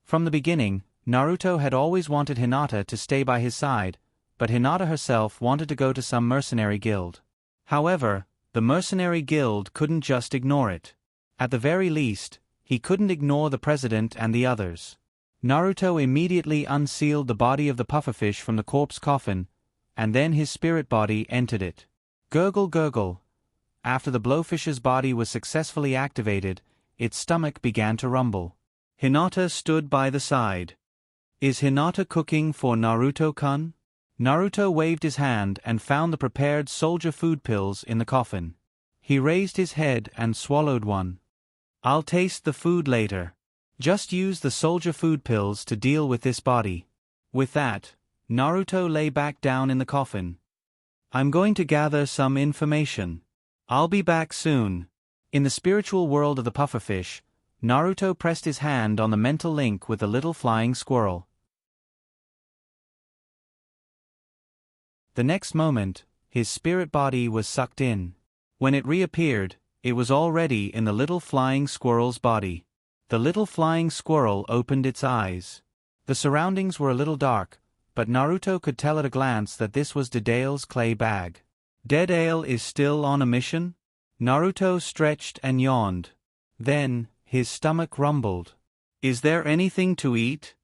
From the beginning, Naruto had always wanted Hinata to stay by his side, but Hinata herself wanted to go to some mercenary guild. However, the mercenary guild couldn't just ignore it. At the very least, he couldn't ignore the president and the others. Naruto immediately unsealed the body of the pufferfish from the corpse coffin, and then his spirit body entered it. Gurgle gurgle. After the blowfish's body was successfully activated, its stomach began to rumble. Hinata stood by the side. Is Hinata cooking for Naruto-kun? Naruto waved his hand and found the prepared soldier food pills in the coffin. He raised his head and swallowed one. I'll taste the food later. Just use the soldier food pills to deal with this body. With that, Naruto lay back down in the coffin. I'm going to gather some information. I'll be back soon. In the spiritual world of the pufferfish, Naruto pressed his hand on the mental link with the little flying squirrel. The next moment, his spirit body was sucked in. When it reappeared, it was already in the little flying squirrel's body. The little flying squirrel opened its eyes. The surroundings were a little dark, but Naruto could tell at a glance that this was Dedeale's clay bag. Dedeale is still on a mission? Naruto stretched and yawned. Then, his stomach rumbled. Is there anything to eat?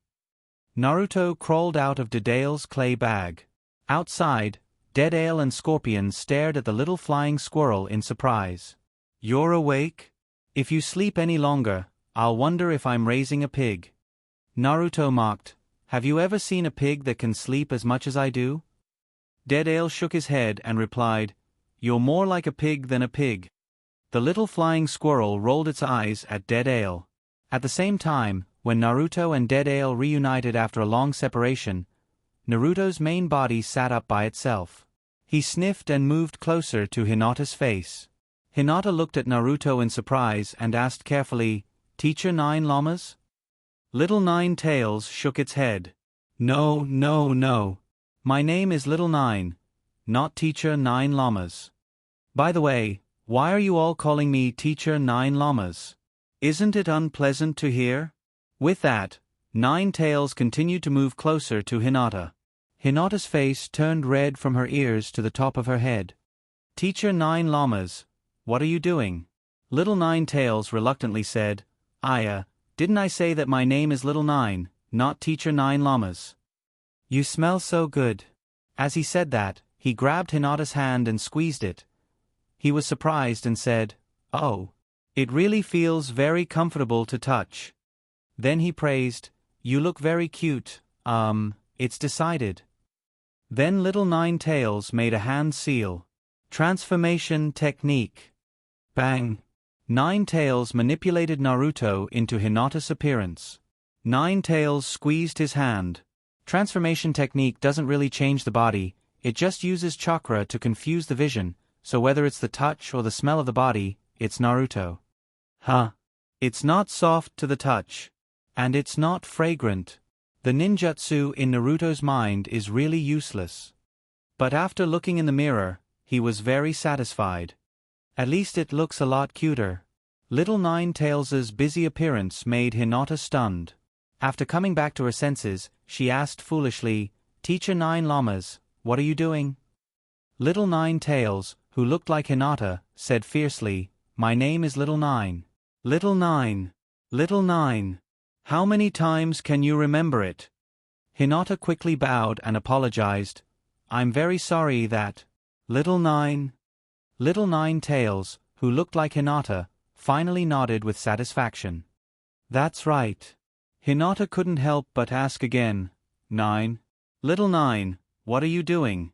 Naruto crawled out of Dedeale's clay bag. Outside, Dedeale and Scorpion stared at the little flying squirrel in surprise. You're awake? If you sleep any longer, I'll wonder if I'm raising a pig. Naruto mocked. Have you ever seen a pig that can sleep as much as I do? Dedeale shook his head and replied, You're more like a pig than a pig. The little flying squirrel rolled its eyes at Dedeale. At the same time, when Naruto and Dedeale reunited after a long separation, Naruto's main body sat up by itself. He sniffed and moved closer to Hinata's face. Hinata looked at Naruto in surprise and asked carefully, Teacher Nine Llamas? Little Nine Tails shook its head. No. My name is Little Nine, not Teacher Nine Llamas. By the way, why are you all calling me Teacher Nine Llamas? Isn't it unpleasant to hear? With that, Nine Tails continued to move closer to Hinata. Hinata's face turned red from her ears to the top of her head. Teacher Nine Llamas, what are you doing? Little Nine Tails reluctantly said, didn't I say that my name is Little Nine, not Teacher Nine Llamas? You smell so good. As he said that, he grabbed Hinata's hand and squeezed it. He was surprised and said, Oh, it really feels very comfortable to touch. Then he praised, You look very cute, it's decided. Then Little Nine Tails made a hand seal. Transformation technique. Bang! Nine Tails manipulated Naruto into Hinata's appearance. Nine Tails squeezed his hand. Transformation technique doesn't really change the body, it just uses chakra to confuse the vision, so whether it's the touch or the smell of the body, it's Naruto. It's not soft to the touch. And it's not fragrant. The ninjutsu in Naruto's mind is really useless. But after looking in the mirror, he was very satisfied. At least it looks a lot cuter. Little Nine Tails's busy appearance made Hinata stunned. After coming back to her senses, she asked foolishly, Teacher Nine Llamas, what are you doing? Little Nine Tails, who looked like Hinata, said fiercely, My name is Little Nine. Little Nine. Little Nine. How many times can you remember it? Hinata quickly bowed and apologized. I'm very sorry that... Little Nine Tails, who looked like Hinata, finally nodded with satisfaction. That's right. Hinata couldn't help but ask again, Little Nine, what are you doing?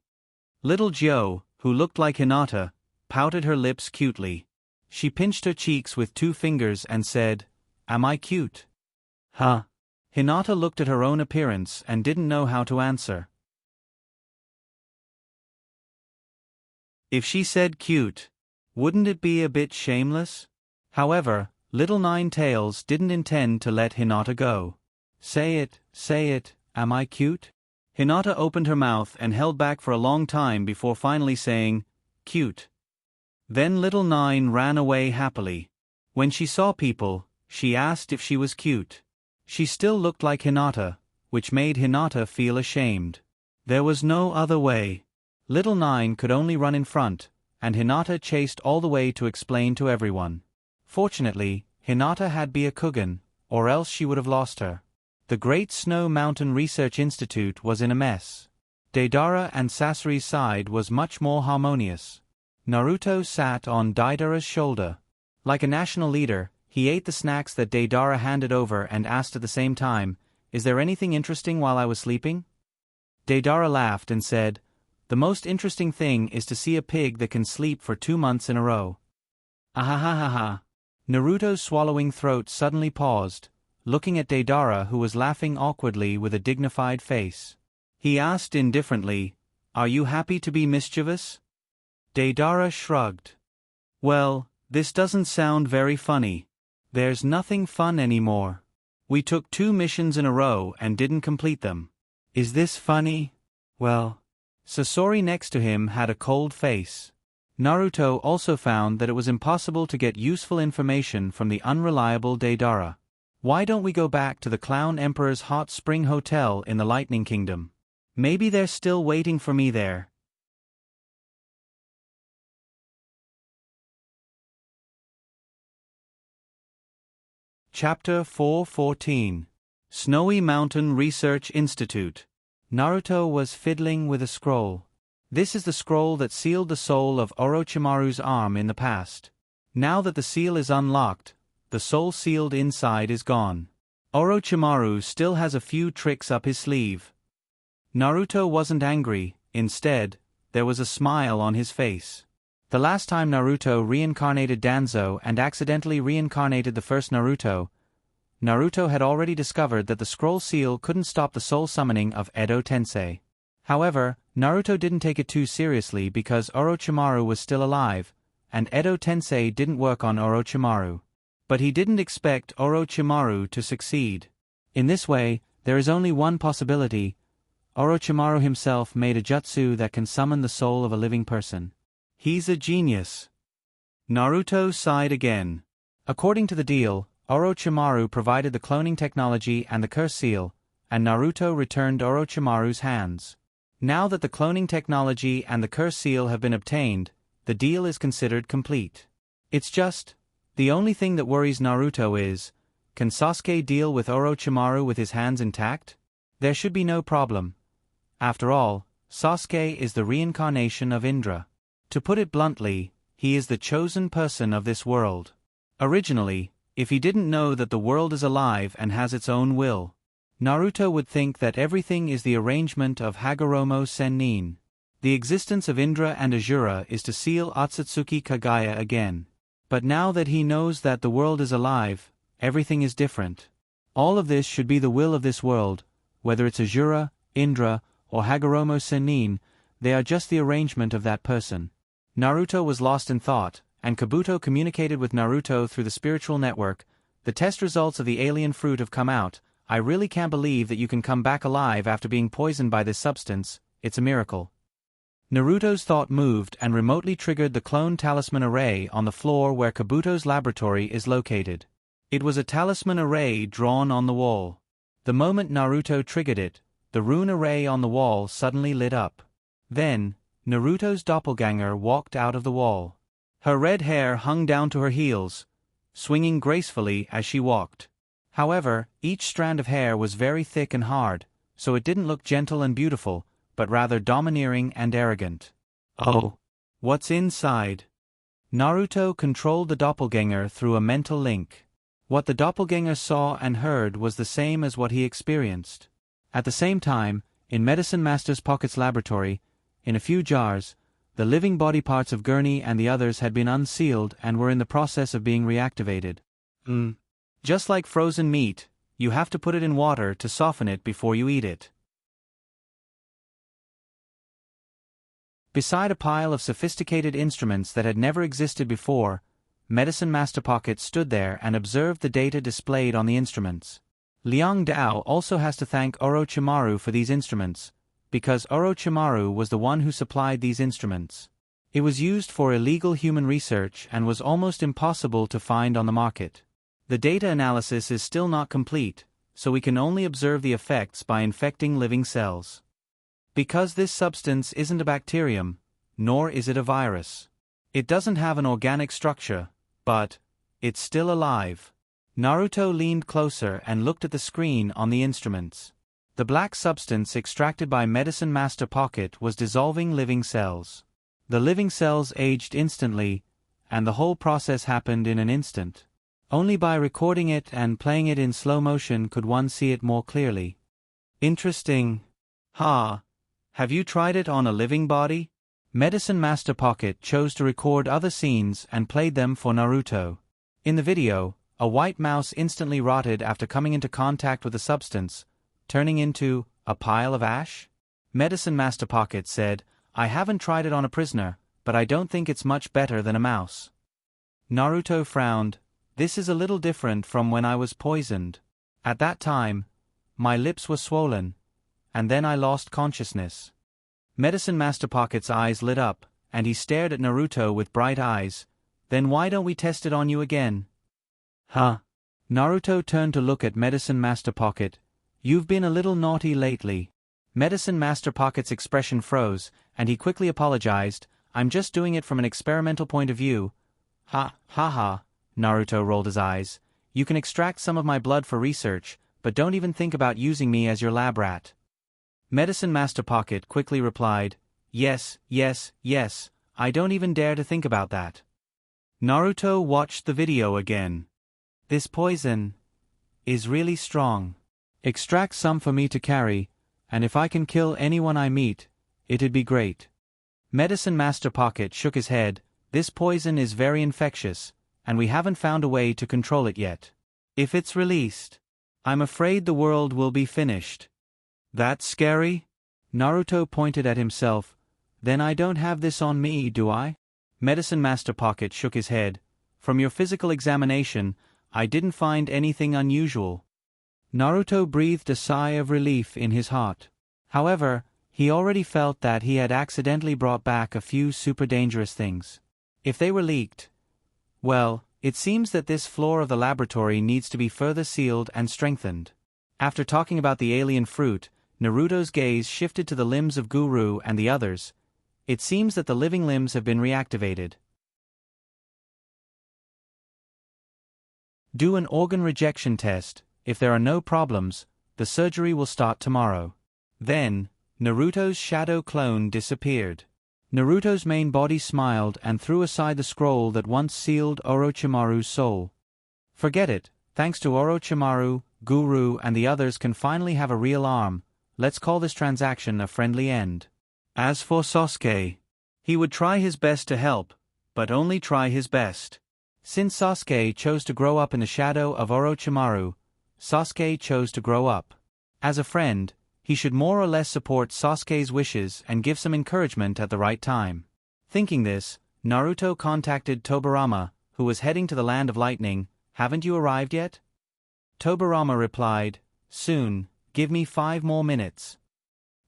Little Joe, who looked like Hinata, pouted her lips cutely. She pinched her cheeks with 2 fingers and said, "Am I cute?" Huh? Hinata looked at her own appearance and didn't know how to answer. If she said cute, wouldn't it be a bit shameless? However, Little Nine Tails didn't intend to let Hinata go. Say it, am I cute? Hinata opened her mouth and held back for a long time before finally saying, "Cute." Then Little Nine ran away happily. When she saw people, she asked if she was cute. She still looked like Hinata, which made Hinata feel ashamed. There was no other way. Little Nine could only run in front, and Hinata chased all the way to explain to everyone. Fortunately, Hinata had Byakugan, or else she would have lost her. The Great Snow Mountain Research Institute was in a mess. Deidara and Sasori's side was much more harmonious. Naruto sat on Deidara's shoulder. Like a national leader, he ate the snacks that Deidara handed over and asked at the same time, "Is there anything interesting while I was sleeping?" Deidara laughed and said, "The most interesting thing is to see a pig that can sleep for 2 months in a row." Ahahaha. Naruto's swallowing throat suddenly paused, looking at Deidara, who was laughing awkwardly with a dignified face. He asked indifferently, "Are you happy to be mischievous?" Deidara shrugged. "Well, this doesn't sound very funny. There's nothing fun anymore. We took 2 missions in a row and didn't complete them. Is this funny? Well..." Sasori next to him had a cold face. Naruto also found that it was impossible to get useful information from the unreliable Deidara. "Why don't we go back to the Clown Emperor's hot spring hotel in the Lightning Kingdom? Maybe they're still waiting for me there." Chapter 414. Snowy Mountain Research Institute. Naruto was fiddling with a scroll. This is the scroll that sealed the soul of Orochimaru's arm in the past. Now that the seal is unlocked, the soul sealed inside is gone. Orochimaru still has a few tricks up his sleeve. Naruto wasn't angry, instead, there was a smile on his face. The last time Naruto reincarnated Danzo and accidentally reincarnated the first Naruto, Naruto had already discovered that the scroll seal couldn't stop the soul summoning of Edo Tensei. However, Naruto didn't take it too seriously because Orochimaru was still alive, and Edo Tensei didn't work on Orochimaru. But he didn't expect Orochimaru to succeed. In this way, there is only one possibility: Orochimaru himself made a jutsu that can summon the soul of a living person. He's a genius. Naruto sighed again. According to the deal, Orochimaru provided the cloning technology and the curse seal, and Naruto returned Orochimaru's hands. Now that the cloning technology and the curse seal have been obtained, the deal is considered complete. It's just, the only thing that worries Naruto is, can Sasuke deal with Orochimaru with his hands intact? There should be no problem. After all, Sasuke is the reincarnation of Indra. To put it bluntly, he is the chosen person of this world. Originally, if he didn't know that the world is alive and has its own will, Naruto would think that everything is the arrangement of Hagoromo Sennin. The existence of Indra and Asura is to seal Otsutsuki Kagaya again. But now that he knows that the world is alive, everything is different. All of this should be the will of this world, whether it's Asura, Indra, or Hagoromo Sennin, they are just the arrangement of that person. Naruto was lost in thought, and Kabuto communicated with Naruto through the spiritual network. "The test results of the alien fruit have come out. I really can't believe that you can come back alive after being poisoned by this substance. It's a miracle." Naruto's thought moved and remotely triggered the clone talisman array on the floor where Kabuto's laboratory is located. It was a talisman array drawn on the wall. The moment Naruto triggered it, the rune array on the wall suddenly lit up. Then, Naruto's doppelganger walked out of the wall. Her red hair hung down to her heels, swinging gracefully as she walked. However, each strand of hair was very thick and hard, so it didn't look gentle and beautiful, but rather domineering and arrogant. "Oh, what's inside?" Naruto controlled the doppelganger through a mental link. What the doppelganger saw and heard was the same as what he experienced. At the same time, in Medicine Master's Pocket's laboratory, in a few jars, The living body parts of Gurney and the others had been unsealed and were in the process of being reactivated. Just like frozen meat, you have to put it in water to soften it before you eat it. Beside a pile of sophisticated instruments that had never existed before, Medicine Master Pocket stood there and observed the data displayed on the instruments. Liang Dao also has to thank Orochimaru for these instruments, because Orochimaru was the one who supplied these instruments. It was used for illegal human research and was almost impossible to find on the market. The data analysis is still not complete, so we can only observe the effects by infecting living cells. Because this substance isn't a bacterium, nor is it a virus. It doesn't have an organic structure, but it's still alive. Naruto leaned closer and looked at the screen on the instruments. The black substance extracted by Medicine Master Pocket was dissolving living cells. The living cells aged instantly, and the whole process happened in an instant. Only by recording it and playing it in slow motion could one see it more clearly. Interesting. Have you tried it on a living body? Medicine Master Pocket chose to record other scenes and played them for Naruto. In the video, a white mouse instantly rotted after coming into contact with the substance, turning into a pile of ash? Medicine Master Pocket said, I haven't tried it on a prisoner, but I don't think it's much better than a mouse. Naruto frowned. This is a little different from when I was poisoned. At that time, my lips were swollen, and then I lost consciousness. Medicine Master Pocket's eyes lit up, and he stared at Naruto with bright eyes. Then why don't we test it on you again? Naruto turned to look at Medicine Master Pocket. You've been a little naughty lately. Medicine Master Pocket's expression froze, and he quickly apologized. I'm just doing it from an experimental point of view. Naruto rolled his eyes. You can extract some of my blood for research, but don't even think about using me as your lab rat. Medicine Master Pocket quickly replied, Yes, I don't even dare to think about that. Naruto watched the video again. This poison is really strong. Extract some for me to carry, and if I can kill anyone I meet, it'd be great. Medicine Master Pocket shook his head. This poison is very infectious, and we haven't found a way to control it yet. If it's released, I'm afraid the world will be finished. That's scary? Naruto pointed at himself. Then I don't have this on me, do I? Medicine Master Pocket shook his head. From your physical examination, I didn't find anything unusual. Naruto breathed a sigh of relief in his heart. However, he already felt that he had accidentally brought back a few super dangerous things. If they were leaked, well, it seems that this floor of the laboratory needs to be further sealed and strengthened. After talking about the alien fruit, Naruto's gaze shifted to the limbs of Guru and the others. It seems that the living limbs have been reactivated. Do an organ rejection test. If there are no problems, the surgery will start tomorrow. Then, Naruto's shadow clone disappeared. Naruto's main body smiled and threw aside the scroll that once sealed Orochimaru's soul. Forget it. Thanks to Orochimaru, Guru and the others can finally have a real arm. Let's call this transaction a friendly end. As for Sasuke, he would try his best to help, but only try his best. Since Sasuke chose to grow up in the shadow of Orochimaru, Sasuke chose to grow up. As a friend, he should more or less support Sasuke's wishes and give some encouragement at the right time. Thinking this, Naruto contacted Tobirama, who was heading to the Land of Lightning. Haven't you arrived yet? Tobirama replied, Soon, give me 5 more minutes.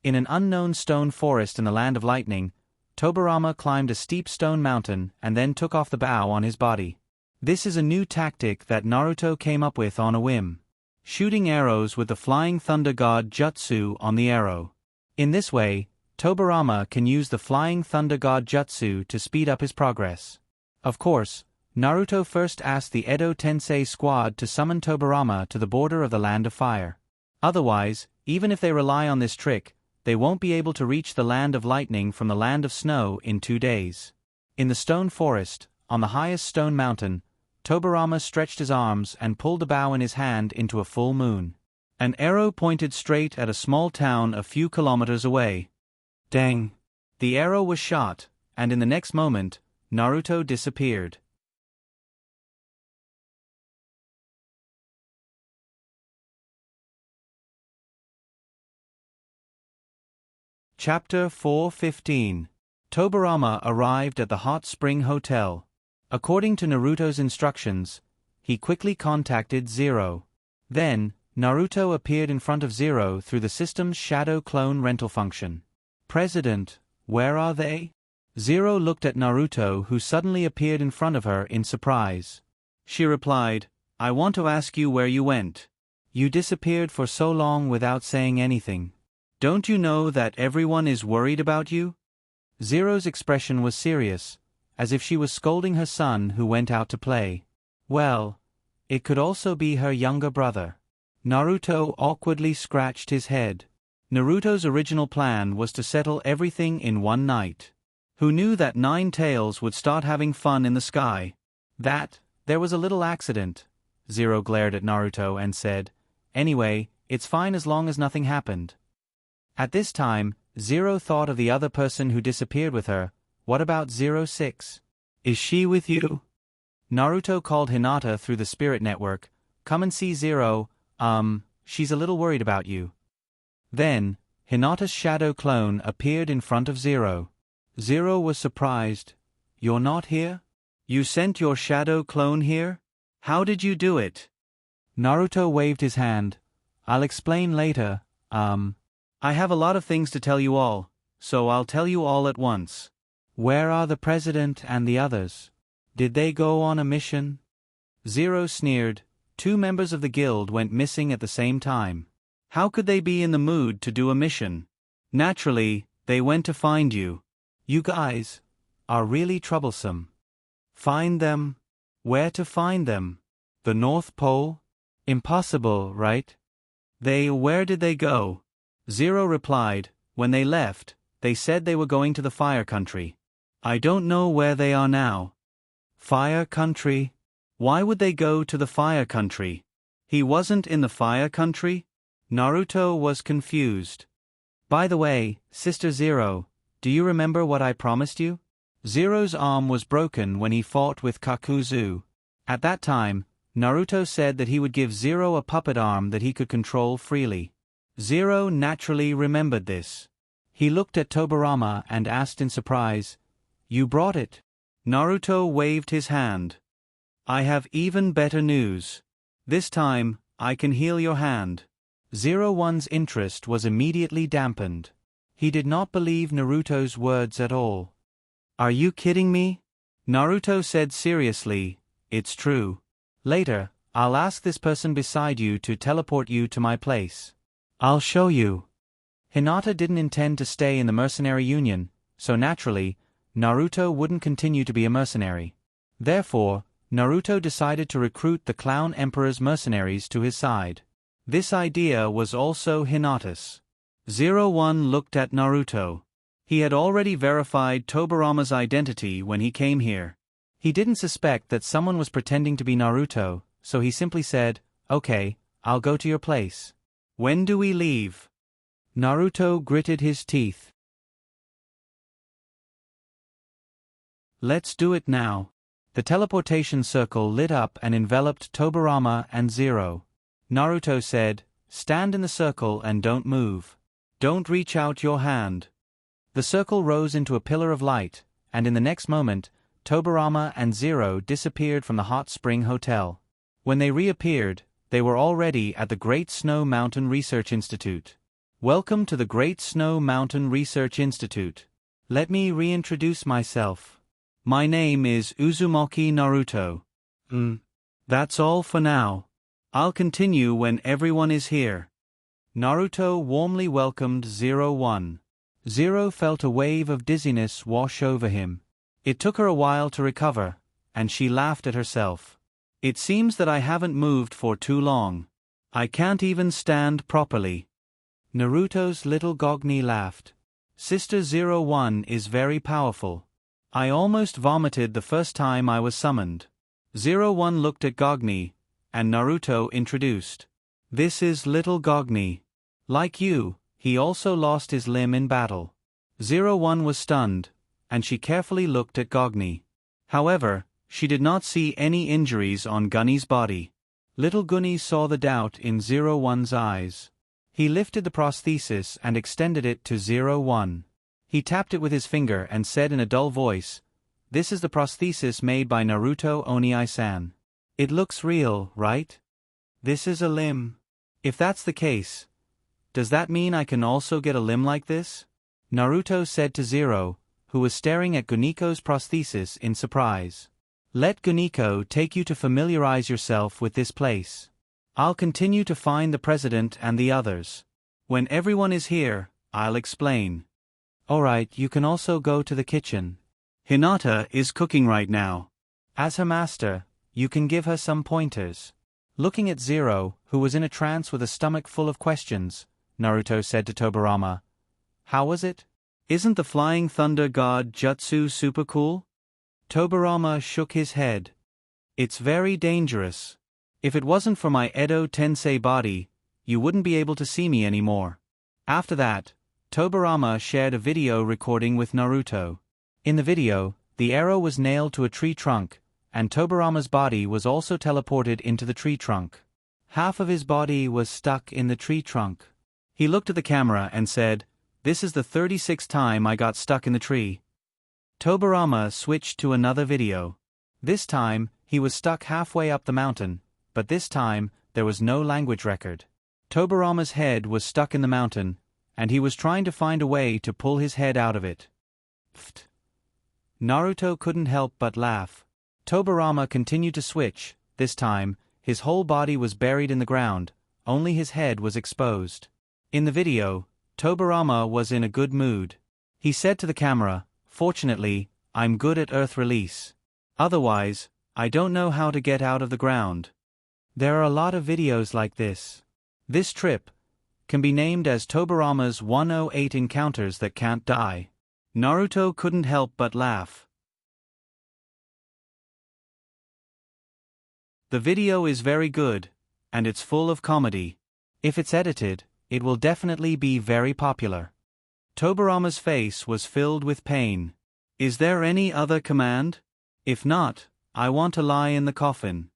In an unknown stone forest in the Land of Lightning, Tobirama climbed a steep stone mountain and then took off the bow on his body. This is a new tactic that Naruto came up with on a whim. Shooting arrows with the Flying Thunder God Jutsu on the arrow. In this way, Tobirama can use the Flying Thunder God Jutsu to speed up his progress. Of course, Naruto first asked the Edo Tensei squad to summon Tobirama to the border of the Land of Fire. Otherwise, even if they rely on this trick, they won't be able to reach the Land of Lightning from the Land of Snow in 2 days. In the stone forest, on the highest stone mountain, Tobirama stretched his arms and pulled the bow in his hand into a full moon. An arrow pointed straight at a small town a few kilometers away. Dang! The arrow was shot, and in the next moment, Naruto disappeared. Chapter 4:15. Tobirama arrived at the hot spring hotel. According to Naruto's instructions, he quickly contacted Zero. Then, Naruto appeared in front of Zero through the system's shadow clone rental function. "President, where are they?" Zero looked at Naruto, who suddenly appeared in front of her in surprise. She replied, "I want to ask you where you went. You disappeared for so long without saying anything. Don't you know that everyone is worried about you?" Zero's expression was serious, as if she was scolding her son who went out to play. Well, it could also be her younger brother. Naruto awkwardly scratched his head. Naruto's original plan was to settle everything in one night. Who knew that Nine Tails would start having fun in the sky? There was a little accident. Zero glared at Naruto and said, "Anyway, it's fine as long as nothing happened." At this time, Zero thought of the other person who disappeared with her. What about 06? Is she with you? Naruto called Hinata through the spirit network. "Come and see Zero, she's a little worried about you." Then, Hinata's shadow clone appeared in front of Zero. Zero was surprised. "You're not here? You sent your shadow clone here? How did you do it?" Naruto waved his hand. "I'll explain later, I have a lot of things to tell you all, so I'll tell you all at once." "Where are the president and the others? Did they go on a mission?" Zero sneered. "2 members of the guild went missing at the same time. How could they be in the mood to do a mission? Naturally, they went to find you. You guys are really troublesome." "Find them? Where to find them? The North Pole? Impossible, right?" Where did they go?" Zero replied, "When they left, they said they were going to the Fire Country. I don't know where they are now." "Fire Country? Why would they go to the Fire Country? He wasn't in the Fire Country?" Naruto was confused. "By the way, Sister Zero, do you remember what I promised you?" Zero's arm was broken when he fought with Kakuzu. At that time, Naruto said that he would give Zero a puppet arm that he could control freely. Zero naturally remembered this. He looked at Tobirama and asked in surprise, "You brought it?" Naruto waved his hand. "I have even better news. This time, I can heal your hand." 01's interest was immediately dampened. He did not believe Naruto's words at all. "Are you kidding me?" Naruto said seriously, "It's true. Later, I'll ask this person beside you to teleport you to my place. I'll show you." Hinata didn't intend to stay in the mercenary union, so naturally, Naruto wouldn't continue to be a mercenary. Therefore, Naruto decided to recruit the Clown Emperor's mercenaries to his side. This idea was also Hinata's. 01 looked at Naruto. He had already verified Tobirama's identity when he came here. He didn't suspect that someone was pretending to be Naruto, so he simply said, "Okay, I'll go to your place. When do we leave?" Naruto gritted his teeth. "Let's do it now." The teleportation circle lit up and enveloped Tobirama and Zero. Naruto said, "Stand in the circle and don't move. Don't reach out your hand." The circle rose into a pillar of light, and in the next moment, Tobirama and Zero disappeared from the hot spring hotel. When they reappeared, they were already at the Great Snow Mountain Research Institute. "Welcome to the Great Snow Mountain Research Institute. Let me reintroduce myself. My name is Uzumaki Naruto. That's all for now. I'll continue when everyone is here." Naruto warmly welcomed 01. Zero felt a wave of dizziness wash over him. It took her a while to recover, and she laughed at herself. "It seems that I haven't moved for too long. I can't even stand properly." Naruto's little Gogni laughed. "Sister 01 is very powerful. I almost vomited the first time I was summoned." 01 looked at Gogni, and Naruto introduced. "This is little Gogni. Like you, he also lost his limb in battle." 01 was stunned, and she carefully looked at Gogni. However, she did not see any injuries on Gunny's body. Little Gunny saw the doubt in 01's eyes. He lifted the prosthesis and extended it to 01. He tapped it with his finger and said in a dull voice, "This is the prosthesis made by Naruto Oniai-san. It looks real, right? This is a limb. If that's the case, does that mean I can also get a limb like this?" Naruto said to Zero, who was staring at Guniko's prosthesis in surprise. "Let Guniko take you to familiarize yourself with this place. I'll continue to find the president and the others. When everyone is here, I'll explain." "Alright, you can also go to the kitchen. Hinata is cooking right now. As her master, you can give her some pointers." Looking at Zero, who was in a trance with a stomach full of questions, Naruto said to Tobirama, "How was it? Isn't the Flying Thunder God Jutsu super cool?" Tobirama shook his head. "It's very dangerous. If it wasn't for my Edo Tensei body, you wouldn't be able to see me anymore." After that, Tobirama shared a video recording with Naruto. In the video, the arrow was nailed to a tree trunk, and Tobirama's body was also teleported into the tree trunk. Half of his body was stuck in the tree trunk. He looked at the camera and said, "This is the 36th time I got stuck in the tree." Tobirama switched to another video. This time, he was stuck halfway up the mountain, but this time, there was no language record. Tobirama's head was stuck in the mountain, and he was trying to find a way to pull his head out of it. Pfft. Naruto couldn't help but laugh. Tobirama continued to switch. This time, his whole body was buried in the ground, only his head was exposed. In the video, Tobirama was in a good mood. He said to the camera, "Fortunately, I'm good at earth release. Otherwise, I don't know how to get out of the ground." There are a lot of videos like this. This trip can be named as Tobirama's 108 Encounters That Can't Die. Naruto couldn't help but laugh. The video is very good, and it's full of comedy. If it's edited, it will definitely be very popular. Tobirama's face was filled with pain. "Is there any other command? If not, I want to lie in the coffin."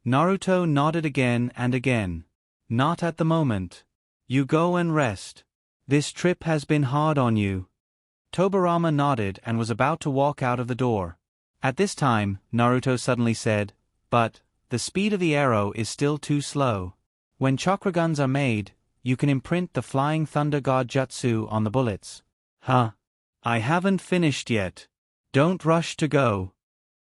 Naruto nodded again and again. "Not at the moment. You go and rest. This trip has been hard on you." Tobirama nodded and was about to walk out of the door. At this time, Naruto suddenly said, "But the speed of the arrow is still too slow. When chakra guns are made, you can imprint the Flying Thunder God Jutsu on the bullets." "Huh. I haven't finished yet. Don't rush to go."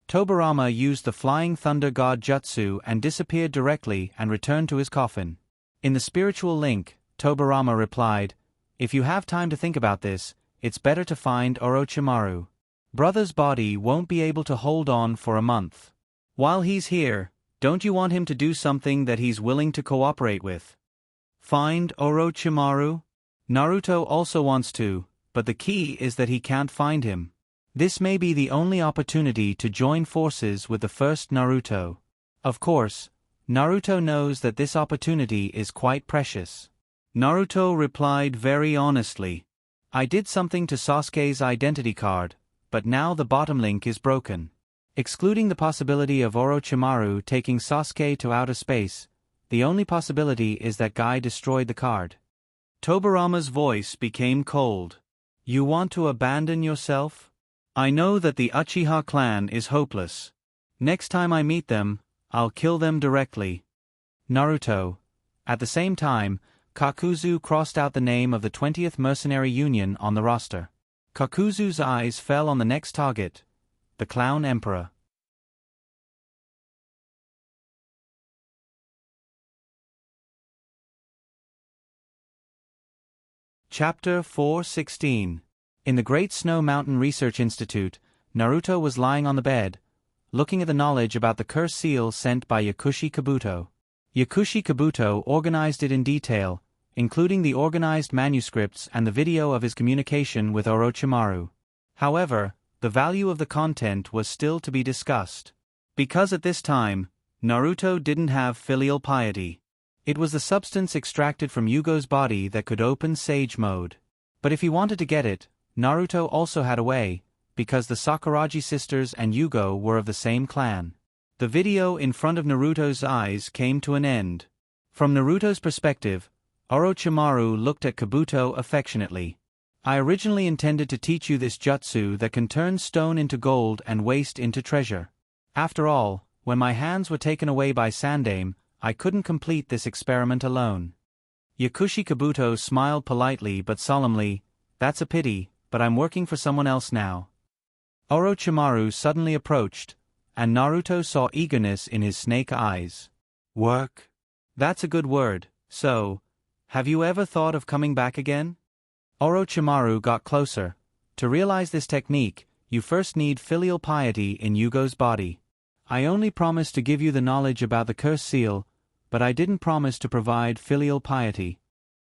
Tobirama used the Flying Thunder God Jutsu and disappeared directly and returned to his coffin. In the spiritual link, Tobirama replied, "If you have time to think about this, it's better to find Orochimaru. Brother's body won't be able to hold on for a month. While he's here, don't you want him to do something that he's willing to cooperate with? Find Orochimaru? Naruto also wants to, but the key is that he can't find him. This may be the only opportunity to join forces with the first Naruto. Of course, Naruto knows that this opportunity is quite precious." Naruto replied very honestly, "I did something to Sasuke's identity card, but now the bottom link is broken. Excluding the possibility of Orochimaru taking Sasuke to outer space, the only possibility is that Guy destroyed the card." Tobirama's voice became cold. "You want to abandon yourself? I know that the Uchiha clan is hopeless. Next time I meet them, I'll kill them directly." Naruto. At the same time, Kakuzu crossed out the name of the 20th Mercenary Union on the roster. Kakuzu's eyes fell on the next target, the Clown Emperor. Chapter 416. In the Great Snow Mountain Research Institute, Naruto was lying on the bed, looking at the knowledge about the curse seal sent by Yakushi Kabuto. Yakushi Kabuto organized it in detail, including the organized manuscripts and the video of his communication with Orochimaru. However, the value of the content was still to be discussed. Because at this time, Naruto didn't have filial piety. It was the substance extracted from Yugo's body that could open Sage Mode. But if he wanted to get it, Naruto also had a way, because the Sakuragi sisters and Yugo were of the same clan. The video in front of Naruto's eyes came to an end. From Naruto's perspective, Orochimaru looked at Kabuto affectionately. I originally intended to teach you this jutsu that can turn stone into gold and waste into treasure. After all, when my hands were taken away by Sandaime, I couldn't complete this experiment alone. Yakushi Kabuto smiled politely but solemnly. That's a pity, but I'm working for someone else now. Orochimaru suddenly approached, and Naruto saw eagerness in his snake eyes. Work? That's a good word. So, have you ever thought of coming back again? Orochimaru got closer. To realize this technique, you first need filial piety in Yugo's body. I only promised to give you the knowledge about the curse seal, but I didn't promise to provide filial piety.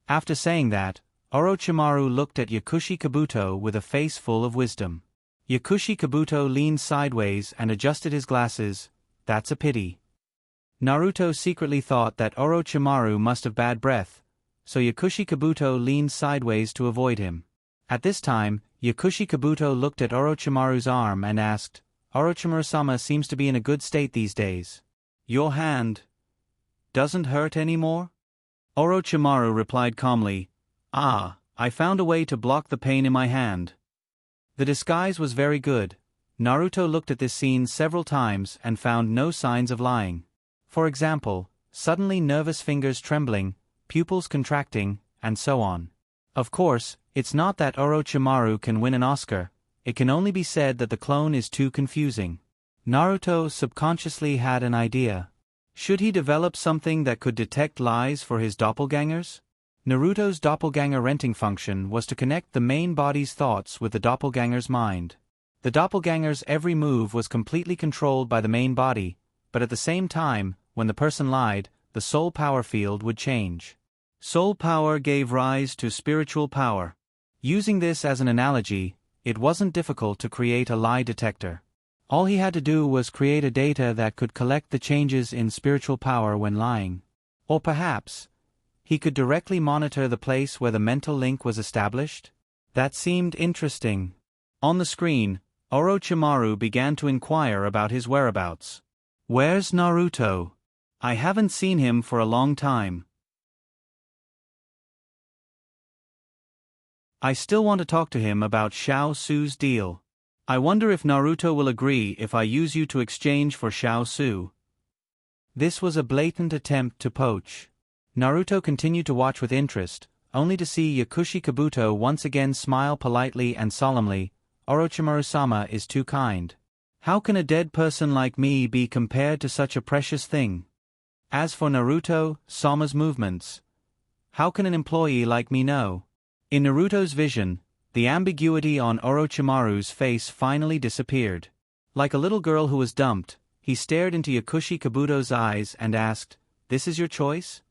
After saying that, Orochimaru looked at Yakushi Kabuto with a face full of wisdom. Yakushi Kabuto leaned sideways and adjusted his glasses. That's a pity. Naruto secretly thought that Orochimaru must have bad breath, so Yakushi Kabuto leaned sideways to avoid him. At this time, Yakushi Kabuto looked at Orochimaru's arm and asked, Orochimaru-sama seems to be in a good state these days. Your hand doesn't hurt anymore? Orochimaru replied calmly, I found a way to block the pain in my hand. The disguise was very good. Naruto looked at this scene several times and found no signs of lying. For example, suddenly nervous fingers trembling, pupils contracting, and so on. Of course, it's not that Orochimaru can win an Oscar, it can only be said that the clone is too confusing. Naruto subconsciously had an idea. Should he develop something that could detect lies for his doppelgangers? Naruto's doppelganger renting function was to connect the main body's thoughts with the doppelganger's mind. The doppelganger's every move was completely controlled by the main body, but at the same time, when the person lied, the soul power field would change. Soul power gave rise to spiritual power. Using this as an analogy, it wasn't difficult to create a lie detector. All he had to do was create a data that could collect the changes in spiritual power when lying. Or perhaps, he could directly monitor the place where the mental link was established? That seemed interesting. On the screen, Orochimaru began to inquire about his whereabouts. Where's Naruto? I haven't seen him for a long time. I still want to talk to him about Xiao Su's deal. I wonder if Naruto will agree if I use you to exchange for Xiao Su. This was a blatant attempt to poach. Naruto continued to watch with interest, only to see Yakushi Kabuto once again smile politely and solemnly. Orochimaru-sama is too kind. How can a dead person like me be compared to such a precious thing? As for Naruto-sama's movements, how can an employee like me know? In Naruto's vision, the ambiguity on Orochimaru's face finally disappeared. Like a little girl who was dumped, he stared into Yakushi Kabuto's eyes and asked, "This is your choice?"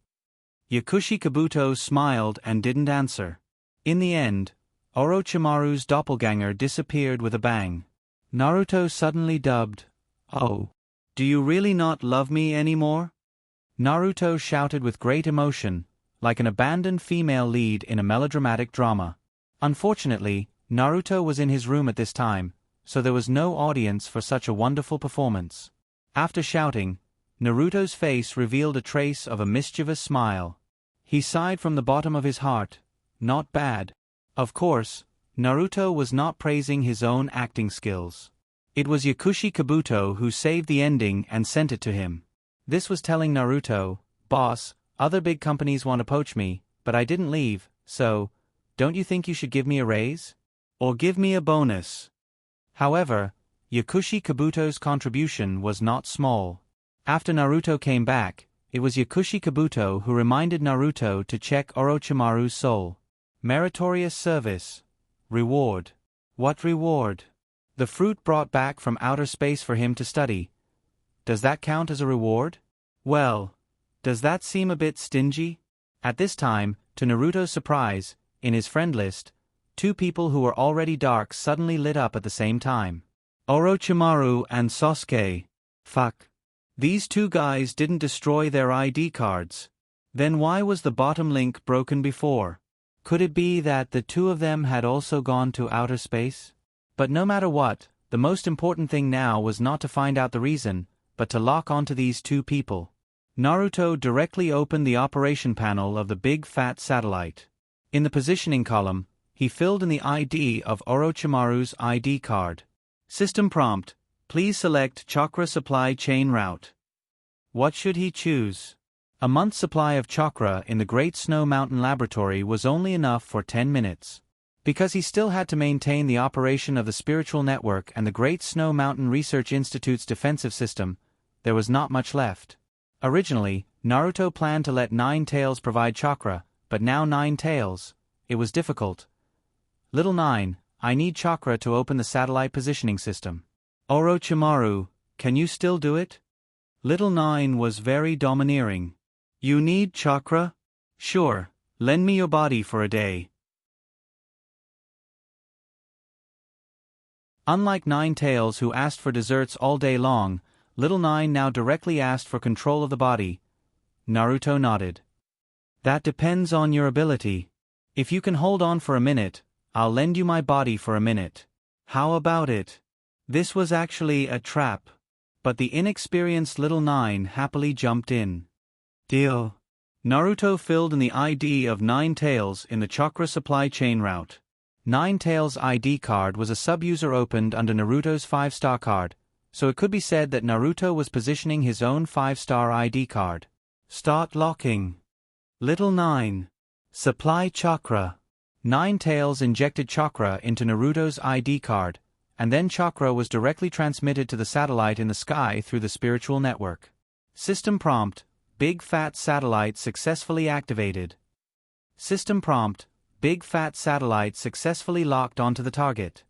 Yakushi Kabuto smiled and didn't answer. In the end, Orochimaru's doppelganger disappeared with a bang. Naruto suddenly dubbed, "Oh, do you really not love me anymore?" Naruto shouted with great emotion, like an abandoned female lead in a melodramatic drama. Unfortunately, Naruto was in his room at this time, so there was no audience for such a wonderful performance. After shouting, Naruto's face revealed a trace of a mischievous smile. He sighed from the bottom of his heart. Not bad. Of course, Naruto was not praising his own acting skills. It was Yakushi Kabuto who saved the ending and sent it to him. This was telling Naruto, "Boss, other big companies want to poach me, but I didn't leave, so, don't you think you should give me a raise? Or give me a bonus?" However, Yakushi Kabuto's contribution was not small. After Naruto came back, it was Yakushi Kabuto who reminded Naruto to check Orochimaru's soul. Meritorious service. Reward. What reward? The fruit brought back from outer space for him to study. Does that count as a reward? Well, does that seem a bit stingy? At this time, to Naruto's surprise, in his friend list, two people who were already dark suddenly lit up at the same time. Orochimaru and Sasuke. Fuck. These two guys didn't destroy their ID cards. Then why was the bottom link broken before? Could it be that the two of them had also gone to outer space? But no matter what, the most important thing now was not to find out the reason, but to lock onto these two people. Naruto directly opened the operation panel of the big fat satellite. In the positioning column, he filled in the ID of Orochimaru's ID card. System prompt: please select chakra supply chain route. What should he choose? A month's supply of chakra in the Great Snow Mountain Laboratory was only enough for 10 minutes. Because he still had to maintain the operation of the spiritual network and the Great Snow Mountain Research Institute's defensive system, there was not much left. Originally, Naruto planned to let Nine Tails provide chakra, but now Nine Tails, it was difficult. Little Nine, I need chakra to open the satellite positioning system. Orochimaru, can you still do it? Little Nine was very domineering. You need chakra? Sure, lend me your body for a day. Unlike Nine Tails, who asked for desserts all day long, Little Nine now directly asked for control of the body. Naruto nodded. That depends on your ability. If you can hold on for a minute, I'll lend you my body for a minute. How about it? This was actually a trap. But the inexperienced Little Nine happily jumped in. Deal. Naruto filled in the ID of Nine Tails in the chakra supply chain route. Nine Tails' ID card was a sub-user opened under Naruto's 5-star card, so it could be said that Naruto was positioning his own 5-star ID card. Start locking. Little Nine. Supply chakra. Nine Tails injected chakra into Naruto's ID card, and then chakra was directly transmitted to the satellite in the sky through the spiritual network. System prompt: Big Fat Satellite successfully activated. System prompt: Big Fat Satellite successfully locked onto the target.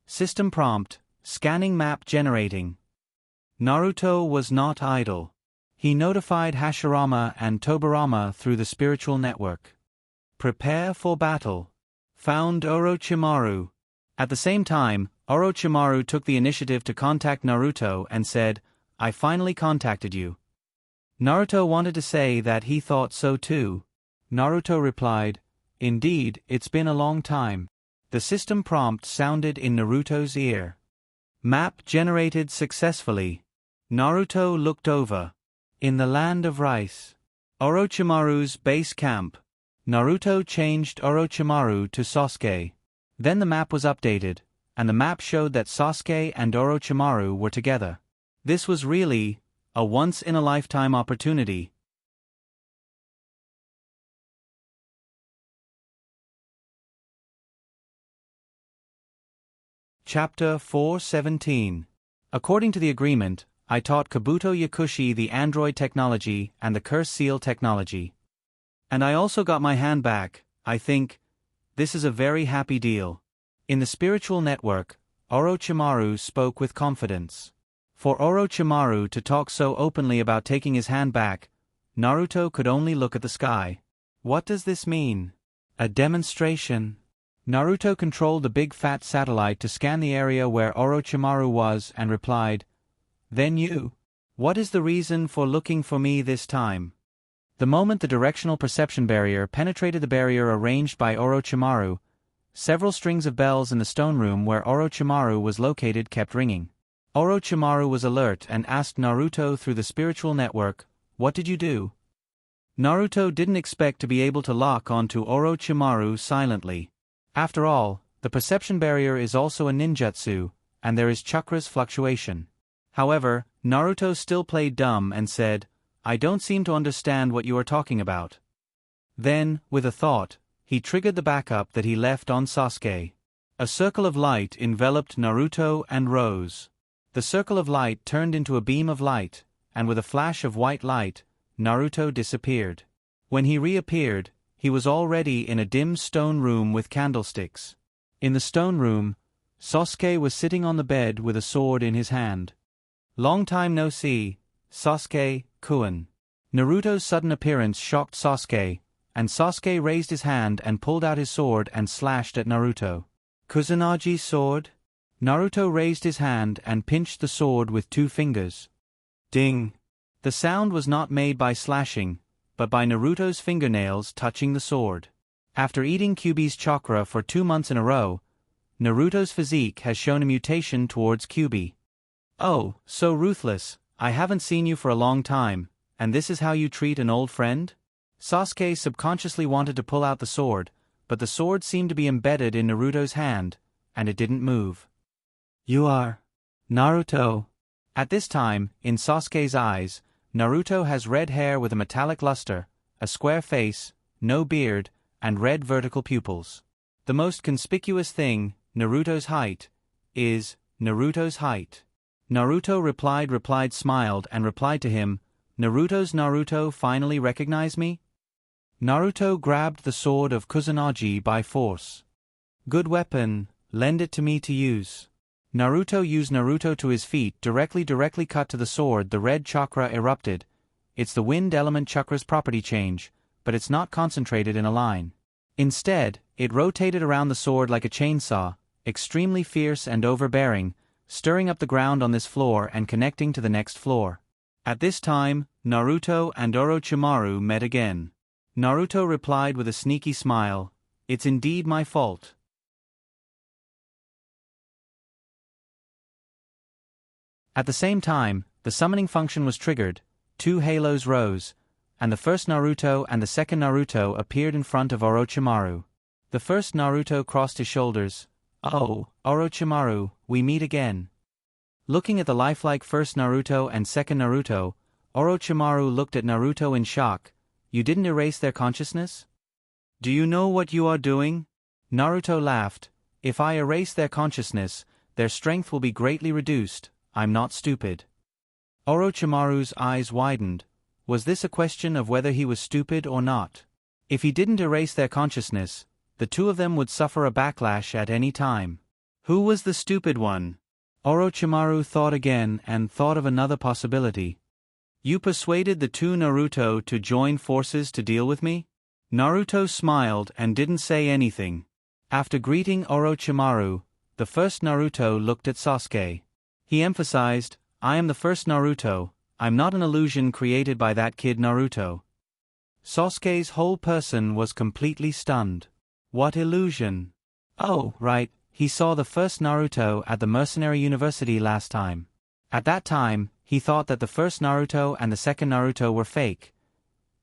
System prompt: Scanning map generating. Naruto was not idle. He notified Hashirama and Tobirama through the spiritual network. Prepare for battle. Found Orochimaru. At the same time, Orochimaru took the initiative to contact Naruto and said, I finally contacted you. Naruto wanted to say that he thought so too. Naruto replied, Indeed, it's been a long time. The system prompt sounded in Naruto's ear. Map generated successfully. Naruto looked over. In the land of rice. Orochimaru's base camp. Naruto changed Orochimaru to Sasuke. Then the map was updated, and the map showed that Sasuke and Orochimaru were together. This was really a once-in-a-lifetime opportunity. Chapter 417. According to the agreement, I taught Kabuto Yakushi the android technology and the curse seal technology. And I also got my hand back, I think. This is a very happy deal. In the spiritual network, Orochimaru spoke with confidence. For Orochimaru to talk so openly about taking his hand back, Naruto could only look at the sky. What does this mean? A demonstration. Naruto controlled the big fat satellite to scan the area where Orochimaru was and replied, Then you. What is the reason for looking for me this time? The moment the directional perception barrier penetrated the barrier arranged by Orochimaru, several strings of bells in the stone room where Orochimaru was located kept ringing. Orochimaru was alert and asked Naruto through the spiritual network, What did you do? Naruto didn't expect to be able to lock onto Orochimaru silently. After all, the perception barrier is also a ninjutsu, and there is chakra's fluctuation. However, Naruto still played dumb and said, I don't seem to understand what you are talking about. Then, with a thought, he triggered the backup that he left on Sasuke. A circle of light enveloped Naruto and rose. The circle of light turned into a beam of light, and with a flash of white light, Naruto disappeared. When he reappeared, he was already in a dim stone room with candlesticks. In the stone room, Sasuke was sitting on the bed with a sword in his hand. Long time no see, Sasuke-kun. Naruto's sudden appearance shocked Sasuke, and Sasuke raised his hand and pulled out his sword and slashed at Naruto. Kusanagi sword? Naruto raised his hand and pinched the sword with 2 fingers. Ding! The sound was not made by slashing, but by Naruto's fingernails touching the sword. After eating Kyuubi's chakra for 2 months in a row, Naruto's physique has shown a mutation towards Kyuubi. Oh, so ruthless, I haven't seen you for a long time, and this is how you treat an old friend? Sasuke subconsciously wanted to pull out the sword, but the sword seemed to be embedded in Naruto's hand, and it didn't move. You are Naruto. At this time, in Sasuke's eyes, Naruto has red hair with a metallic luster, a square face, no beard, and red vertical pupils. The most conspicuous thing, Naruto's height, is Naruto's height. Naruto smiled and replied to him, Naruto's Naruto finally recognize me? Naruto grabbed the sword of Kusanagi by force. Good weapon, lend it to me to use. Naruto used Naruto to his feet directly cut to the sword. The red chakra erupted. It's the wind element chakra's property change, but it's not concentrated in a line. Instead, it rotated around the sword like a chainsaw, extremely fierce and overbearing, stirring up the ground on this floor and connecting to the next floor. At this time, Naruto and Orochimaru met again. Naruto replied with a sneaky smile, "It's indeed my fault." At the same time, the summoning function was triggered, 2 halos rose, and the first Naruto and the second Naruto appeared in front of Orochimaru. The first Naruto crossed his shoulders. "Oh, Orochimaru, we meet again." Looking at the lifelike first Naruto and second Naruto, Orochimaru looked at Naruto in shock. "You didn't erase their consciousness? Do you know what you are doing?" Naruto laughed. "If I erase their consciousness, their strength will be greatly reduced. I'm not stupid." Orochimaru's eyes widened. Was this a question of whether he was stupid or not? If he didn't erase their consciousness, the two of them would suffer a backlash at any time. Who was the stupid one? Orochimaru thought again and thought of another possibility. "You persuaded the 2 Naruto to join forces to deal with me?" Naruto smiled and didn't say anything. After greeting Orochimaru, the first Naruto looked at Sasuke. He emphasized, "I am the first Naruto, I'm not an illusion created by that kid Naruto." Sasuke's whole person was completely stunned. What illusion? Oh, right, he saw the first Naruto at the Mercenary University last time. At that time, he thought that the first Naruto and the second Naruto were fake.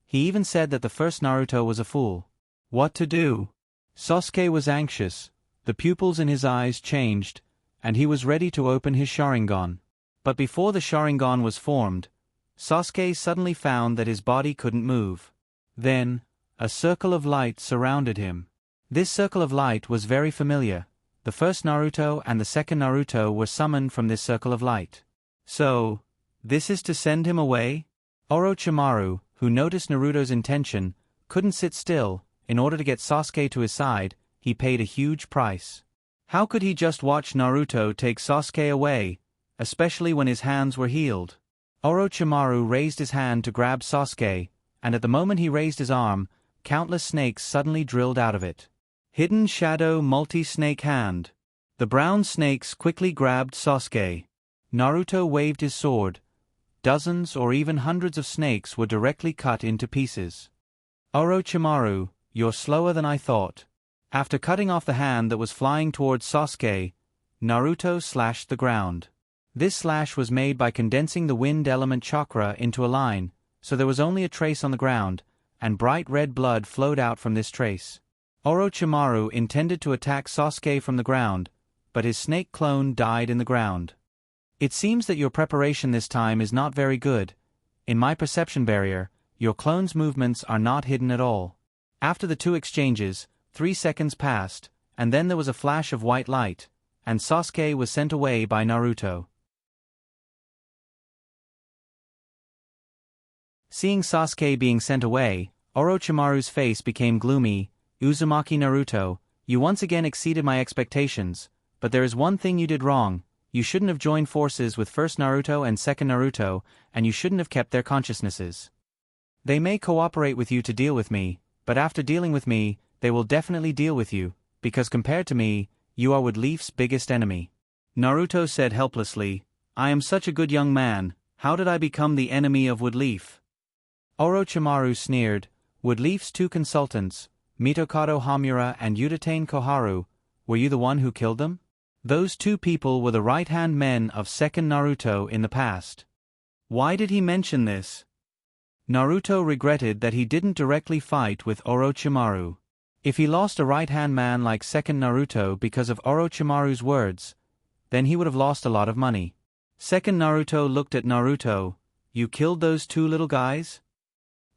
He even said that the first Naruto was a fool. What to do? Sasuke was anxious, the pupils in his eyes changed, and he was ready to open his Sharingan. But before the Sharingan was formed, Sasuke suddenly found that his body couldn't move. Then, a circle of light surrounded him. This circle of light was very familiar. The first Naruto and the second Naruto were summoned from this circle of light. So, this is to send him away? Orochimaru, who noticed Naruto's intention, couldn't sit still. In order to get Sasuke to his side, he paid a huge price. How could he just watch Naruto take Sasuke away, especially when his hands were healed? Orochimaru raised his hand to grab Sasuke, and at the moment he raised his arm, countless snakes suddenly drilled out of it. Hidden Shadow Multi-Snake Hand. The brown snakes quickly grabbed Sasuke. Naruto waved his sword. Dozens or even hundreds of snakes were directly cut into pieces. Orochimaru, you're slower than I thought. After cutting off the hand that was flying towards Sasuke, Naruto slashed the ground. This slash was made by condensing the wind element chakra into a line, so there was only a trace on the ground, and bright red blood flowed out from this trace. Orochimaru intended to attack Sasuke from the ground, but his snake clone died in the ground. It seems that your preparation this time is not very good. In my perception barrier, your clone's movements are not hidden at all. After the 2 exchanges, 3 seconds passed, and then there was a flash of white light, and Sasuke was sent away by Naruto. Seeing Sasuke being sent away, Orochimaru's face became gloomy. "Uzumaki Naruto, you once again exceeded my expectations, but there is one thing you did wrong. You shouldn't have joined forces with first Naruto and second Naruto, and you shouldn't have kept their consciousnesses. They may cooperate with you to deal with me, but after dealing with me, they will definitely deal with you, because compared to me, you are Woodleaf's biggest enemy." Naruto said helplessly, "I am such a good young man, how did I become the enemy of Woodleaf?" Orochimaru sneered. Woodleaf's 2 consultants, Mitokado Hamura and Udatane Koharu, Were you the one who killed them? Those two people were the right-hand men of second Naruto in the past. Why did he mention this? Naruto regretted that he didn't directly fight with Orochimaru. If he lost a right-hand man like second Naruto because of Orochimaru's words, then he would have lost a lot of money. Second Naruto looked at Naruto. You killed those two little guys?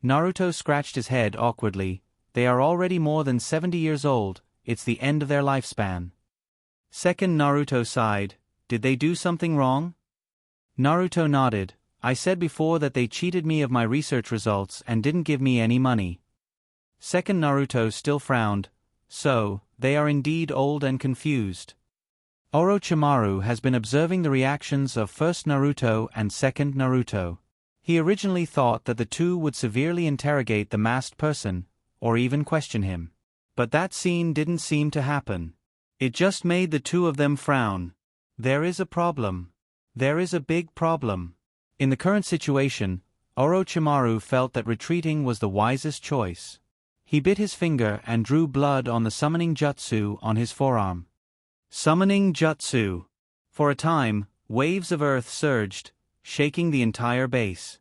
Naruto scratched his head awkwardly. They are already more than 70 years old, it's the end of their lifespan. Second Naruto sighed. Did they do something wrong? Naruto nodded. I said before that they cheated me of my research results and didn't give me any money. Second Naruto still frowned. So, they are indeed old and confused. Orochimaru has been observing the reactions of first Naruto and second Naruto. He originally thought that the two would severely interrogate the masked person, or even question him. But that scene didn't seem to happen. It just made the two of them frown. There is a problem. There is a big problem. In the current situation, Orochimaru felt that retreating was the wisest choice. He bit his finger and drew blood on the summoning jutsu on his forearm. Summoning jutsu. For a time, waves of earth surged, shaking the entire base.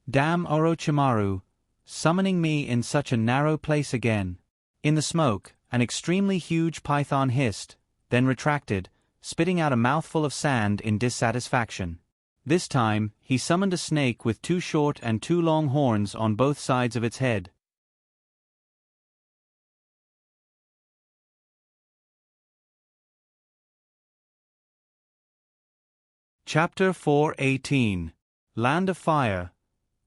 Damn Orochimaru, summoning me in such a narrow place again. In the smoke, an extremely huge python hissed, then retracted, spitting out a mouthful of sand in dissatisfaction. This time, he summoned a snake with 2 short and 2 long horns on both sides of its head. Chapter 418. Land of Fire.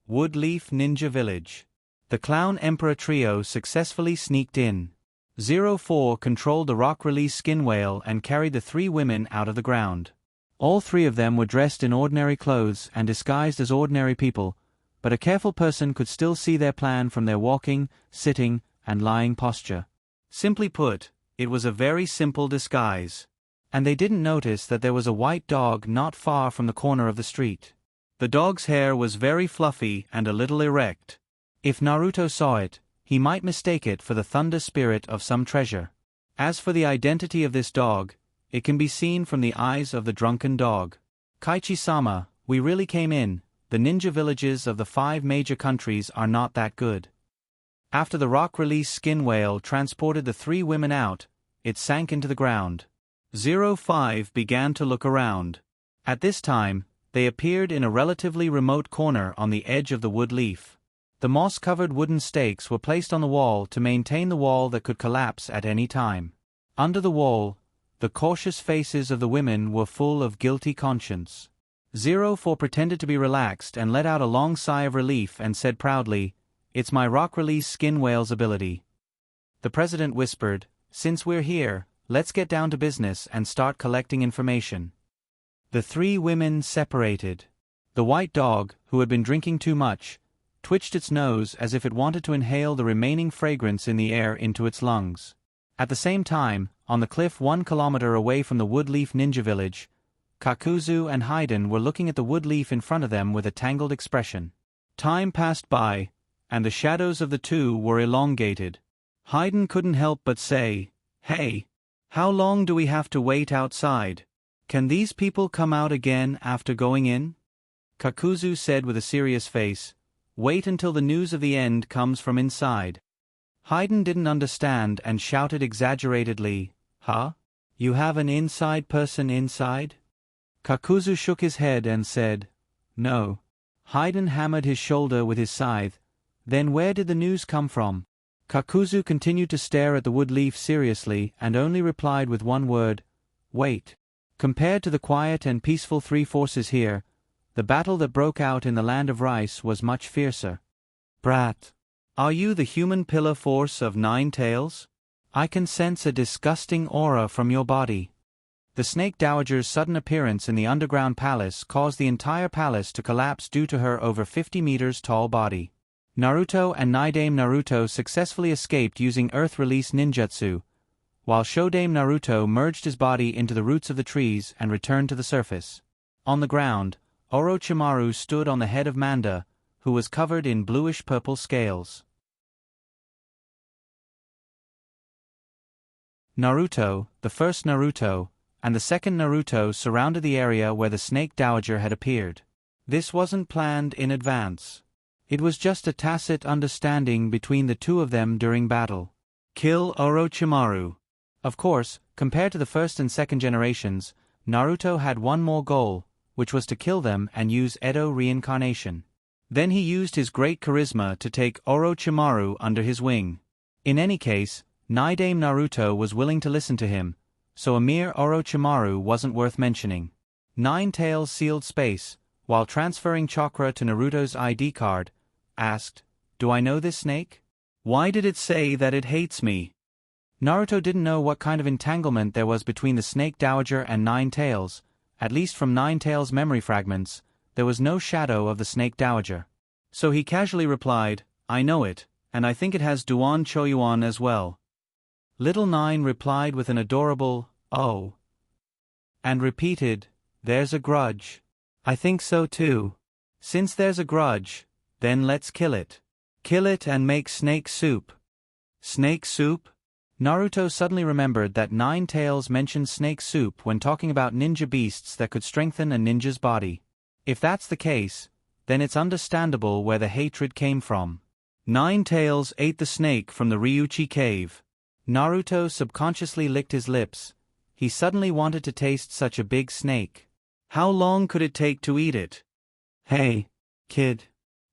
Woodleaf Ninja Village. The Clown Emperor trio successfully sneaked in. 04 controlled the rock-release skin whale and carried the 3 women out of the ground. All 3 of them were dressed in ordinary clothes and disguised as ordinary people, but a careful person could still see their plan from their walking, sitting, and lying posture. Simply put, it was a very simple disguise. And they didn't notice that there was a white dog not far from the corner of the street. The dog's hair was very fluffy and a little erect. If Naruto saw it, he might mistake it for the thunder spirit of some treasure. As for the identity of this dog, it can be seen from the eyes of the drunken dog. Kaichi-sama, we really came in. The ninja villages of the 5 major countries are not that good. After the rock-release skin whale transported the 3 women out, it sank into the ground. 05 began to look around. At this time, they appeared in a relatively remote corner on the edge of the wood leaf. The moss-covered wooden stakes were placed on the wall to maintain the wall that could collapse at any time. Under the wall, the cautious faces of the women were full of guilty conscience. 04 pretended to be relaxed and let out a long sigh of relief and said proudly, "It's my rock-release skin whale's ability." The president whispered, "Since we're here, let's get down to business and start collecting information." The 3 women separated. The white dog, who had been drinking too much, twitched its nose as if it wanted to inhale the remaining fragrance in the air into its lungs. At the same time, on the cliff 1 kilometer away from the Woodleaf Ninja Village, Kakuzu and Haiden were looking at the wood leaf in front of them with a tangled expression. Time passed by, and the shadows of the two were elongated. Haiden couldn't help but say, "Hey, how long do we have to wait outside? Can these people come out again after going in?" Kakuzu said with a serious face, "Wait until the news of the end comes from inside." Haiden didn't understand and shouted exaggeratedly, "Huh? You have an inside person inside?" Kakuzu shook his head and said, "No." Haiden hammered his shoulder with his scythe. "Then where did the news come from?" Kakuzu continued to stare at the wood leaf seriously and only replied with one word, "Wait." Compared to the quiet and peaceful 3 forces here, the battle that broke out in the land of rice was much fiercer. "Brat, are you the human pillar force of 9 tails? I can sense a disgusting aura from your body." The Snake Dowager's sudden appearance in the underground palace caused the entire palace to collapse due to her over 50 meters tall body. Naruto and Naidame Naruto successfully escaped using Earth Release Ninjutsu, while Shodame Naruto merged his body into the roots of the trees and returned to the surface. On the ground, Orochimaru stood on the head of Manda, who was covered in bluish-purple scales. Naruto, the first Naruto, and the second Naruto surrounded the area where the Snake Dowager had appeared. This wasn't planned in advance. It was just a tacit understanding between the two of them during battle. Kill Orochimaru. Of course, compared to the first and second generations, Naruto had one more goal, which was to kill them and use Edo reincarnation. Then he used his great charisma to take Orochimaru under his wing. In any case, Naidame Naruto was willing to listen to him, so a mere Orochimaru wasn't worth mentioning. Nine Tails sealed space, while transferring chakra to Naruto's ID card, asked, "Do I know this snake? Why did it say that it hates me?" Naruto didn't know what kind of entanglement there was between the Snake Dowager and Nine Tails. At least from Nine Tails' memory fragments, there was no shadow of the Snake Dowager. So he casually replied, "I know it, and I think it has Duan Choyuan as well." Little Nine replied with an adorable, "Oh," and repeated, "There's a grudge." "I think so too. Since there's a grudge, then let's kill it. Kill it and make snake soup." Snake soup? Naruto suddenly remembered that Nine Tails mentioned snake soup when talking about ninja beasts that could strengthen a ninja's body. If that's the case, then it's understandable where the hatred came from. Nine Tails ate the snake from the Ryuchi cave. Naruto subconsciously licked his lips. He suddenly wanted to taste such a big snake. How long could it take to eat it? "Hey, kid.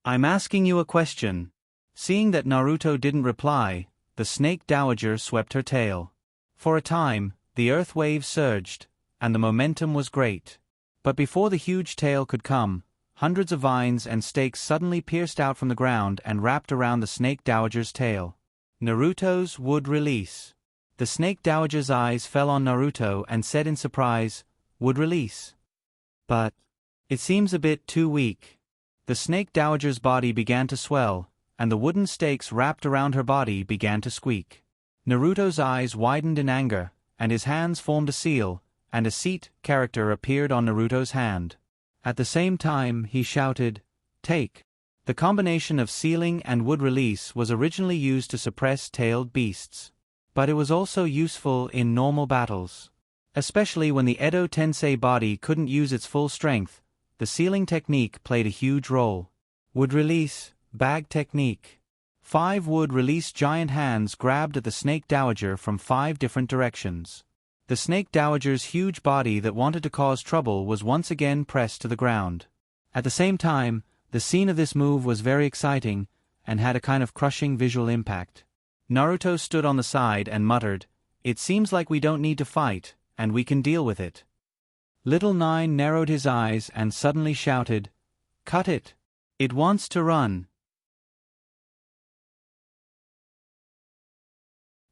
I'm asking you a question." Seeing that Naruto didn't reply, the Snake Dowager swept her tail. For a time, the earth waves surged, and the momentum was great. But before the huge tail could come, hundreds of vines and stakes suddenly pierced out from the ground and wrapped around the Snake Dowager's tail. Naruto's would release. The Snake Dowager's eyes fell on Naruto and said in surprise, "Would release? But it seems a bit too weak." The Snake Dowager's body began to swell, and the wooden stakes wrapped around her body began to squeak. Naruto's eyes widened in anger, and his hands formed a seal, and a seat character appeared on Naruto's hand. At the same time, he shouted, "Take." The combination of sealing and wood release was originally used to suppress tailed beasts. But it was also useful in normal battles. Especially when the Edo Tensei body couldn't use its full strength, the sealing technique played a huge role. Wood release, bag technique. 5 wood release giant hands grabbed at the Snake Dowager from 5 different directions. The Snake Dowager's huge body that wanted to cause trouble was once again pressed to the ground. At the same time, the scene of this move was very exciting and had a kind of crushing visual impact. Naruto stood on the side and muttered, "It seems like we don't need to fight, and we can deal with it." Little Nine narrowed his eyes and suddenly shouted, "Cut it! It wants to run!"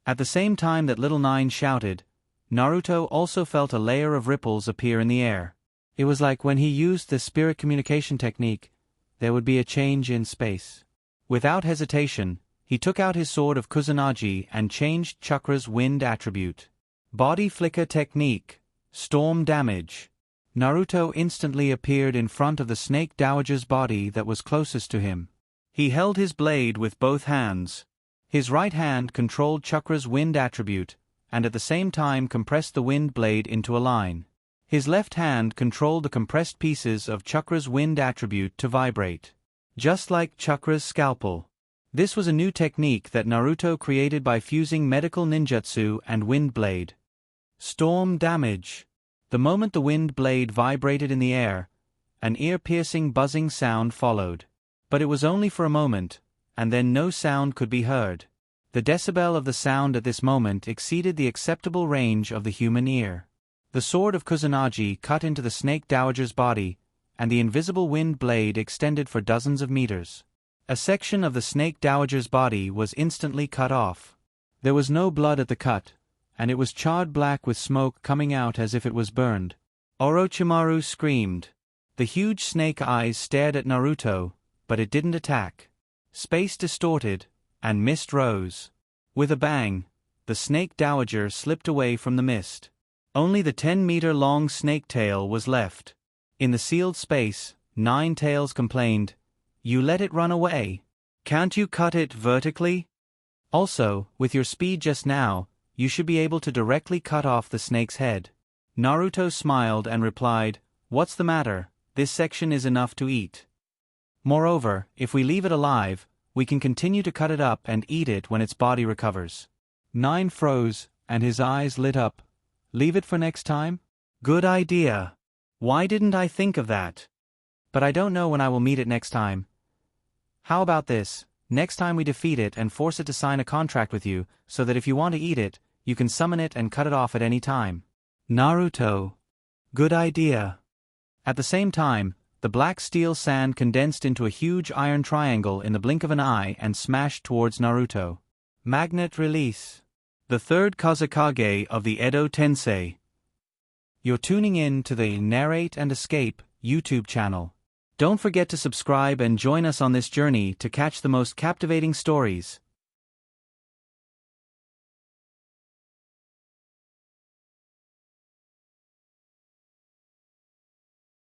At the same time that Little Nine shouted, Naruto also felt a layer of ripples appear in the air. It was like when he used the spirit communication technique, there would be a change in space. Without hesitation, he took out his sword of Kusanagi and changed Chakra's wind attribute. Body flicker technique, storm damage. Naruto instantly appeared in front of the Snake Dowager's body that was closest to him. He held his blade with both hands. His right hand controlled Chakra's wind attribute, and at the same time compressed the wind blade into a line. His left hand controlled the compressed pieces of Chakra's wind attribute to vibrate. Just like Chakra's scalpel. This was a new technique that Naruto created by fusing medical ninjutsu and wind blade. Storm damage. The moment the wind blade vibrated in the air, an ear-piercing buzzing sound followed. But it was only for a moment, and then no sound could be heard. The decibel of the sound at this moment exceeded the acceptable range of the human ear. The sword of Kusanagi cut into the Snake Dowager's body, and the invisible wind blade extended for dozens of meters. A section of the Snake Dowager's body was instantly cut off. There was no blood at the cut, and it was charred black with smoke coming out as if it was burned. Orochimaru screamed. The huge snake eyes stared at Naruto, but it didn't attack. Space distorted, and mist rose. With a bang, the Snake Dowager slipped away from the mist. Only the 10-meter-long snake tail was left. In the sealed space, Nine Tails complained, "You let it run away. Can't you cut it vertically? Also, with your speed just now, you should be able to directly cut off the snake's head. Naruto smiled and replied, "What's the matter? This section is enough to eat. Moreover, if we leave it alive, we can continue to cut it up and eat it when its body recovers." Nine froze, and his eyes lit up. "Leave it for next time? Good idea. Why didn't I think of that? But I don't know when I will meet it next time. How about this? Next time we defeat it and force it to sign a contract with you, so that if you want to eat it, you can summon it and cut it off at any time." Naruto. Good idea. At the same time, the black steel sand condensed into a huge iron triangle in the blink of an eye and smashed towards Naruto. Magnet release. The third Kazekage of the Edo Tensei. You're tuning in to the Narrate and Escape YouTube channel. Don't forget to subscribe and join us on this journey to catch the most captivating stories.